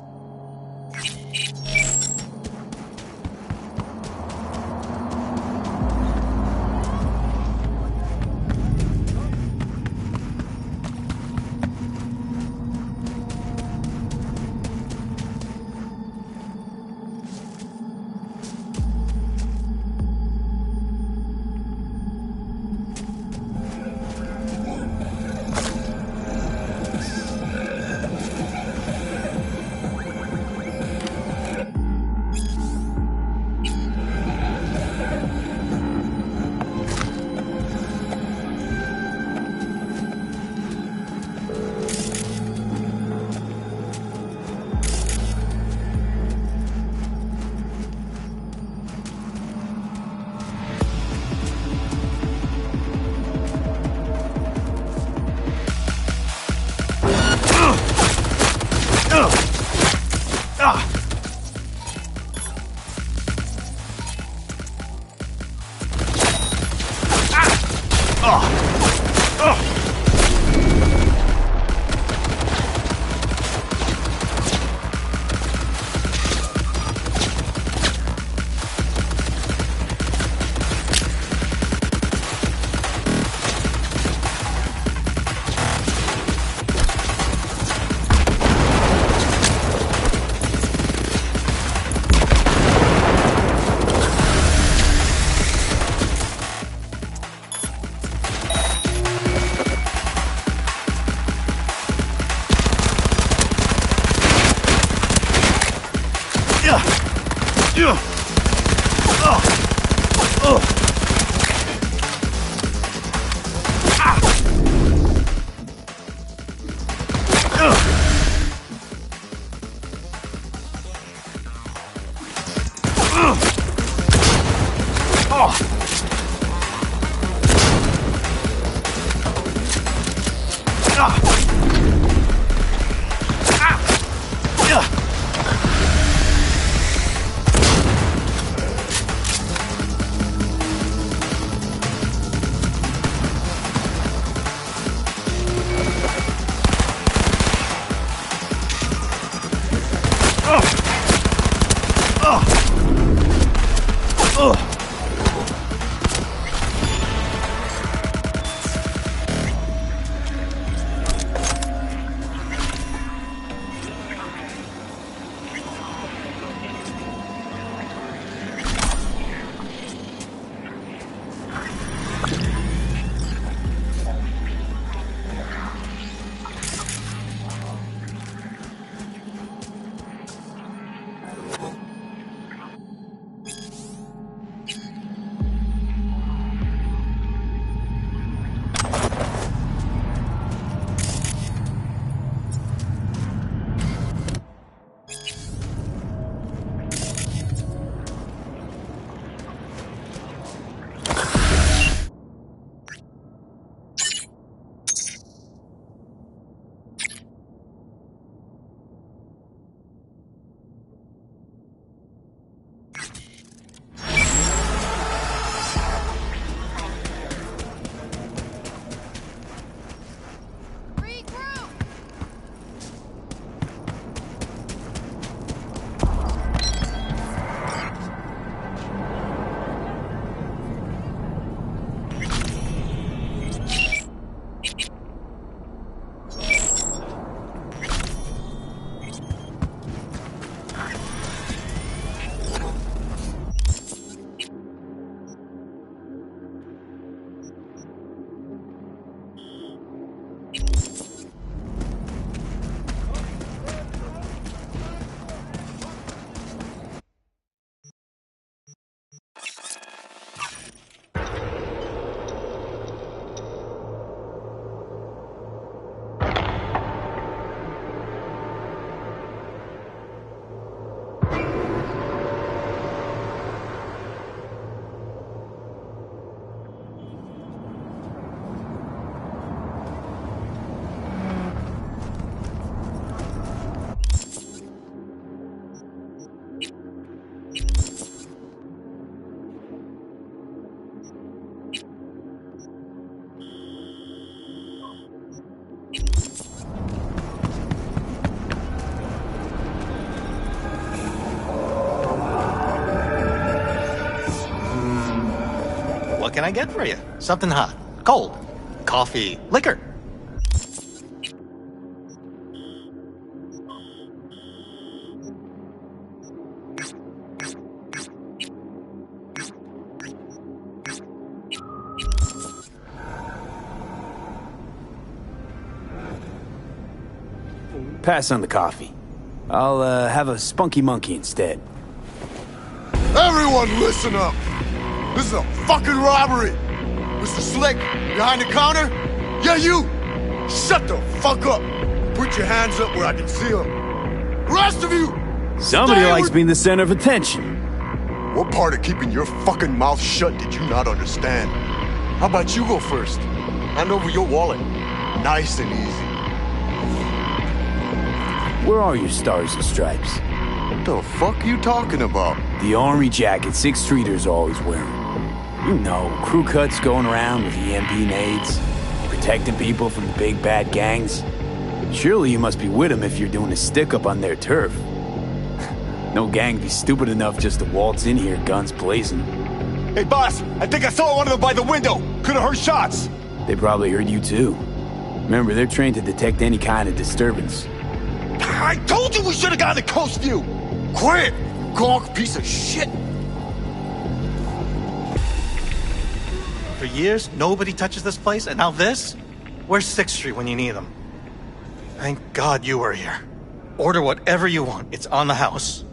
What can I get for you? Something hot, cold, coffee, liquor. Pass on the coffee. I'll have a spunky monkey instead. Everyone listen up! This is a fucking robbery! Mr. Slick, behind the counter? Yeah, you! Shut the fuck up! Put your hands up where I can see them. Rest of you! Somebody likes being the center of attention. What part of keeping your fucking mouth shut did you not understand? How about you go first? Hand over your wallet. Nice and easy. Where are your stars and stripes? What the fuck you talking about? The army jacket 6 streeters always wearing. You know, crew cuts going around with EMP nades, protecting people from the big bad gangs. Surely you must be with them if you're doing a stick-up on their turf. No gang be stupid enough just to waltz in here guns blazing. Hey, boss, I think I saw one of them by the window. Could have heard shots. They probably heard you too. Remember, they're trained to detect any kind of disturbance. I told you we should have gotten a coast view! Quiet, you gonk piece of shit! For years, nobody touches this place, and now this? Where's 6th Street when you need them? Thank God you were here. Order whatever you want. It's on the house.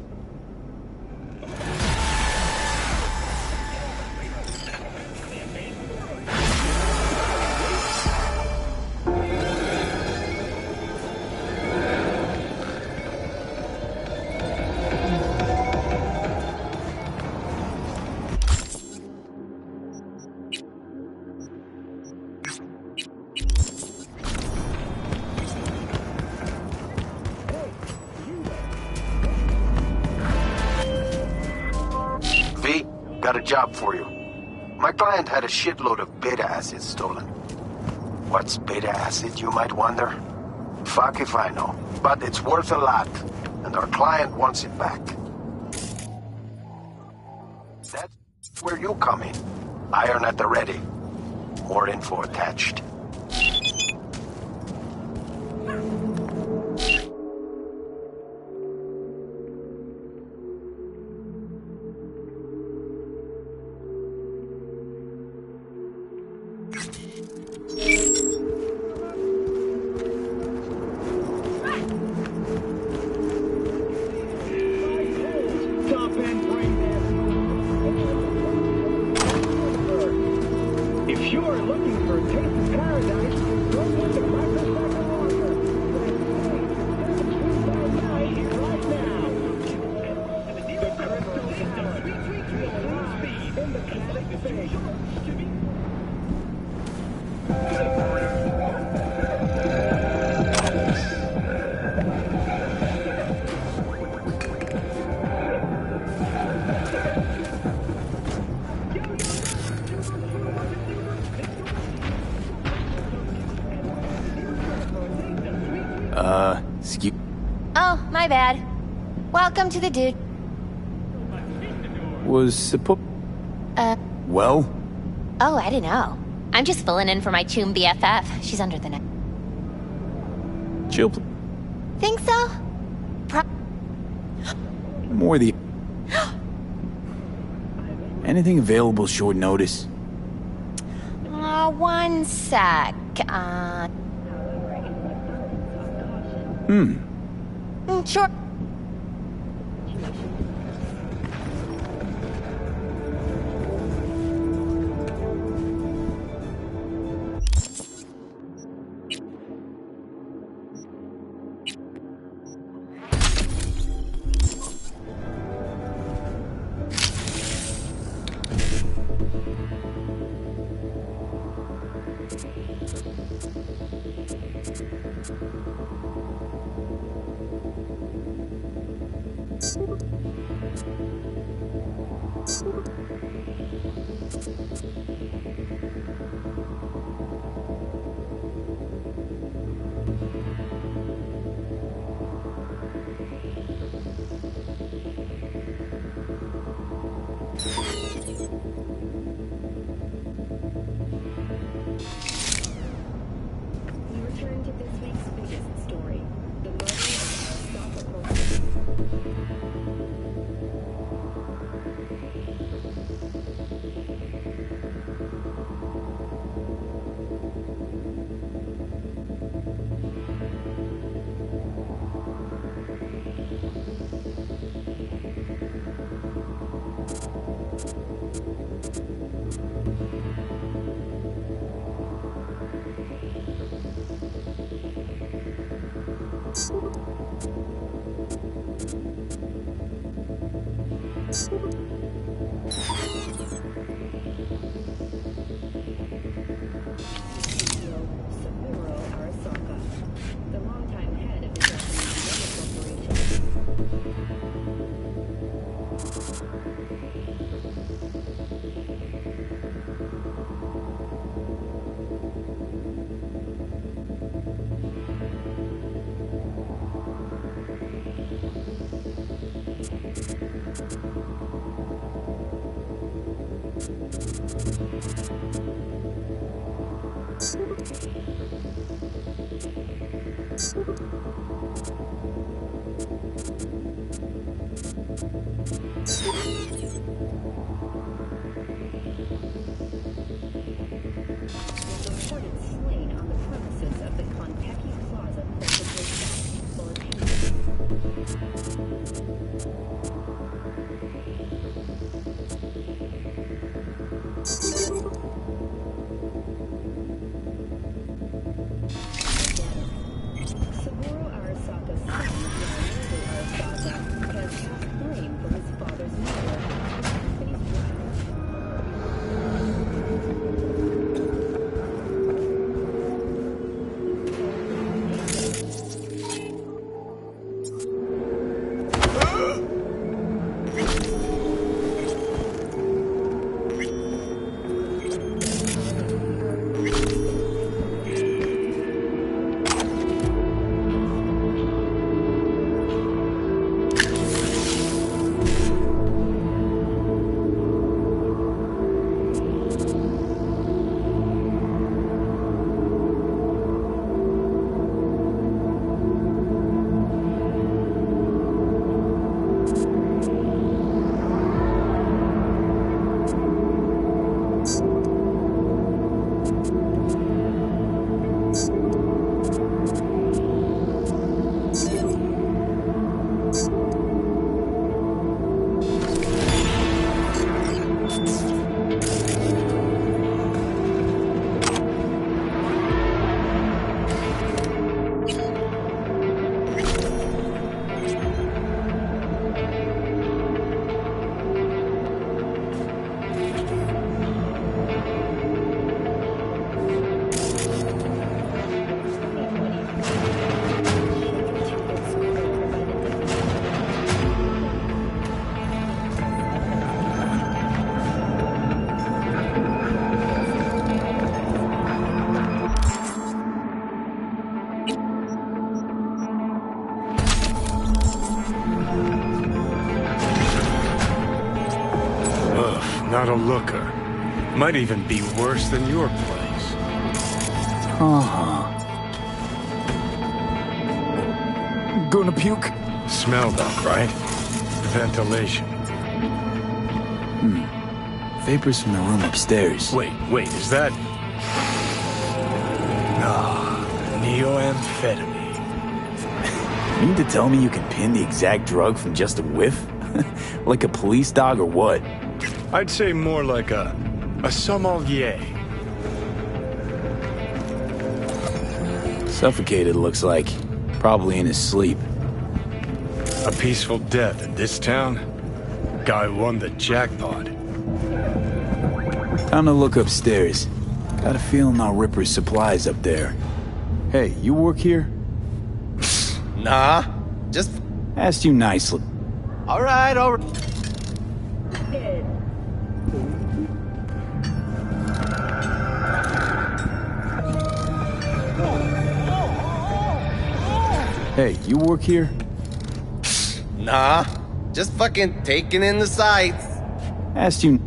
got a job for you. My client had a shitload of beta acid stolen. What's beta acid, you might wonder? Fuck if I know. But it's worth a lot, and our client wants it back. That's where you come in. Iron at the ready. More info attached. If you are looking for a taste of paradise, don't get the microsecond longer. Right now. The crystal speed in the kinetic phase. Excuse... Oh, my bad. Welcome to the dude. Was supposed... Well? Oh, I don't know. I'm just filling in for my Choom BFF. She's under the net. Chill. Think so? More the... Anything available short notice? One sec. Sure. without a looker. Might even be worse than your place. Uh-huh. Gonna puke? Smelled up, right? Ventilation. Vapors from the room upstairs. Wait, is that... Neoamphetamine. You mean to tell me you can pin the exact drug from just a whiff? Like a police dog or what? I'd say more like a sommelier. Suffocated, looks like. Probably in his sleep. A peaceful death in this town? Guy won the jackpot. Time to look upstairs. Got a feeling our Ripper's supplies up there. Hey, you work here? Nah, just... Asked you nicely. All right. Hey, you work here? Nah, just fucking taking in the sights. Asked you...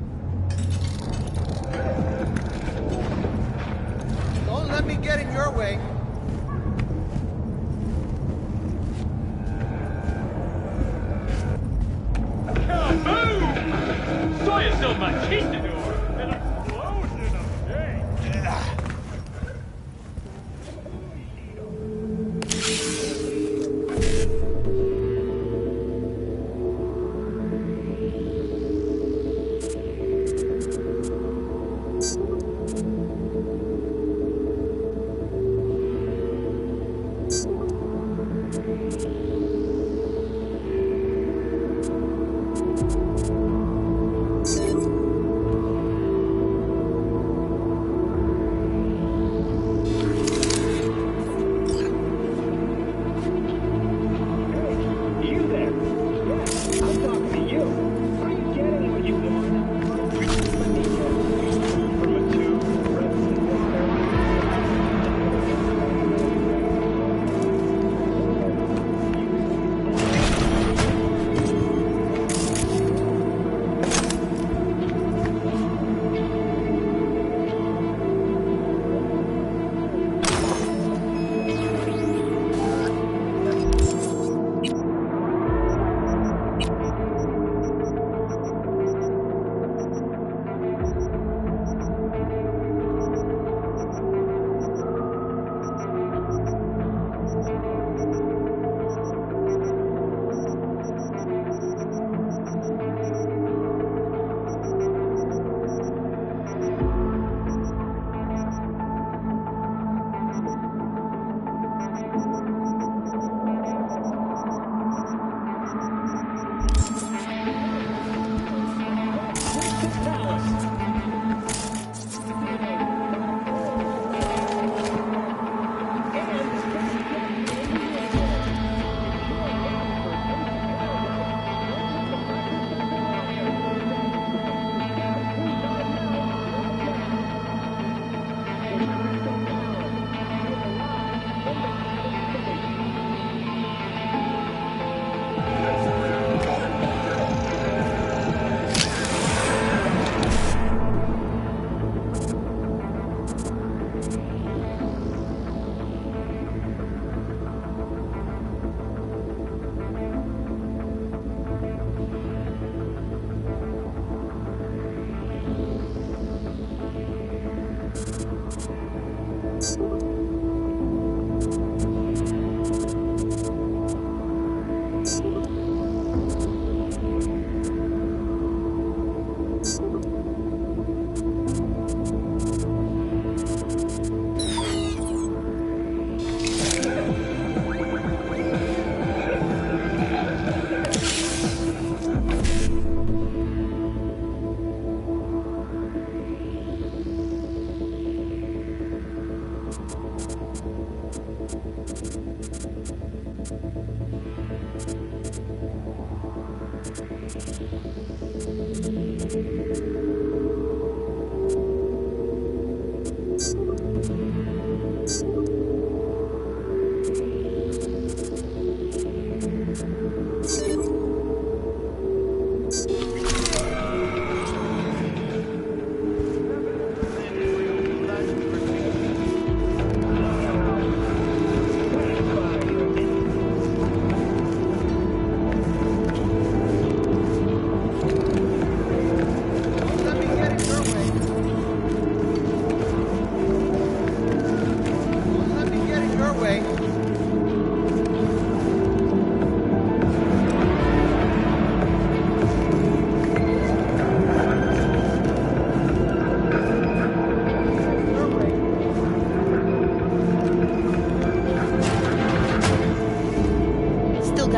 Don't let me get in your way. Kaboom! Saw yourself my chistador, and a explosion of day.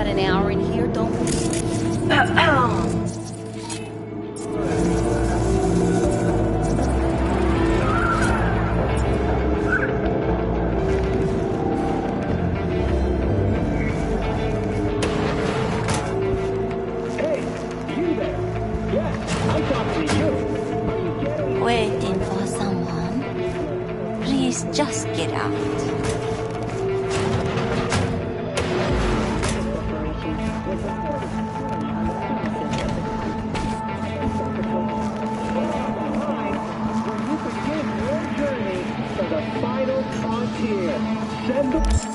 about an hour in here, don't we? Waiting for someone. Please just get out. Final frontier. Send the...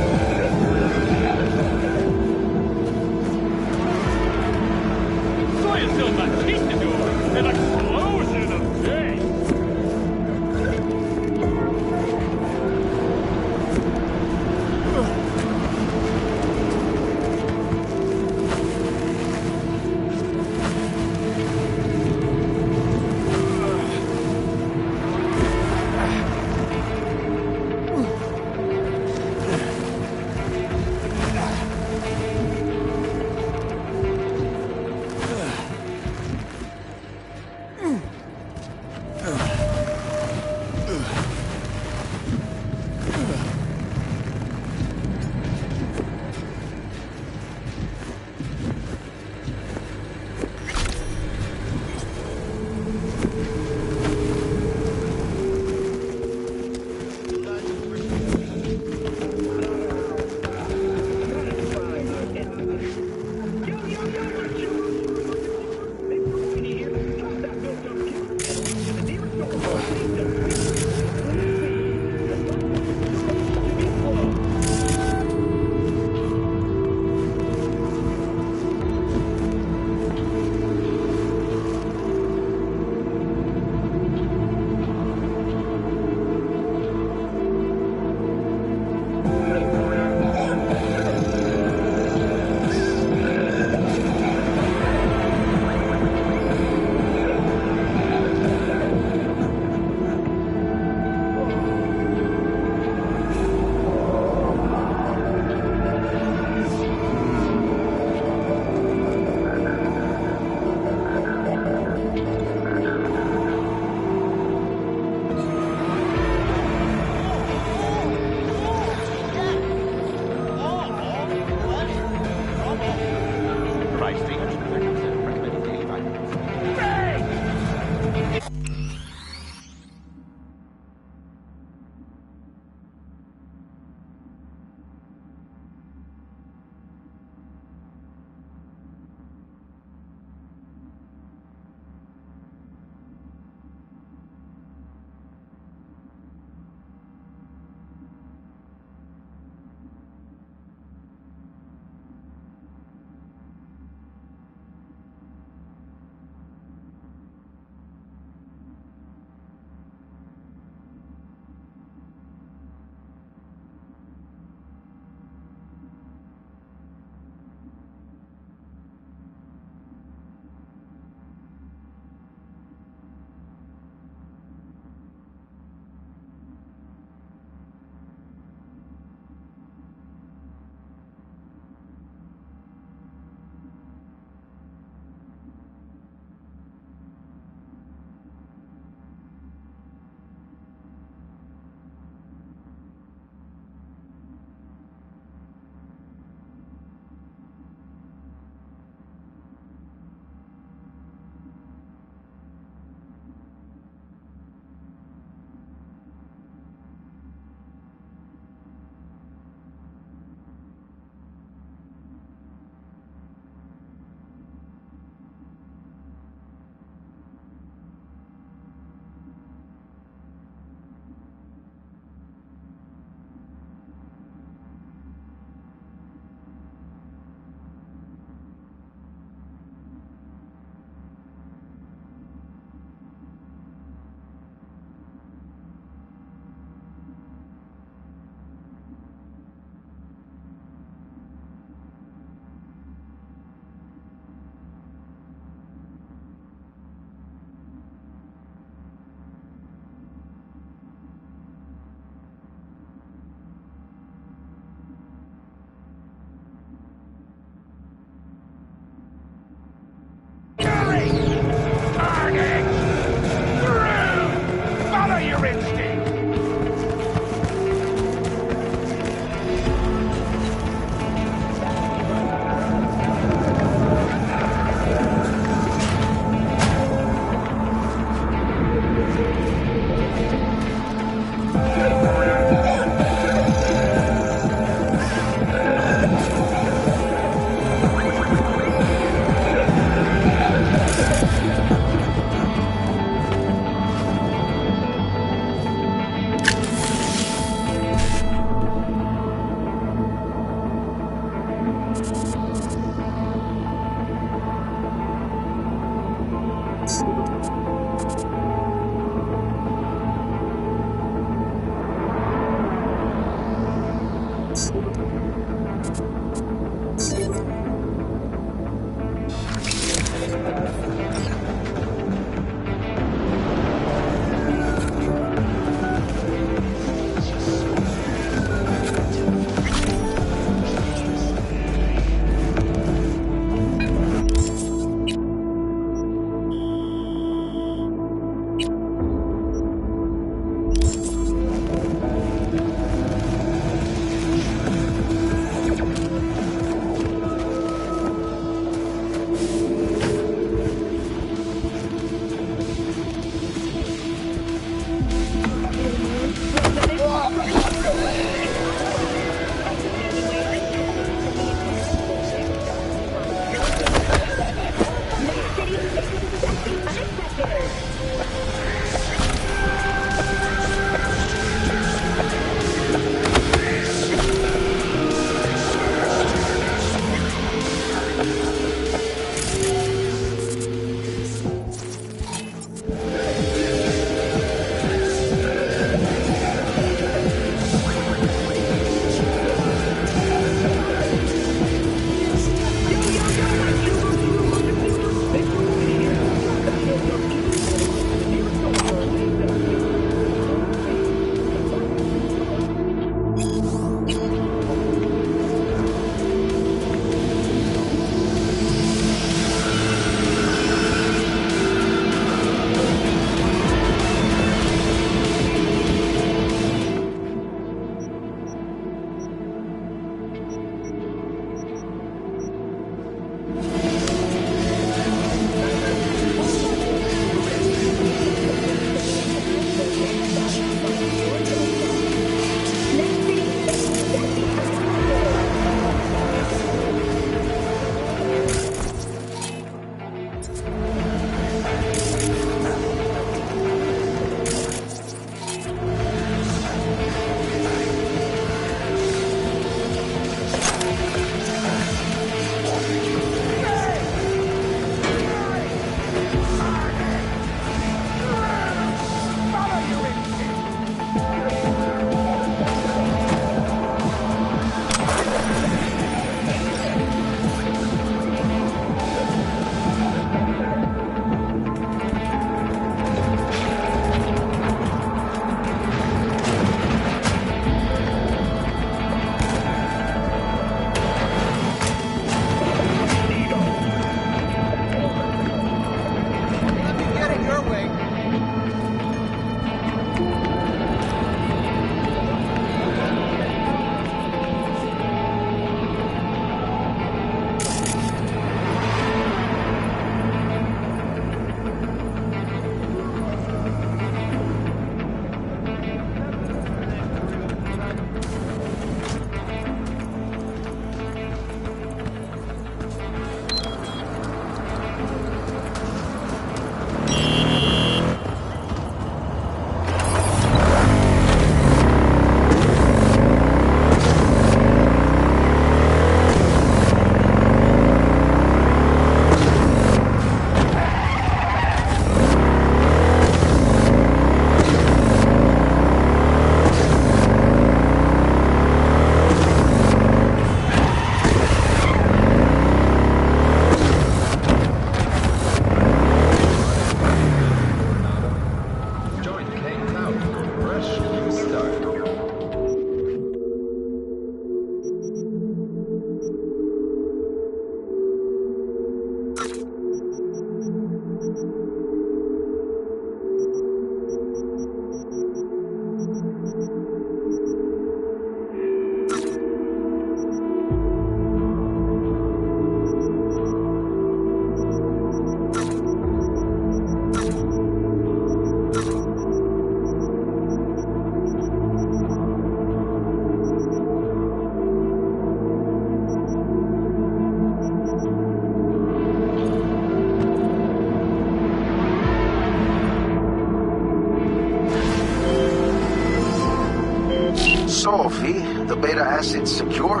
Sophie, the beta acid's secure.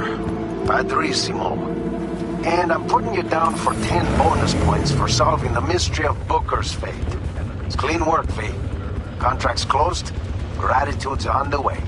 Padrissimo. And I'm putting you down for 10 bonus points for solving the mystery of Booker's fate. It's clean work, V. Contract's closed. Gratitude's on the way.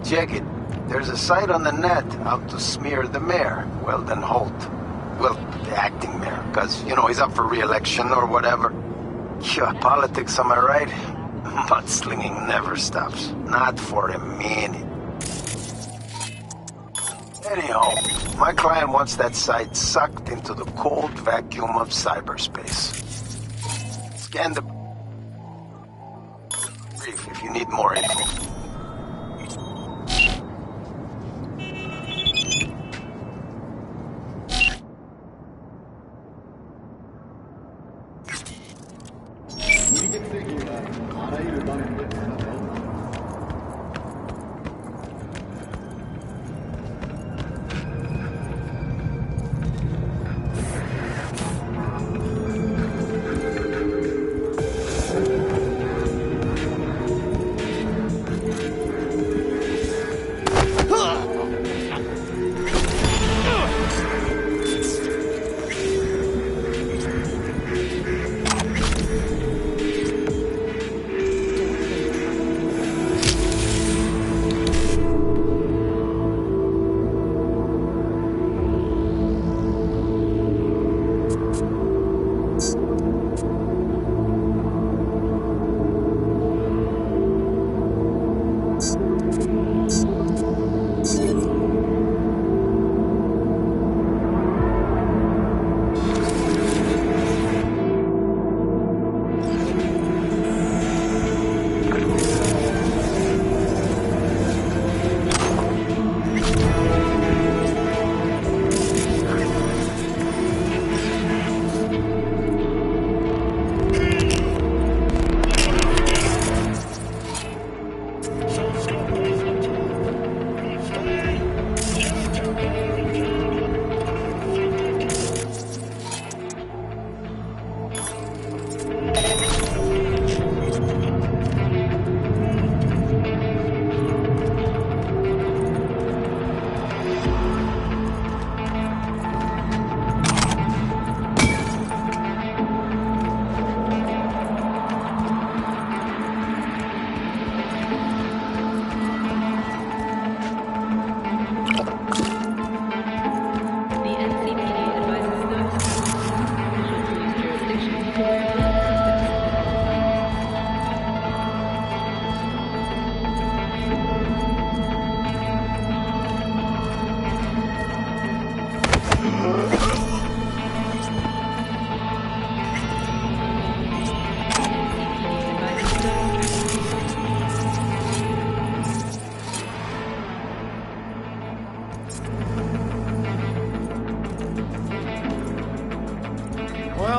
Check it. There's a site on the net out to smear the mayor, Weldon Holt. Well, the acting mayor, because, he's up for re-election or whatever. Yeah, politics, am I right? Mudslinging never stops. Not for a minute. Anyhow, my client wants that site sucked into the cold vacuum of cyberspace. Scan the brief if you need more info.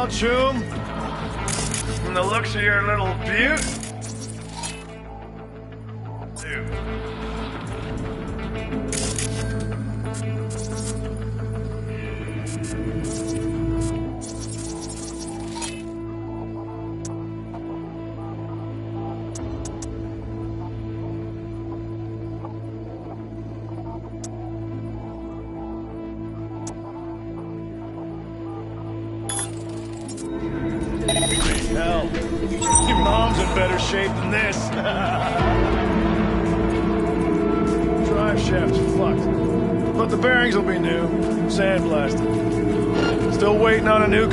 Well, Choom, from the looks of your little beaut, dude. Hell, your mom's in better shape than this. Drive shaft's fucked, but the bearings will be new, sandblasted. Still waiting on a new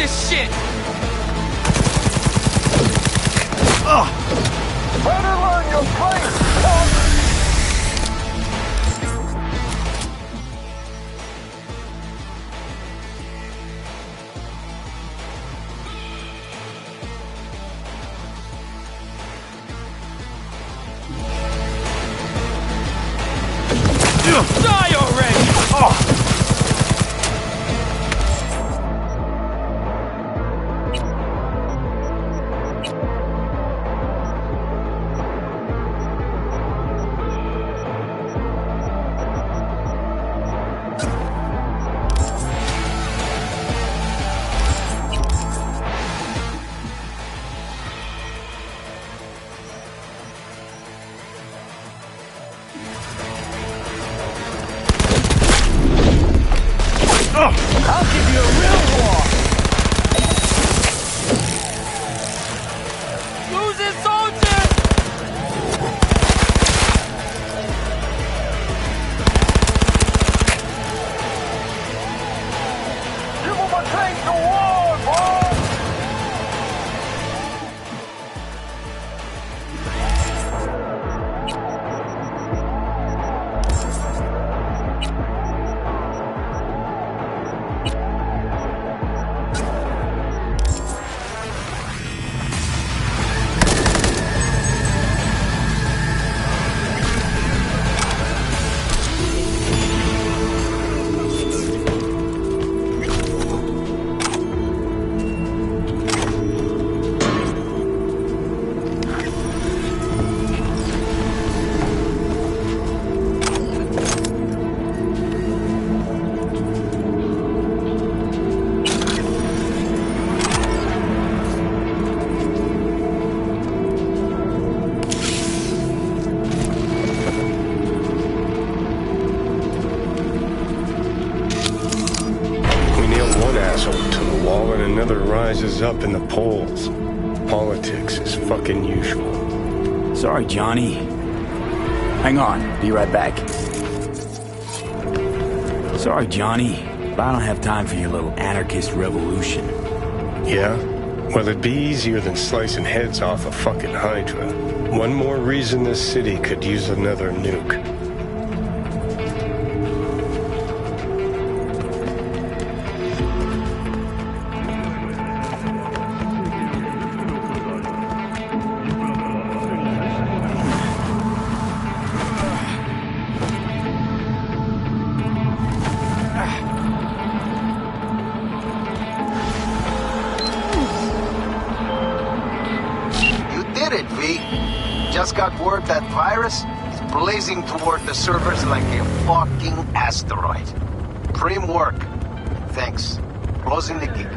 this shit! Better learn your place, punk! Die already! rises up in the polls. Politics is fucking usual. Sorry, Johnny. Hang on, be right back. Sorry, Johnny, but I don't have time for your little anarchist revolution. Yeah? Well, it'd be easier than slicing heads off a fucking Hydra. One more reason this city could use another nuke. Got word that virus is blazing toward the servers like a fucking asteroid. Prim work. Thanks. Closing the gig.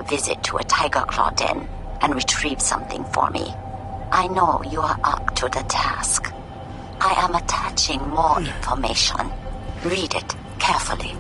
Visit to a tiger claw den and retrieve something for me. I know you are up to the task. I am attaching more information. Read it carefully.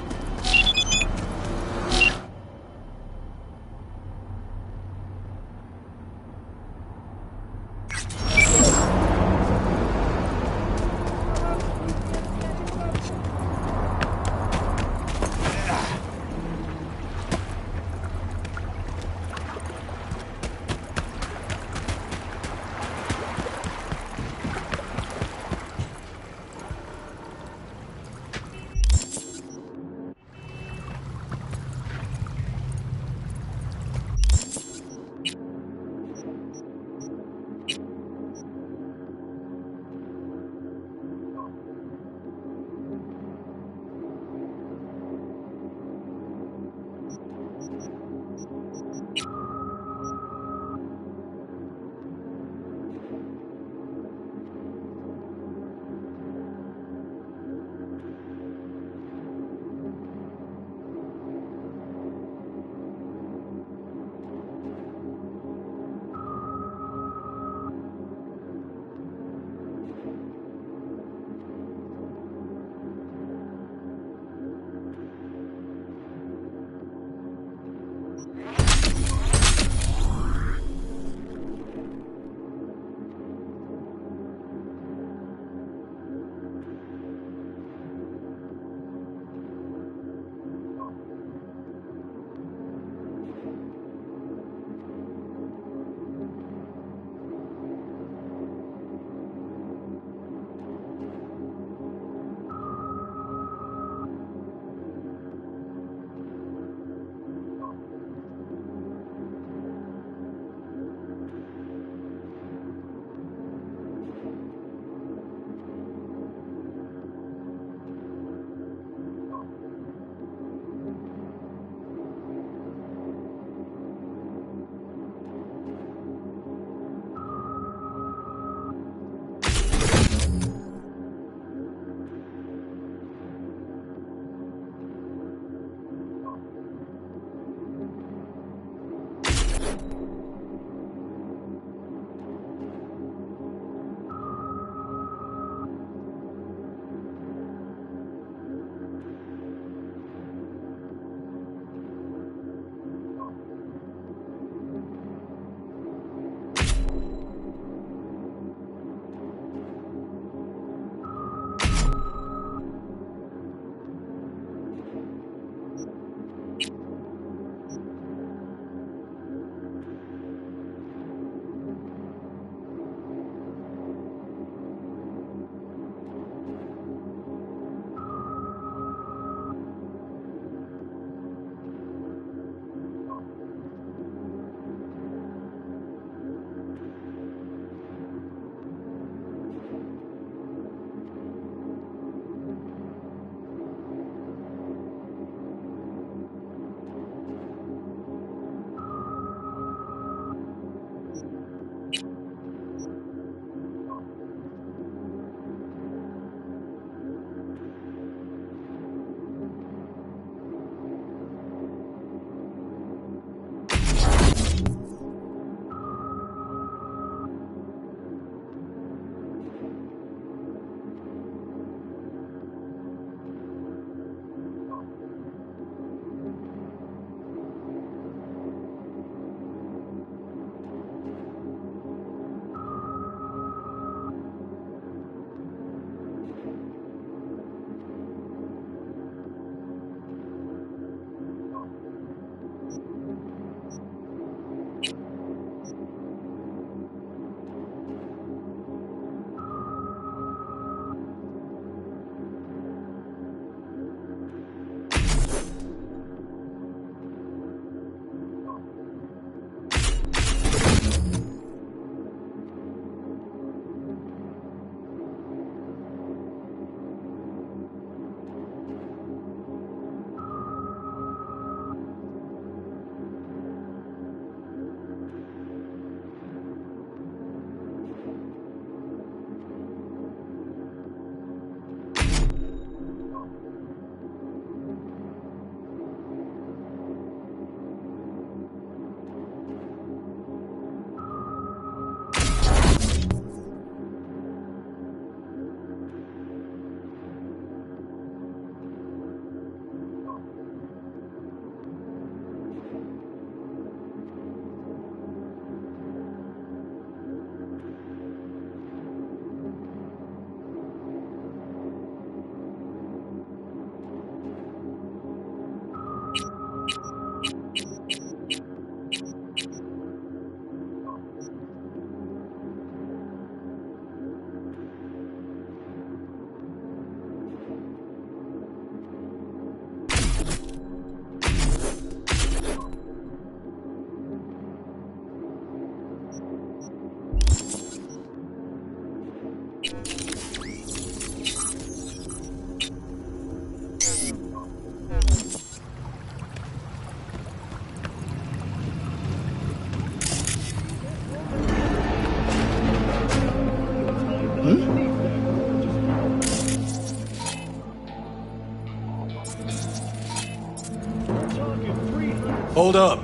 Hold up.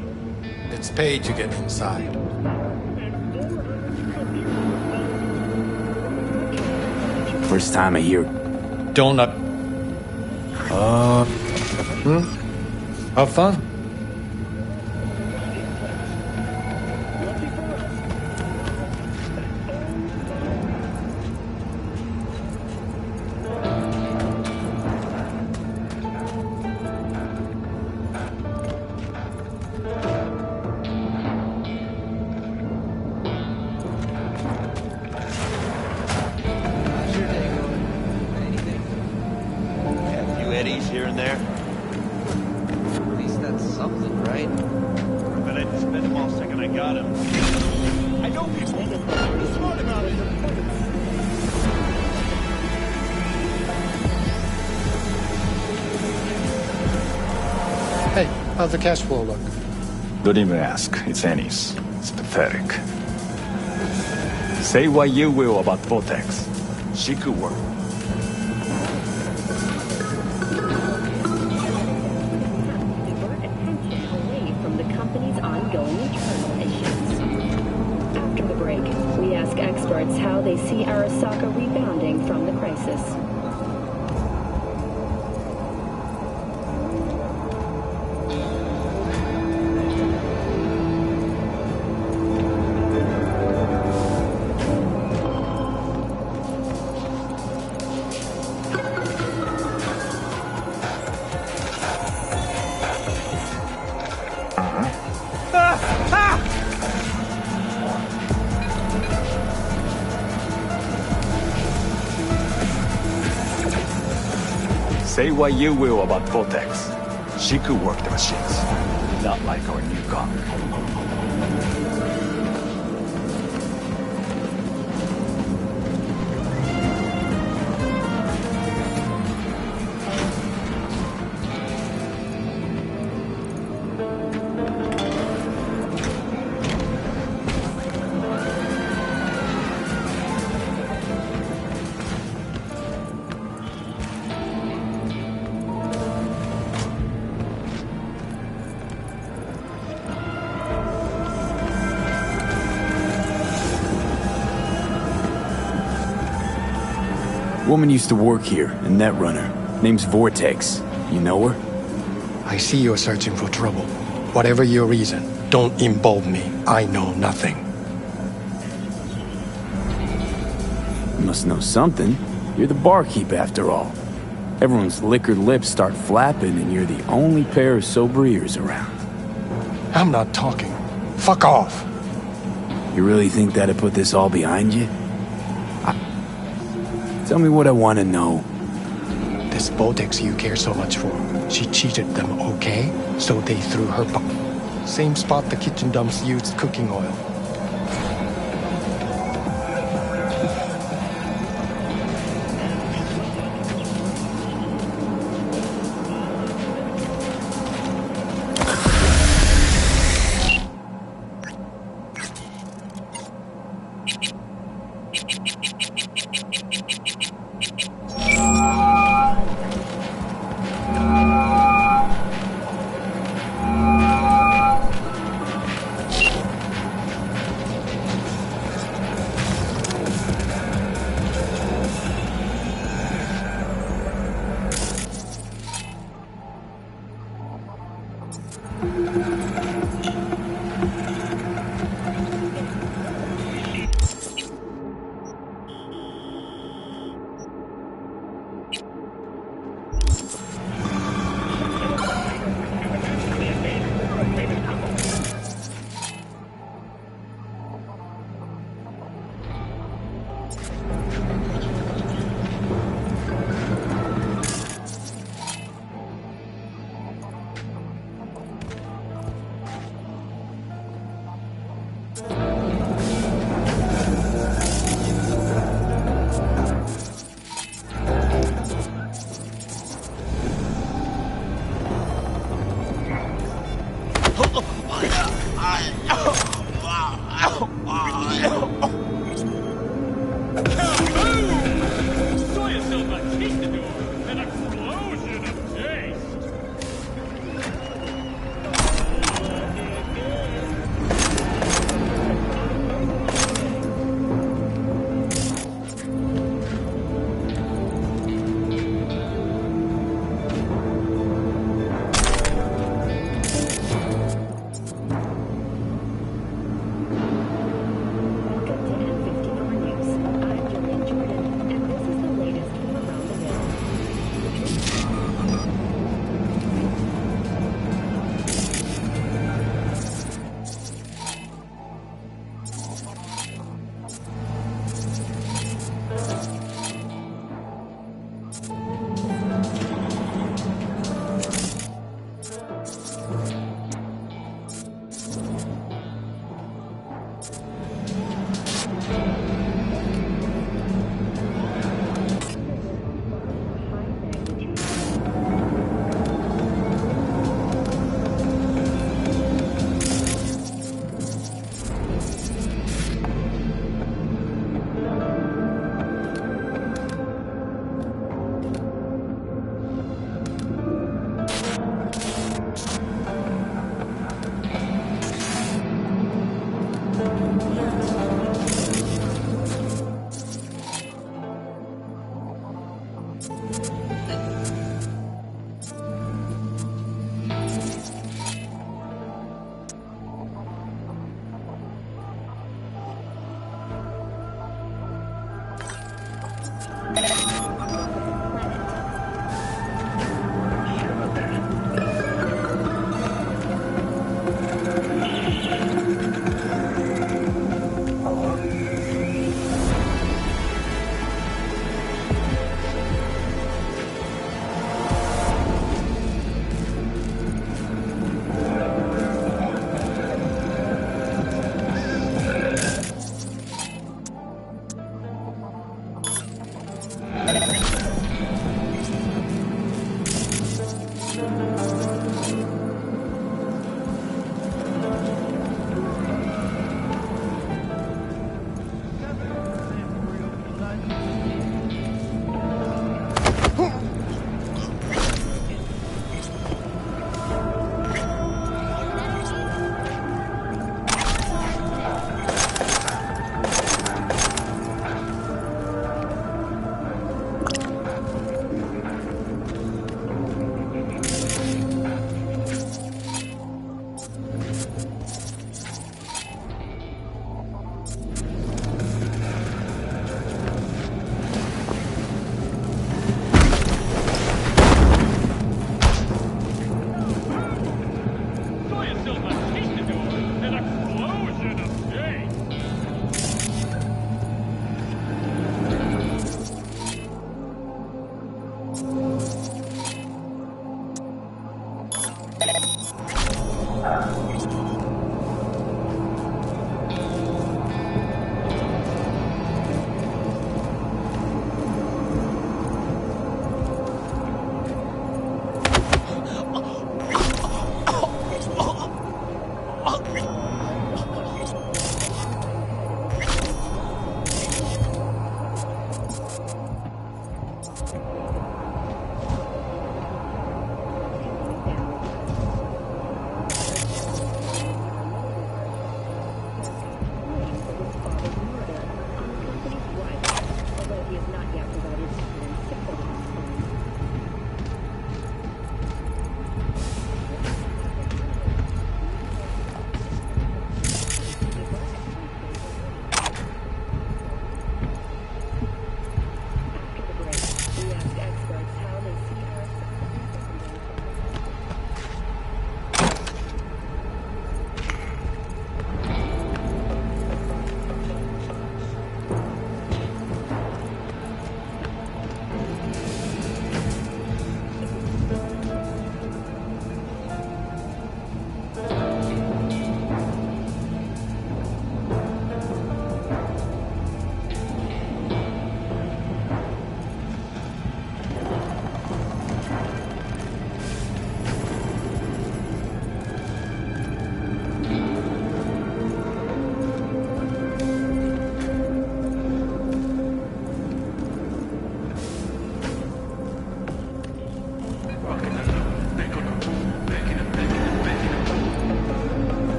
It's paid to get inside. First time I hear... Donut. Have fun. Eddies here and there. At least that's something, right? But I didn't spend them all second I got him. I know people. Be smart about it. Hey, how's the cash flow look? Don't even ask. It's Annie's. It's pathetic. Say what you will about Vortex. She could work. How they see Arasaka rebounding from the crisis. Say what you will about Vortex. She could work the machines. Not like our newcomer. Woman used to work here, a netrunner. Name's Vortex. You know her? I see you're searching for trouble. Whatever your reason, don't involve me. I know nothing. You must know something. You're the barkeep, after all. Everyone's liquored lips start flapping, and you're the only pair of sober ears around. I'm not talking. Fuck off. You really think that'd put this all behind you? Tell me what I want to know. This Vortex you care so much for, she cheated them, okay? So they threw her same spot the kitchen dumps used cooking oil.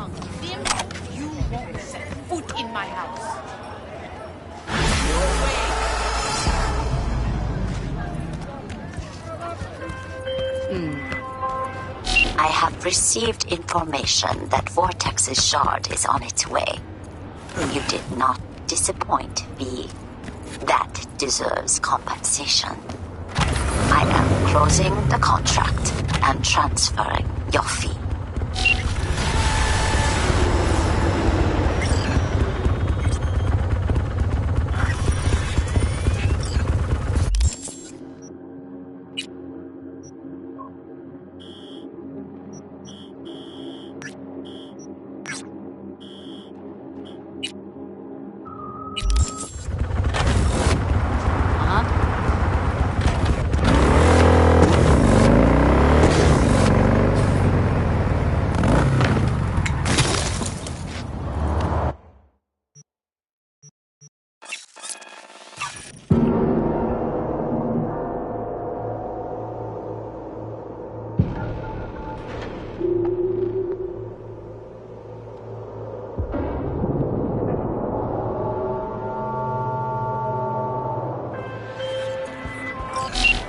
tongue, Sim, you won't set foot in my house. I have received information that Vortex's shard is on its way. You did not disappoint, V. That deserves compensation. I am closing the contract and transferring your fee.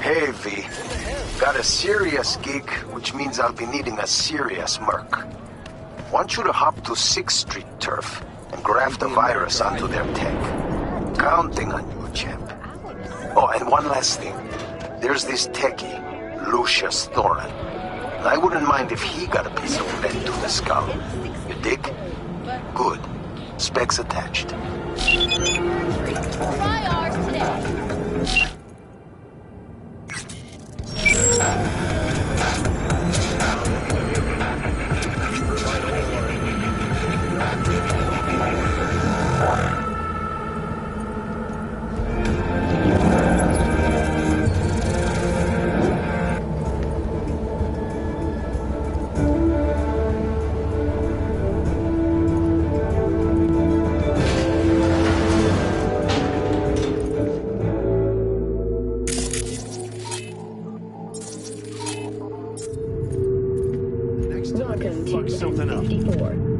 Hey, V. Got a serious gig, which means I'll be needing a serious merc. Want you to hop to 6th Street Turf and graft a virus onto their tech. Counting on you, champ. Oh, and one last thing. There's this techie, Lucius Thorin. I wouldn't mind if he got a piece of bent to the skull. You dig? Good. Specs attached. Try ours today.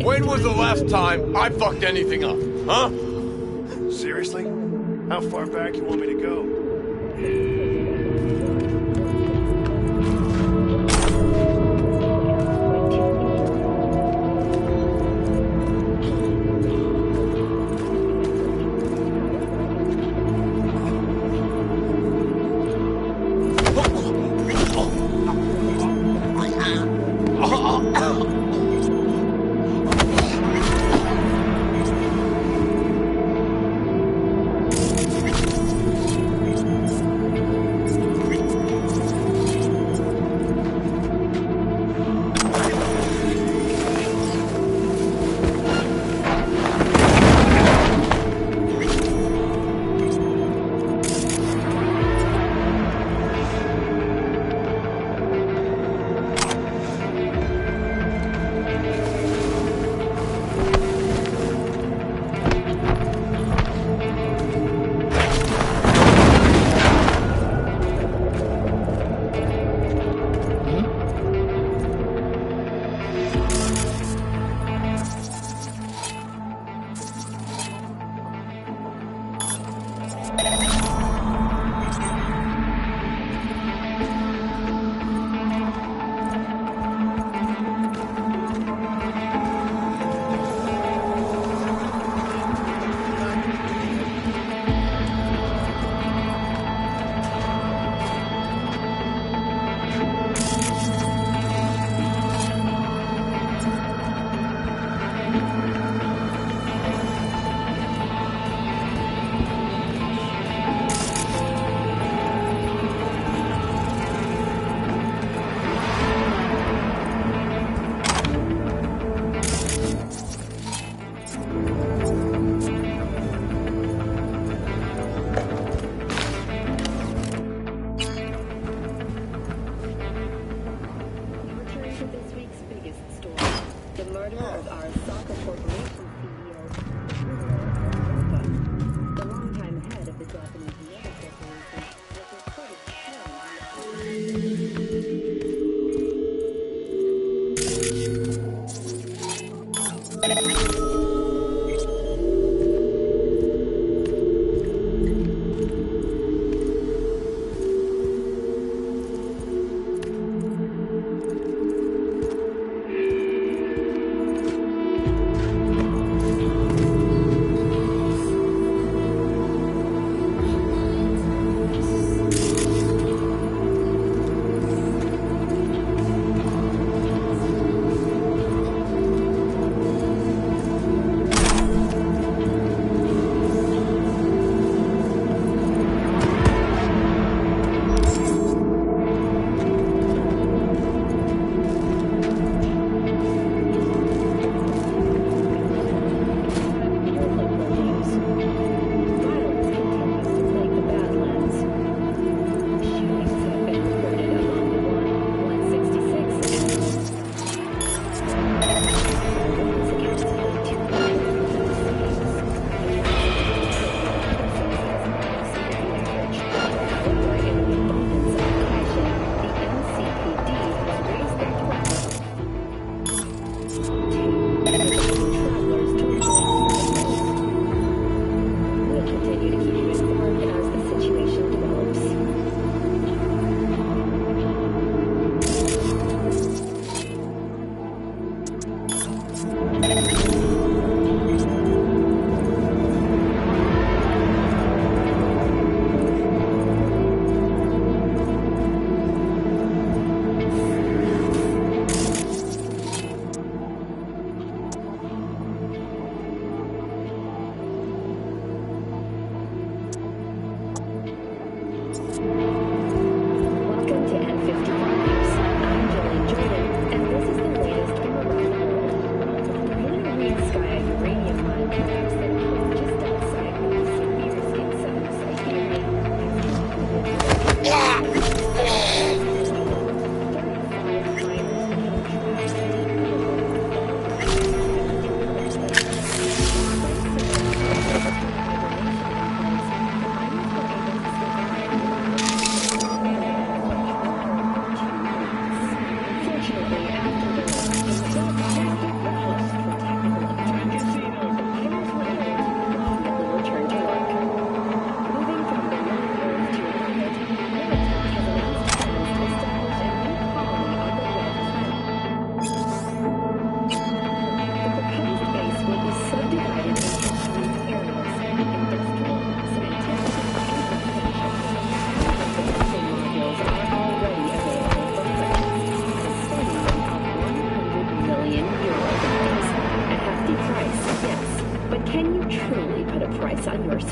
When was the last time I fucked anything up, huh? Seriously? How far back you want me to go?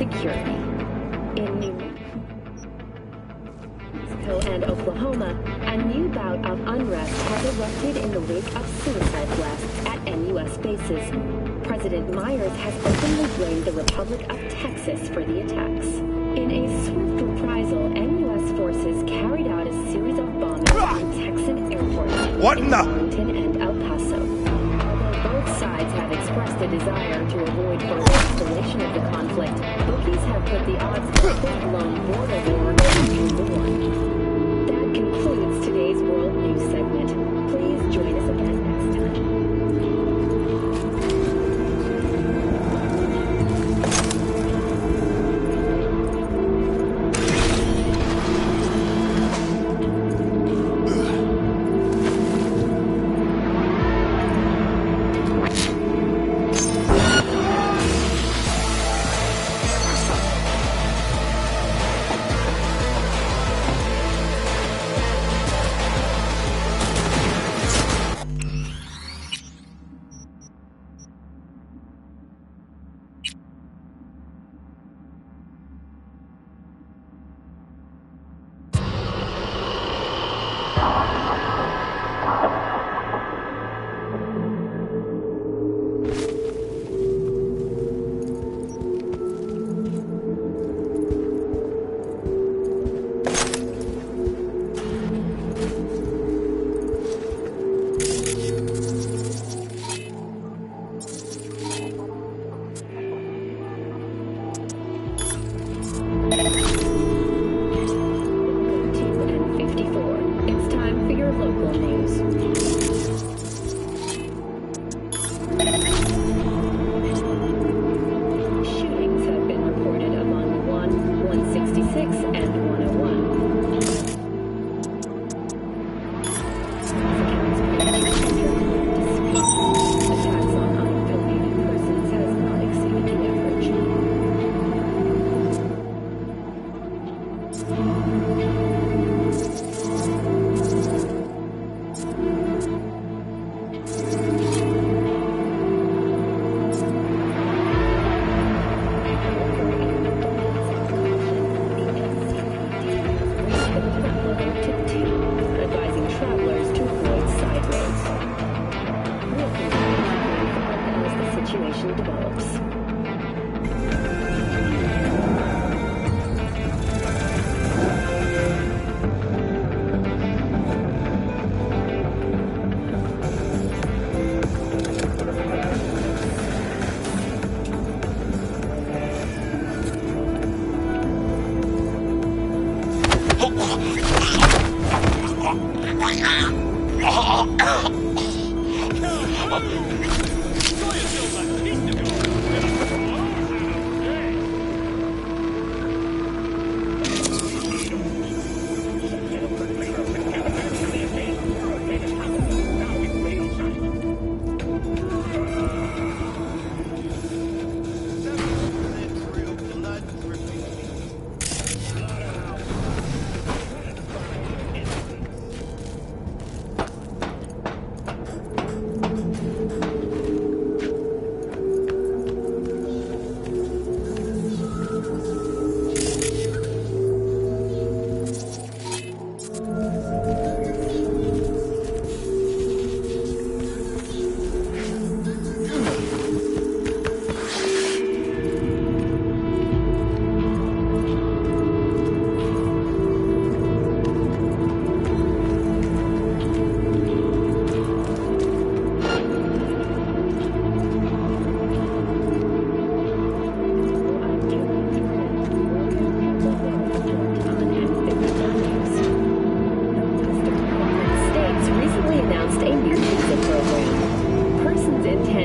security. In New Mexico and Oklahoma, a new bout of unrest has erupted in the wake of suicide blasts at NUS bases. President Myers has openly blamed the Republic of Texas for the attacks. In a swift reprisal, NUS forces carried out a series of bombings on Texan airports in Washington and El Paso. Although both sides have expressed a desire to avoid further escalation of the conflict, bookies have put the odds of a full-blown border war to 2-1. That concludes today's World News segment. Please join us again next time. Local news. situation develops.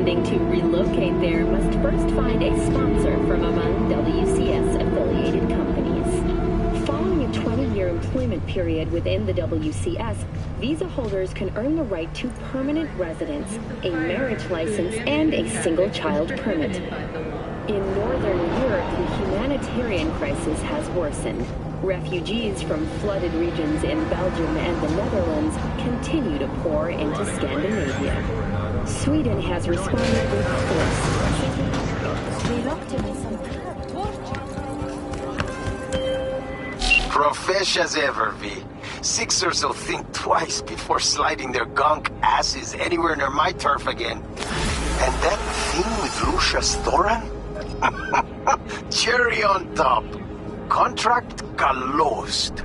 To relocate there must first find a sponsor from among WCS-affiliated companies. Following a 20-year employment period within the WCS, visa holders can earn the right to permanent residence, a marriage license, and a single-child permit. In Northern Europe, the humanitarian crisis has worsened. Refugees from flooded regions in Belgium and the Netherlands continue to pour into Scandinavia. Sweden has responded with force. They looked to me some torture. Profesh as ever, V. Sixers will think twice before sliding their gunk asses anywhere near my turf again. And that thing with Lucius Thoran? Cherry on top. Contract closed.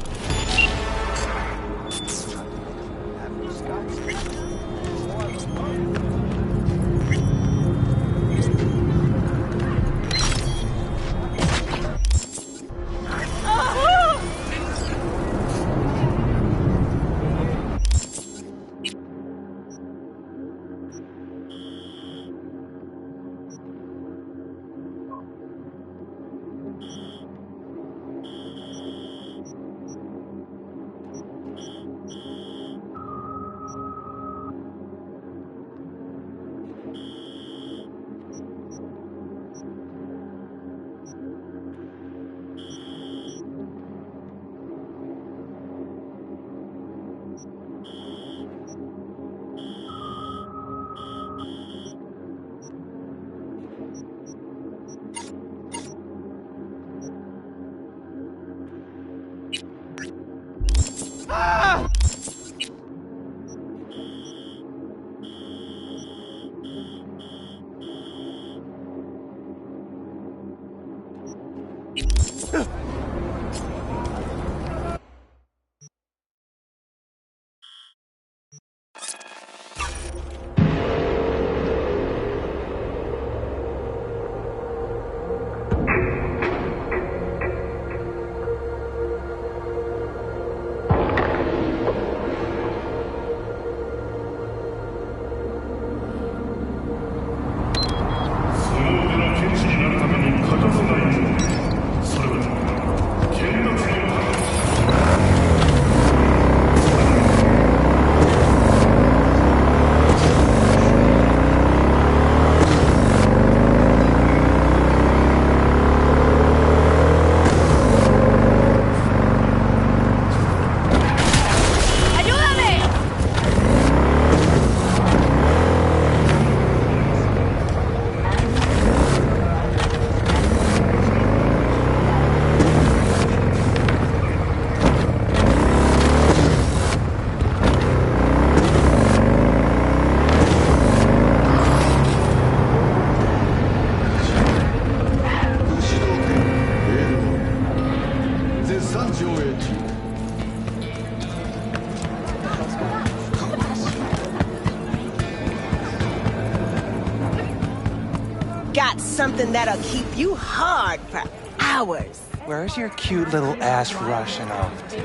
got something that'll keep you hard for hours. Where's your cute little ass rushing off to?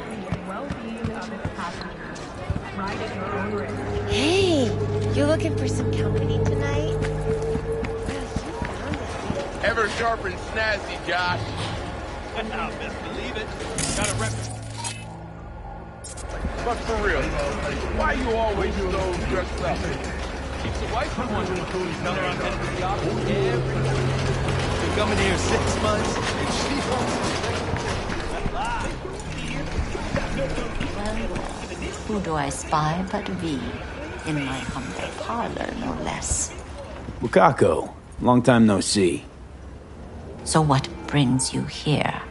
Hey, you looking for some company tonight? Ever sharp and snazzy, Josh. Best believe it. Got a rep. But for real, why you always so dressed up? Keeps the wife from one. Tell her I'm headed to the office every night. Been coming here 6 months, and she Who do I spy but V? In my humble parlor, no less. Wakako, long time no see. So what brings you here?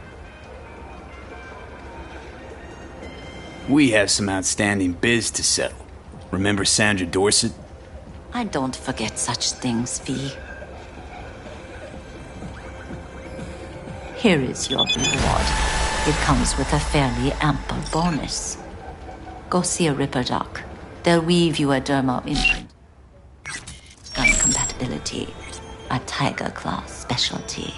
We have some outstanding biz to settle. Remember Sandra Dorset? I don't forget such things, V. Here is your reward. It comes with a fairly ample bonus. Go see a Ripper Doc. They'll weave you a dermal imprint. Gun compatibility. A Tiger Claw specialty.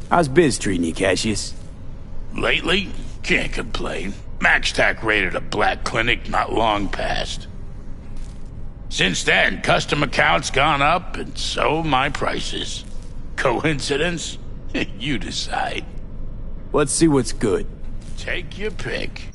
How's biz treating you, Cassius? Lately, can't complain. MaxTac raided a black clinic not long past. Since then, custom accounts gone up, and so my prices. Coincidence? You decide. Let's see what's good. Take your pick.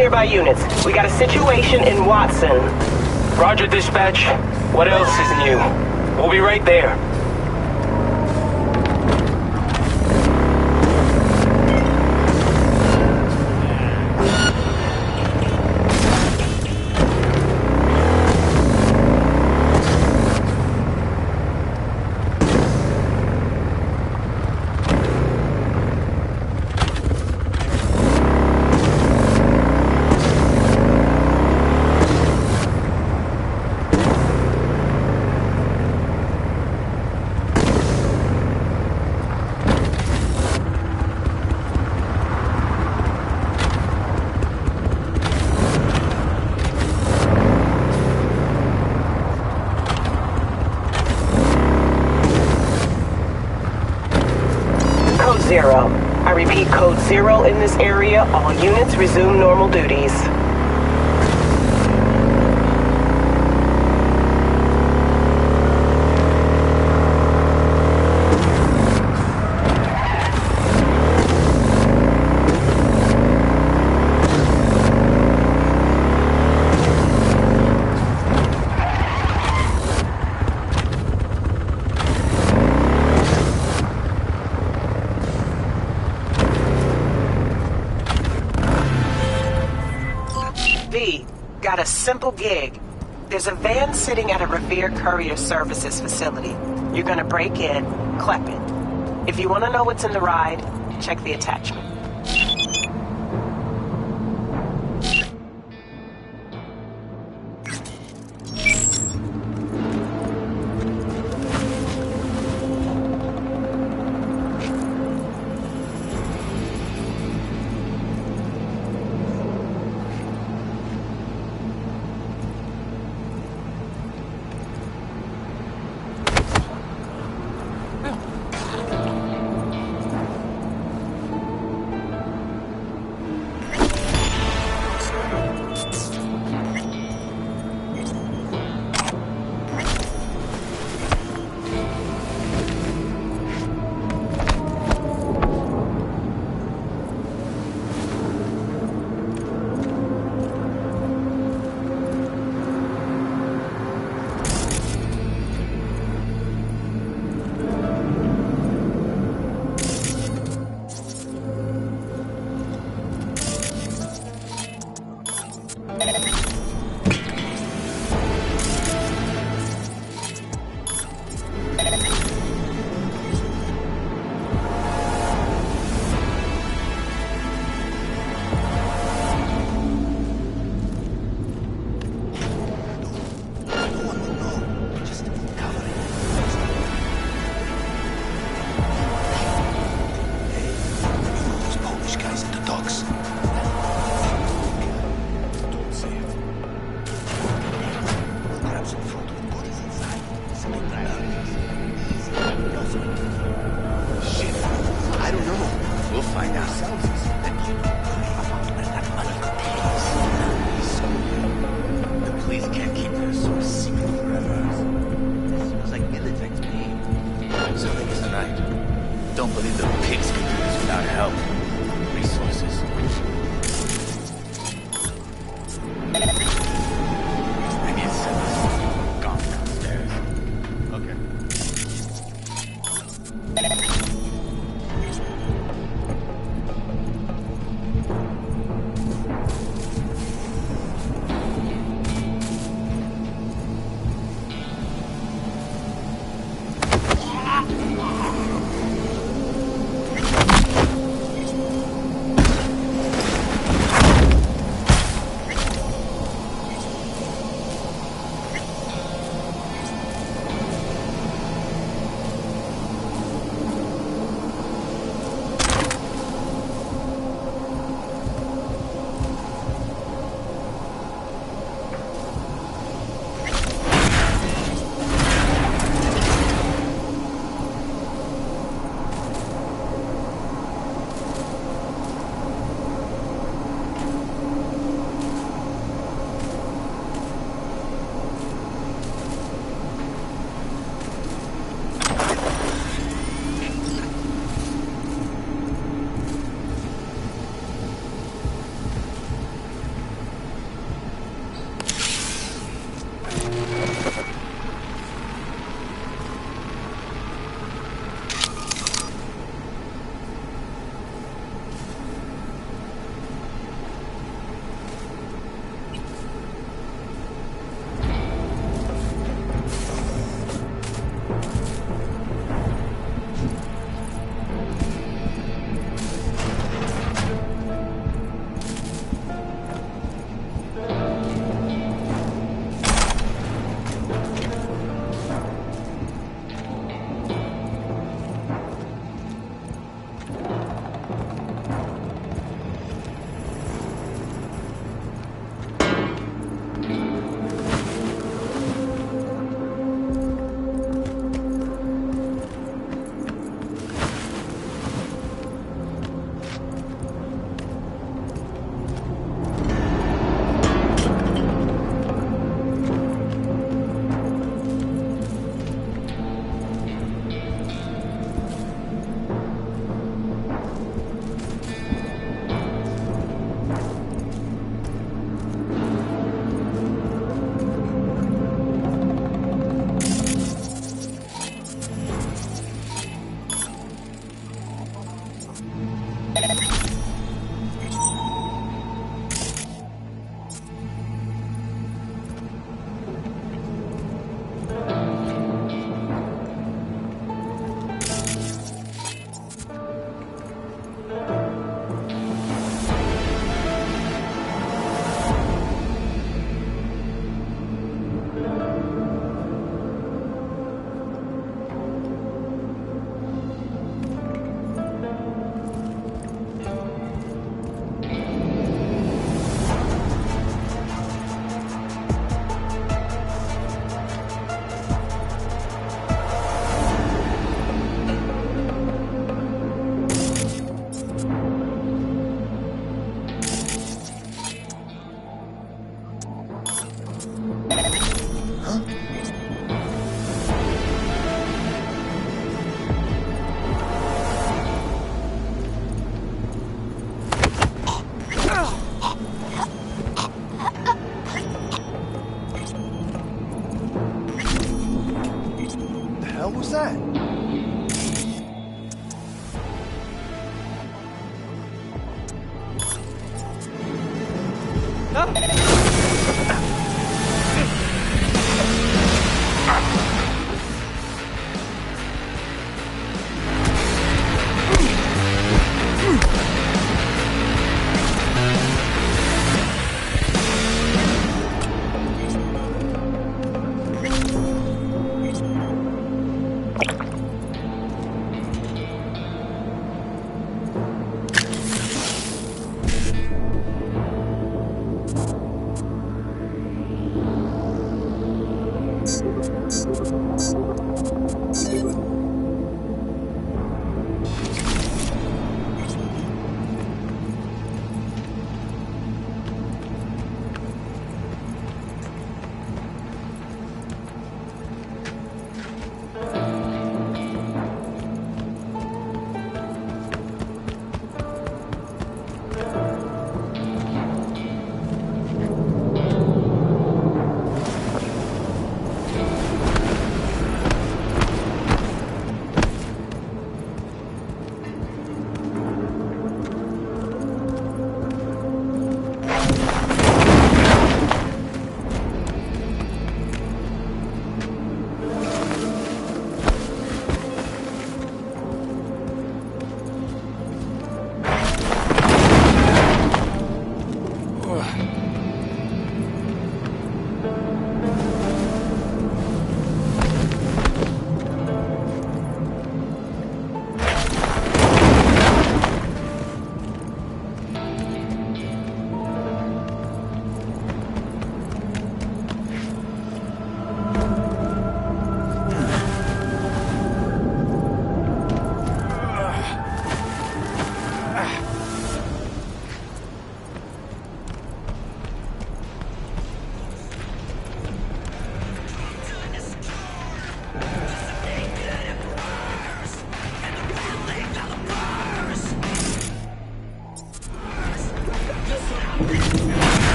nearby units. We got a situation in Watson. Roger, dispatch. What else is new? We'll be right there. Zero. I repeat, code 0 in this area. All units resume normal duties. Got a simple gig. There's a van sitting at a Revere Courier Services facility. You're gonna break in, clep it. If you want to know what's in the ride, check the attachment.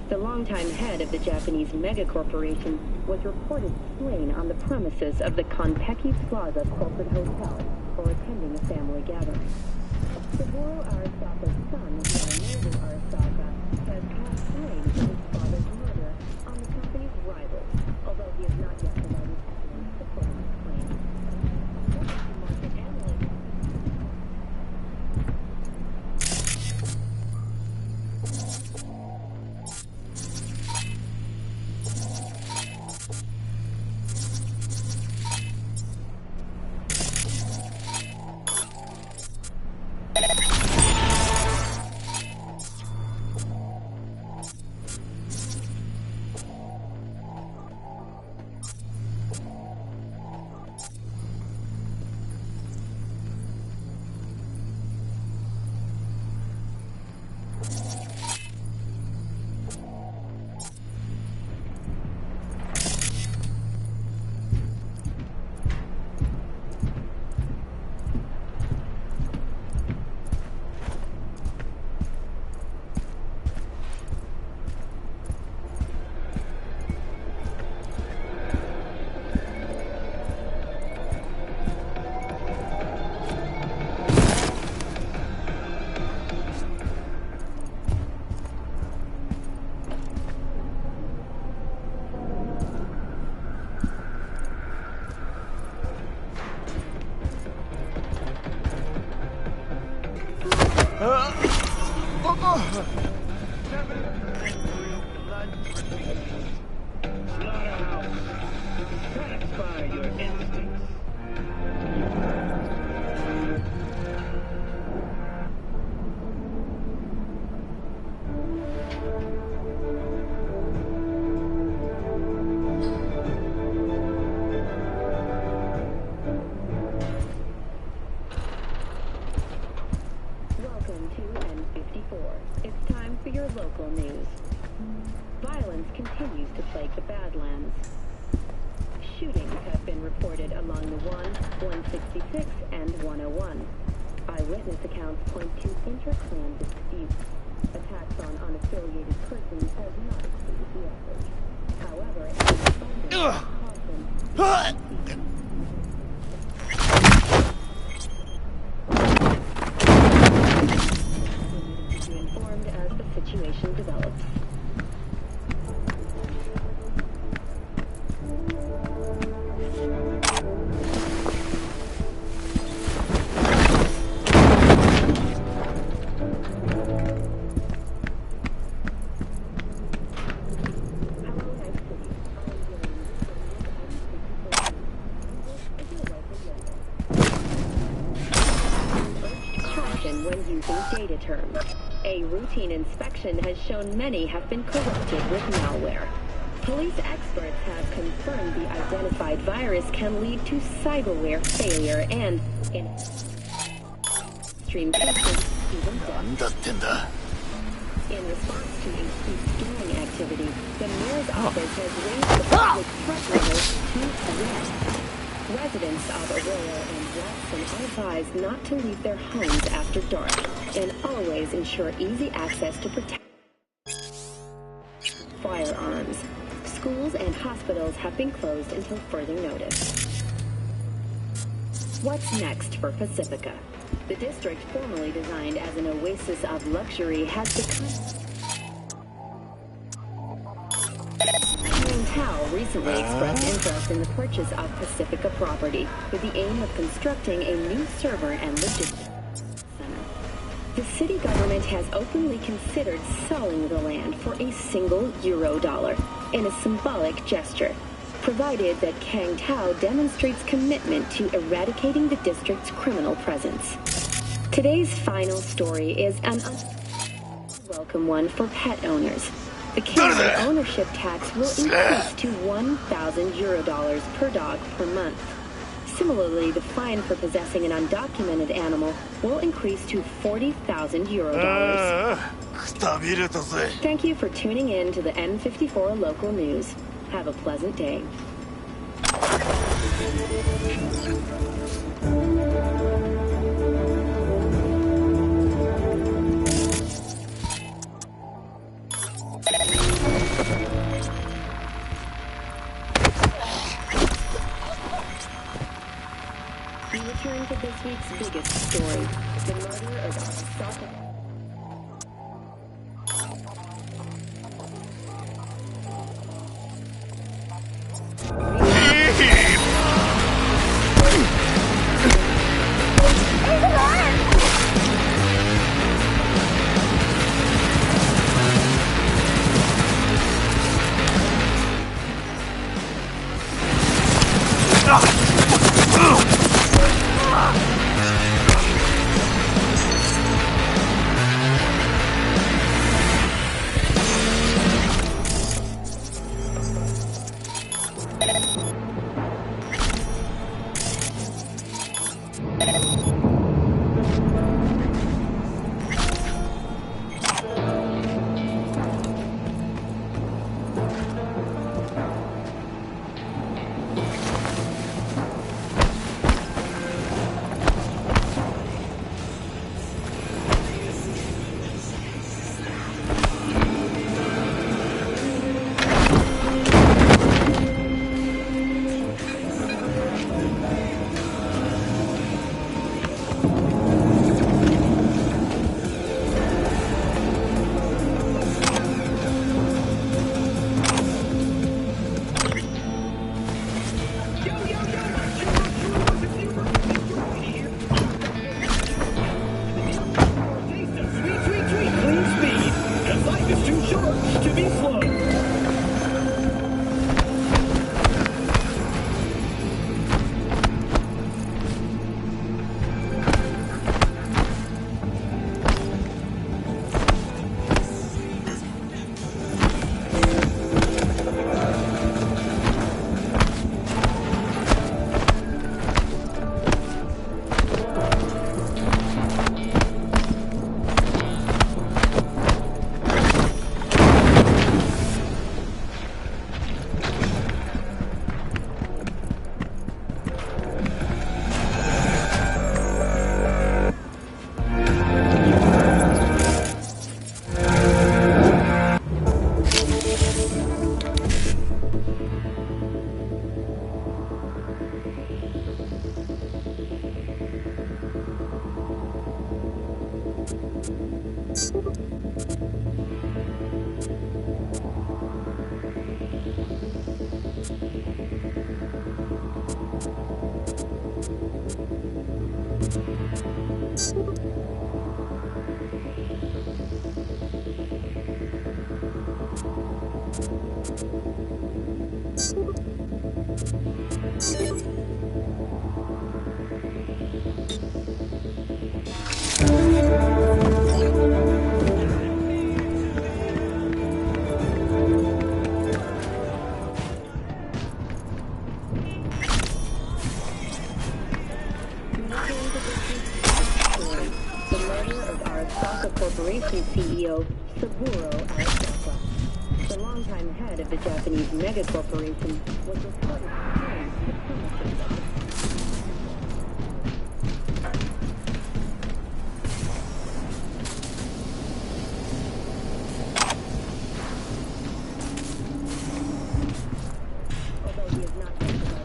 The longtime head of the Japanese megacorporation was reported slain on the premises of the Konpeki Plaza corporate hotel for attending a family gathering. Saburo Arasaka's son, Yorinobu Arasaka, has passed blame for his father's murder on the company's rivals, although he has not yet provided evidence supporting his claim. Market analysts Satisfy your instincts. Welcome to N54. It's time for your local news. Violence continues to plague the Badlands. Shootings have been reported along the 166, and 101. Eyewitness accounts point to inter-clan disputes. Attacks on unaffiliated persons have not included the effort. However, an abundance of caution keep you informed as the situation develops. When using data terms. A routine inspection has shown many have been corrupted with malware. Police experts have confirmed the identified virus can lead to cyberware failure and, in extreme cases, even death. In response to increased gang activity, the mayor's office has raised the public threat level to red. Residents of Arroyo and Jackson are advised not to leave their homes after dark and always ensure easy access to protect firearms. Schools and hospitals have been closed until further notice. What's next for Pacifica? The district, formerly designed as an oasis of luxury, has become... Tao recently expressed interest in the purchase of Pacifica property with the aim of constructing a new server and logistics center. The city government has openly considered selling the land for a single $1 in a symbolic gesture, provided that Kang Tao demonstrates commitment to eradicating the district's criminal presence. Today's final story is an unwelcome one for pet owners. The canine ownership tax will increase to €1,000 per dog per month. Similarly, the fine for possessing an undocumented animal will increase to €40,000. Thank you for tuning in to the N54 local news. Have a pleasant day. We return to this week's biggest story, the murder of Osaka. The murder of Arasaka Corporation CEO Saburo Arasaka. The longtime head of the Japanese megacorporation was reported to claim although he has not testified.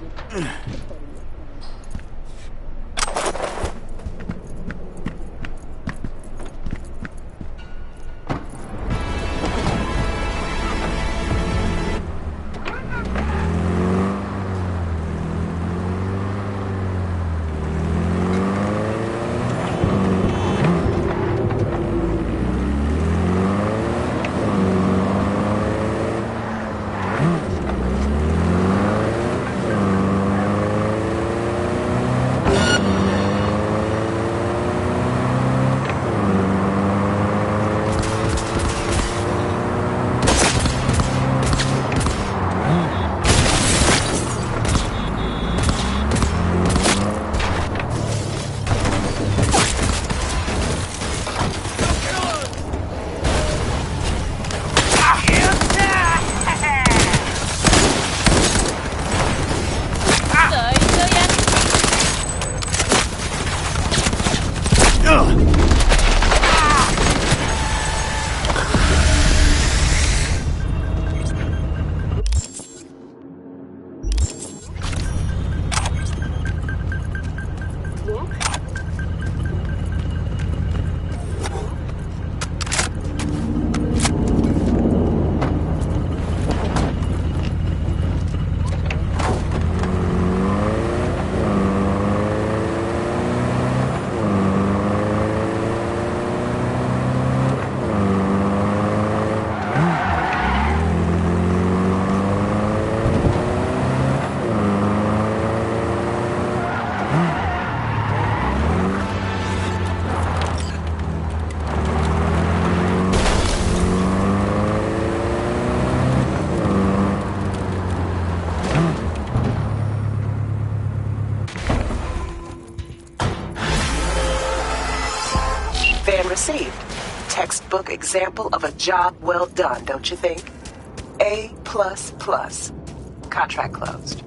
Fan received. Textbook example of a job well done, don't you think? A++. Contract closed.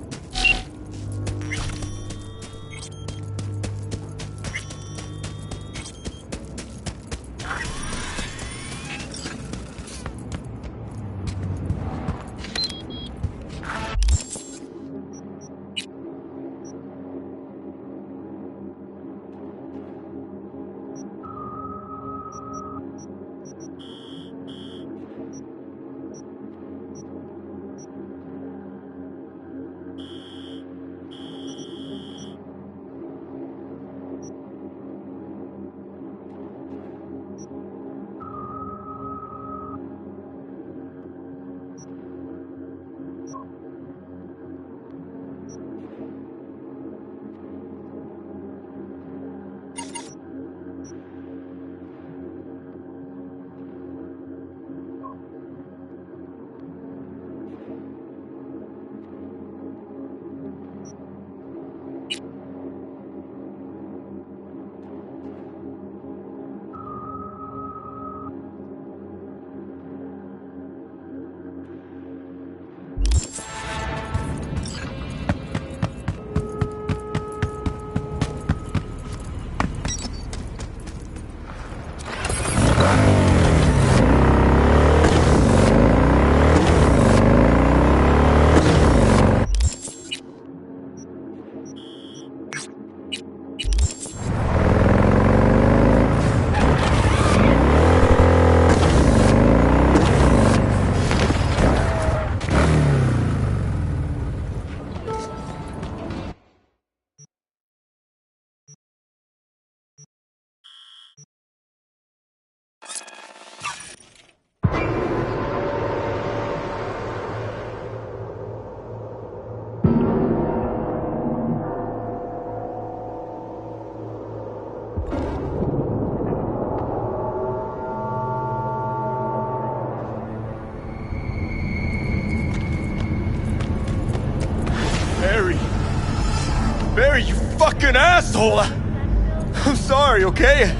fucking asshole! I'm sorry, okay?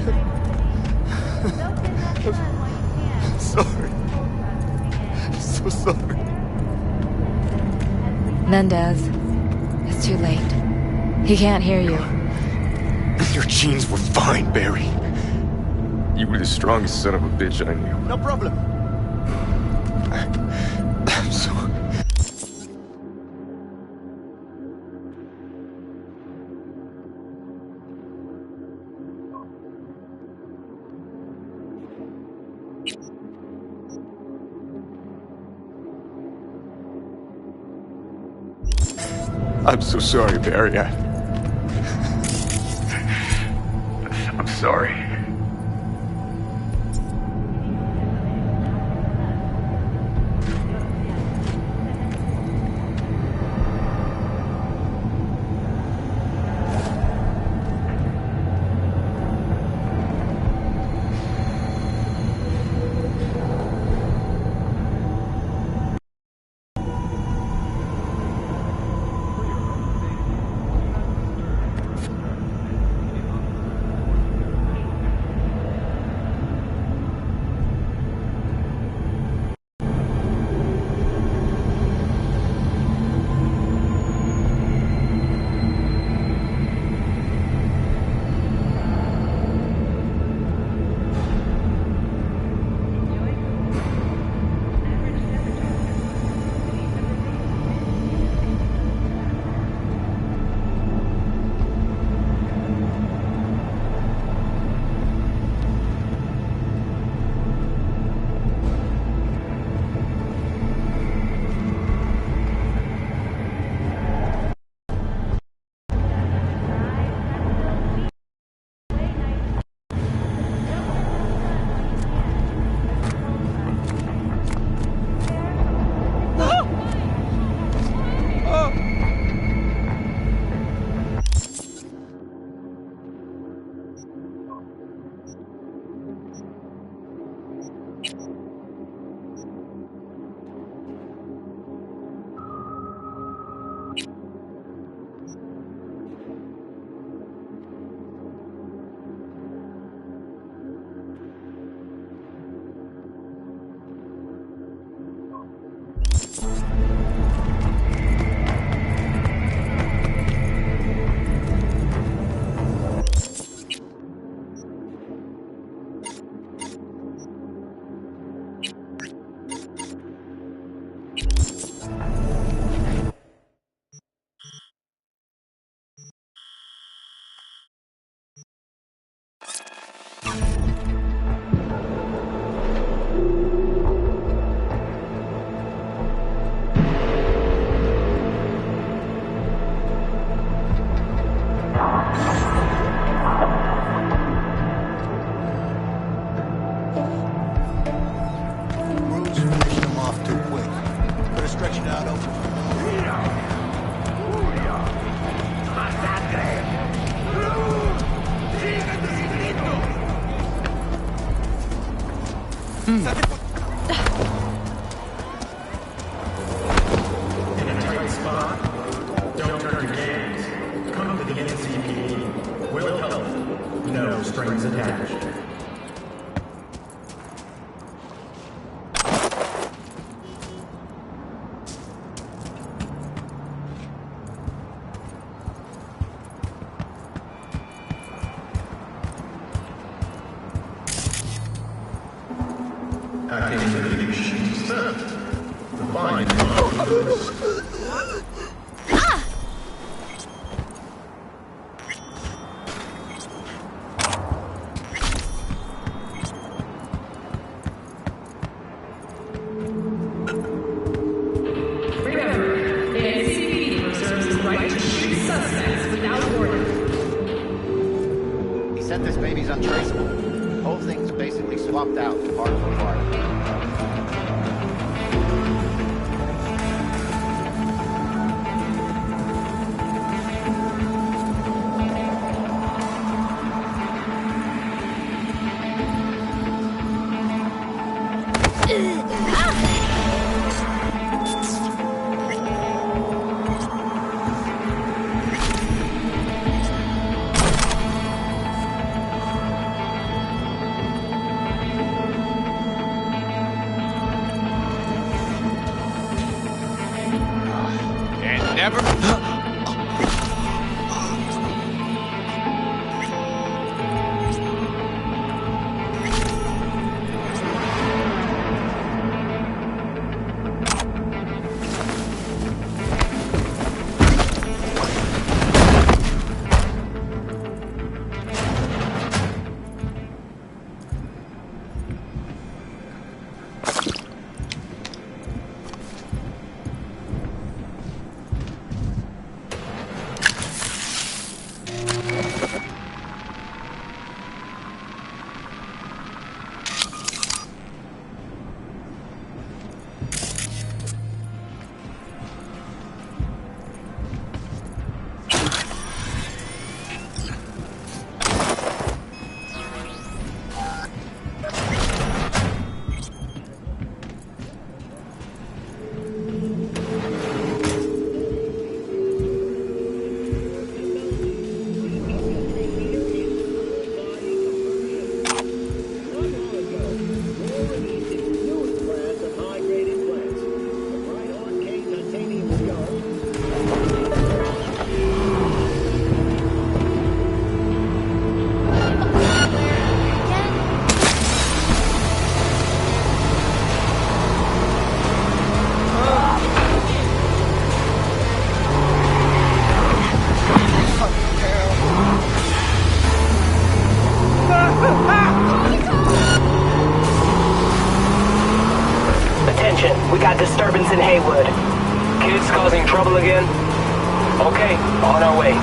I'm sorry. I'm so sorry. Mendez, it's too late. He can't hear you. Your genes were fine, Barry. You were the strongest son of a bitch I knew. No problem. I'm sorry. I'm so sorry, Barry. I'm sorry. This baby's untraceable. The whole thing's basically swapped out, part for part. ever... We got disturbance in Haywood. Kids causing trouble again? Okay, on our way.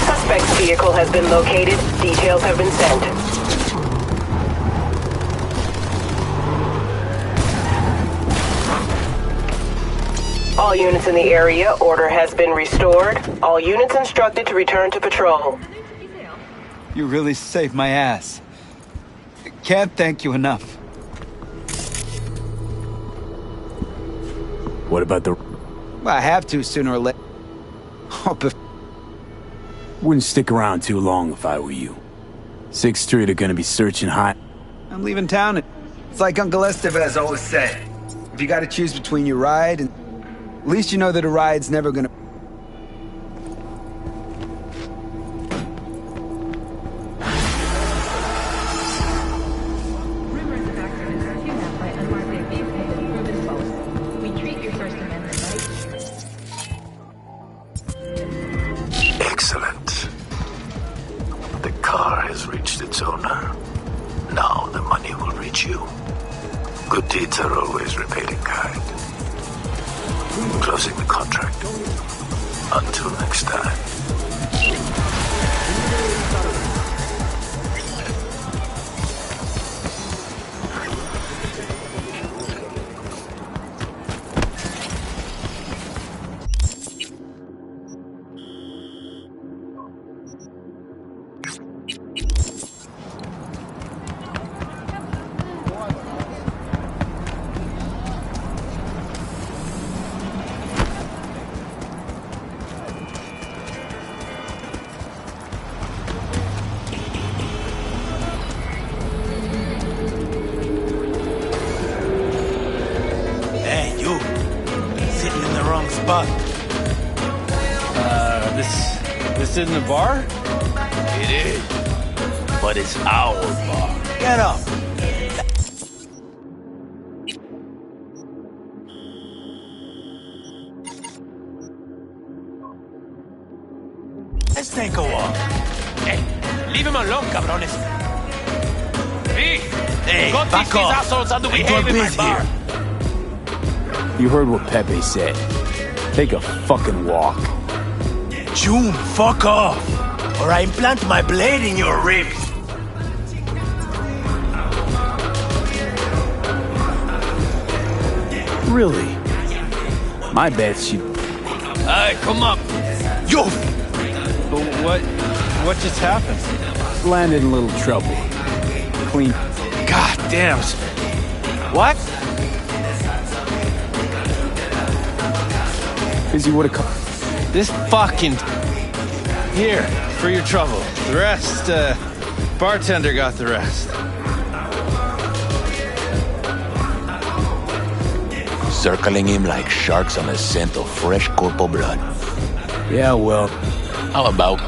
Suspect's vehicle has been located. Details have been sent. All units in the area, order has been restored. All units instructed to return to patrol. You really saved my ass. Can't thank you enough. What about the... Well, I have to sooner or later. Oh, but... Wouldn't stick around too long if I were you. 6th Street are gonna be searching high. I'm leaving town. It's like Uncle Estevez always said. If you gotta choose between your ride and... At least you know that a ride's never gonna... Excellent. The car has reached its owner. Now the money will reach you. Good deeds are always repaid in kind. Closing the contract. Until next time. This isn't a bar? It is. But it's our bar. Get up! Let's take a walk. Hey, leave him alone, cabrones. Hey, go teach these assholes how to behave in my bar. You heard what Pepe said. Take a fucking walk. June, fuck off, or I implant my blade in your ribs. Really? My bet she... Hey, come up. Yo! But what just happened? Landed in a little trouble. Clean... God damn. What? Because you would have come... This fucking... Here, for your trouble. The rest, bartender got the rest. Circling him like sharks on a scent of fresh corpo blood. Yeah, well, how about?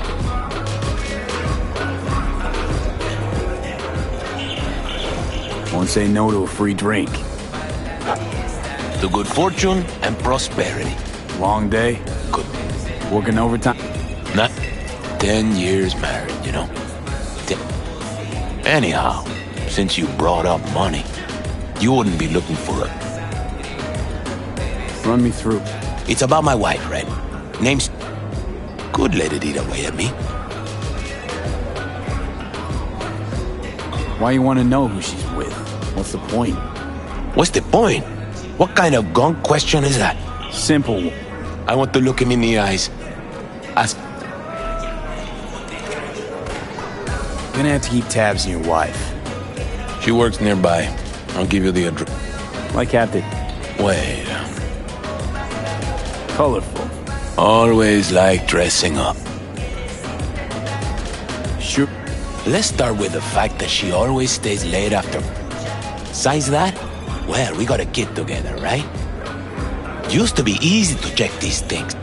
Won't say no to a free drink. To good fortune and prosperity. Long day? Good. Working overtime? Not 10 years married, you know. Anyhow, since you brought up money, you wouldn't be looking for a... Run me through. It's about my wife, Red. Name's... Could let it eat away at me. Why you want to know who she's with? What's the point? What's the point? What kind of gunk question is that? Simple. I want to look him in the eyes. Ask... Gonna have to keep tabs on your wife. She works nearby. I'll give you the address. Like Captain. Wait. Colorful. Always like dressing up. Sure. Let's start with the fact that she always stays late after... Besides that, well, we got a kid together, right? Used to be easy to check these things.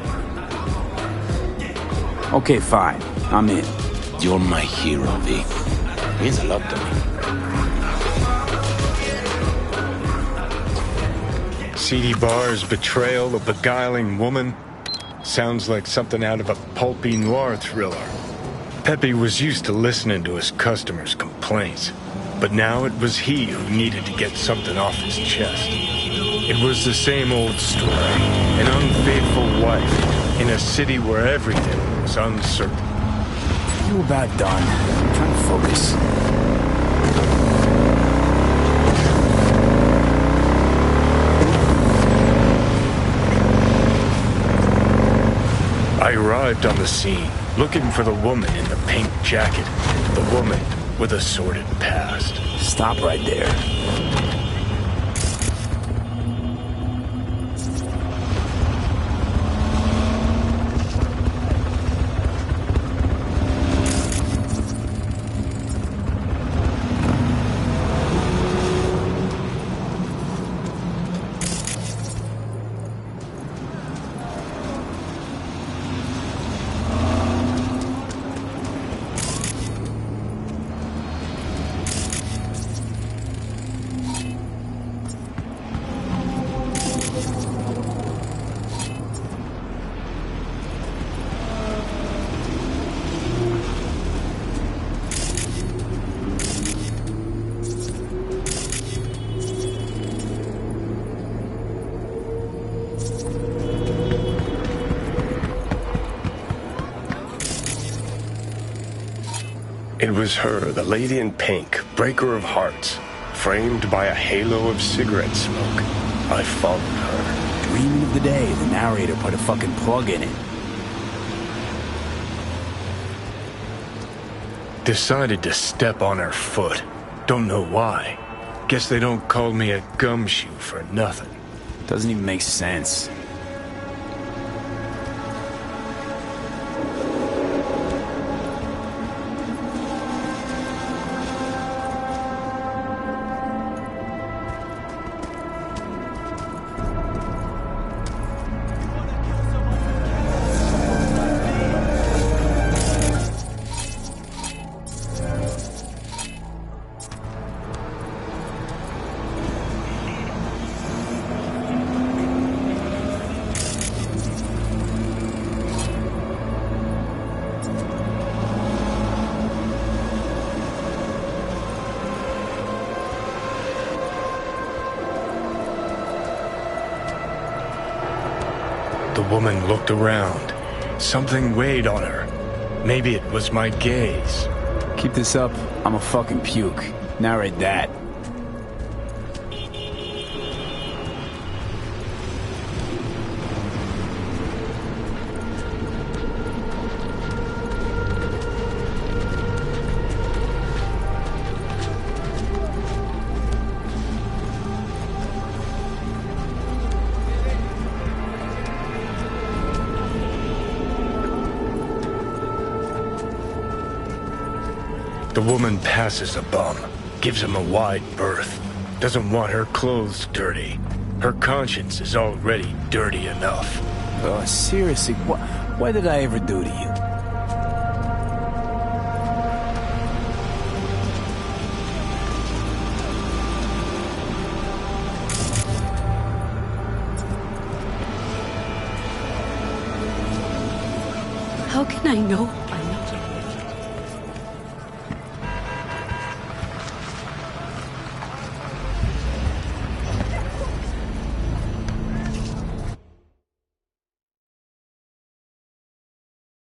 Okay, fine. I'm in. You're my hero, V. Means a lot to me. Seedy Bar's betrayal of beguiling woman sounds like something out of a pulpy noir thriller. Pepe was used to listening to his customers' complaints, but now it was he who needed to get something off his chest. It was the same old story, an unfaithful wife in a city where everything was uncertain. You about done. I'm trying to focus. I arrived on the scene, looking for the woman in the pink jacket, the woman with a sordid past. Stop right there. It was her, the lady in pink, breaker of hearts, framed by a halo of cigarette smoke. I followed her. Dreaming of the day the narrator put a fucking plug in it. Decided to step on her foot. Don't know why. Guess they don't call me a gumshoe for nothing. Doesn't even make sense. The woman looked around. Something weighed on her. Maybe it was my gaze. Keep this up, I'm a fucking puke. Narrate that. The woman passes a bum, gives him a wide berth, doesn't want her clothes dirty. Her conscience is already dirty enough. Oh, seriously, what did I ever do to you? How can I know?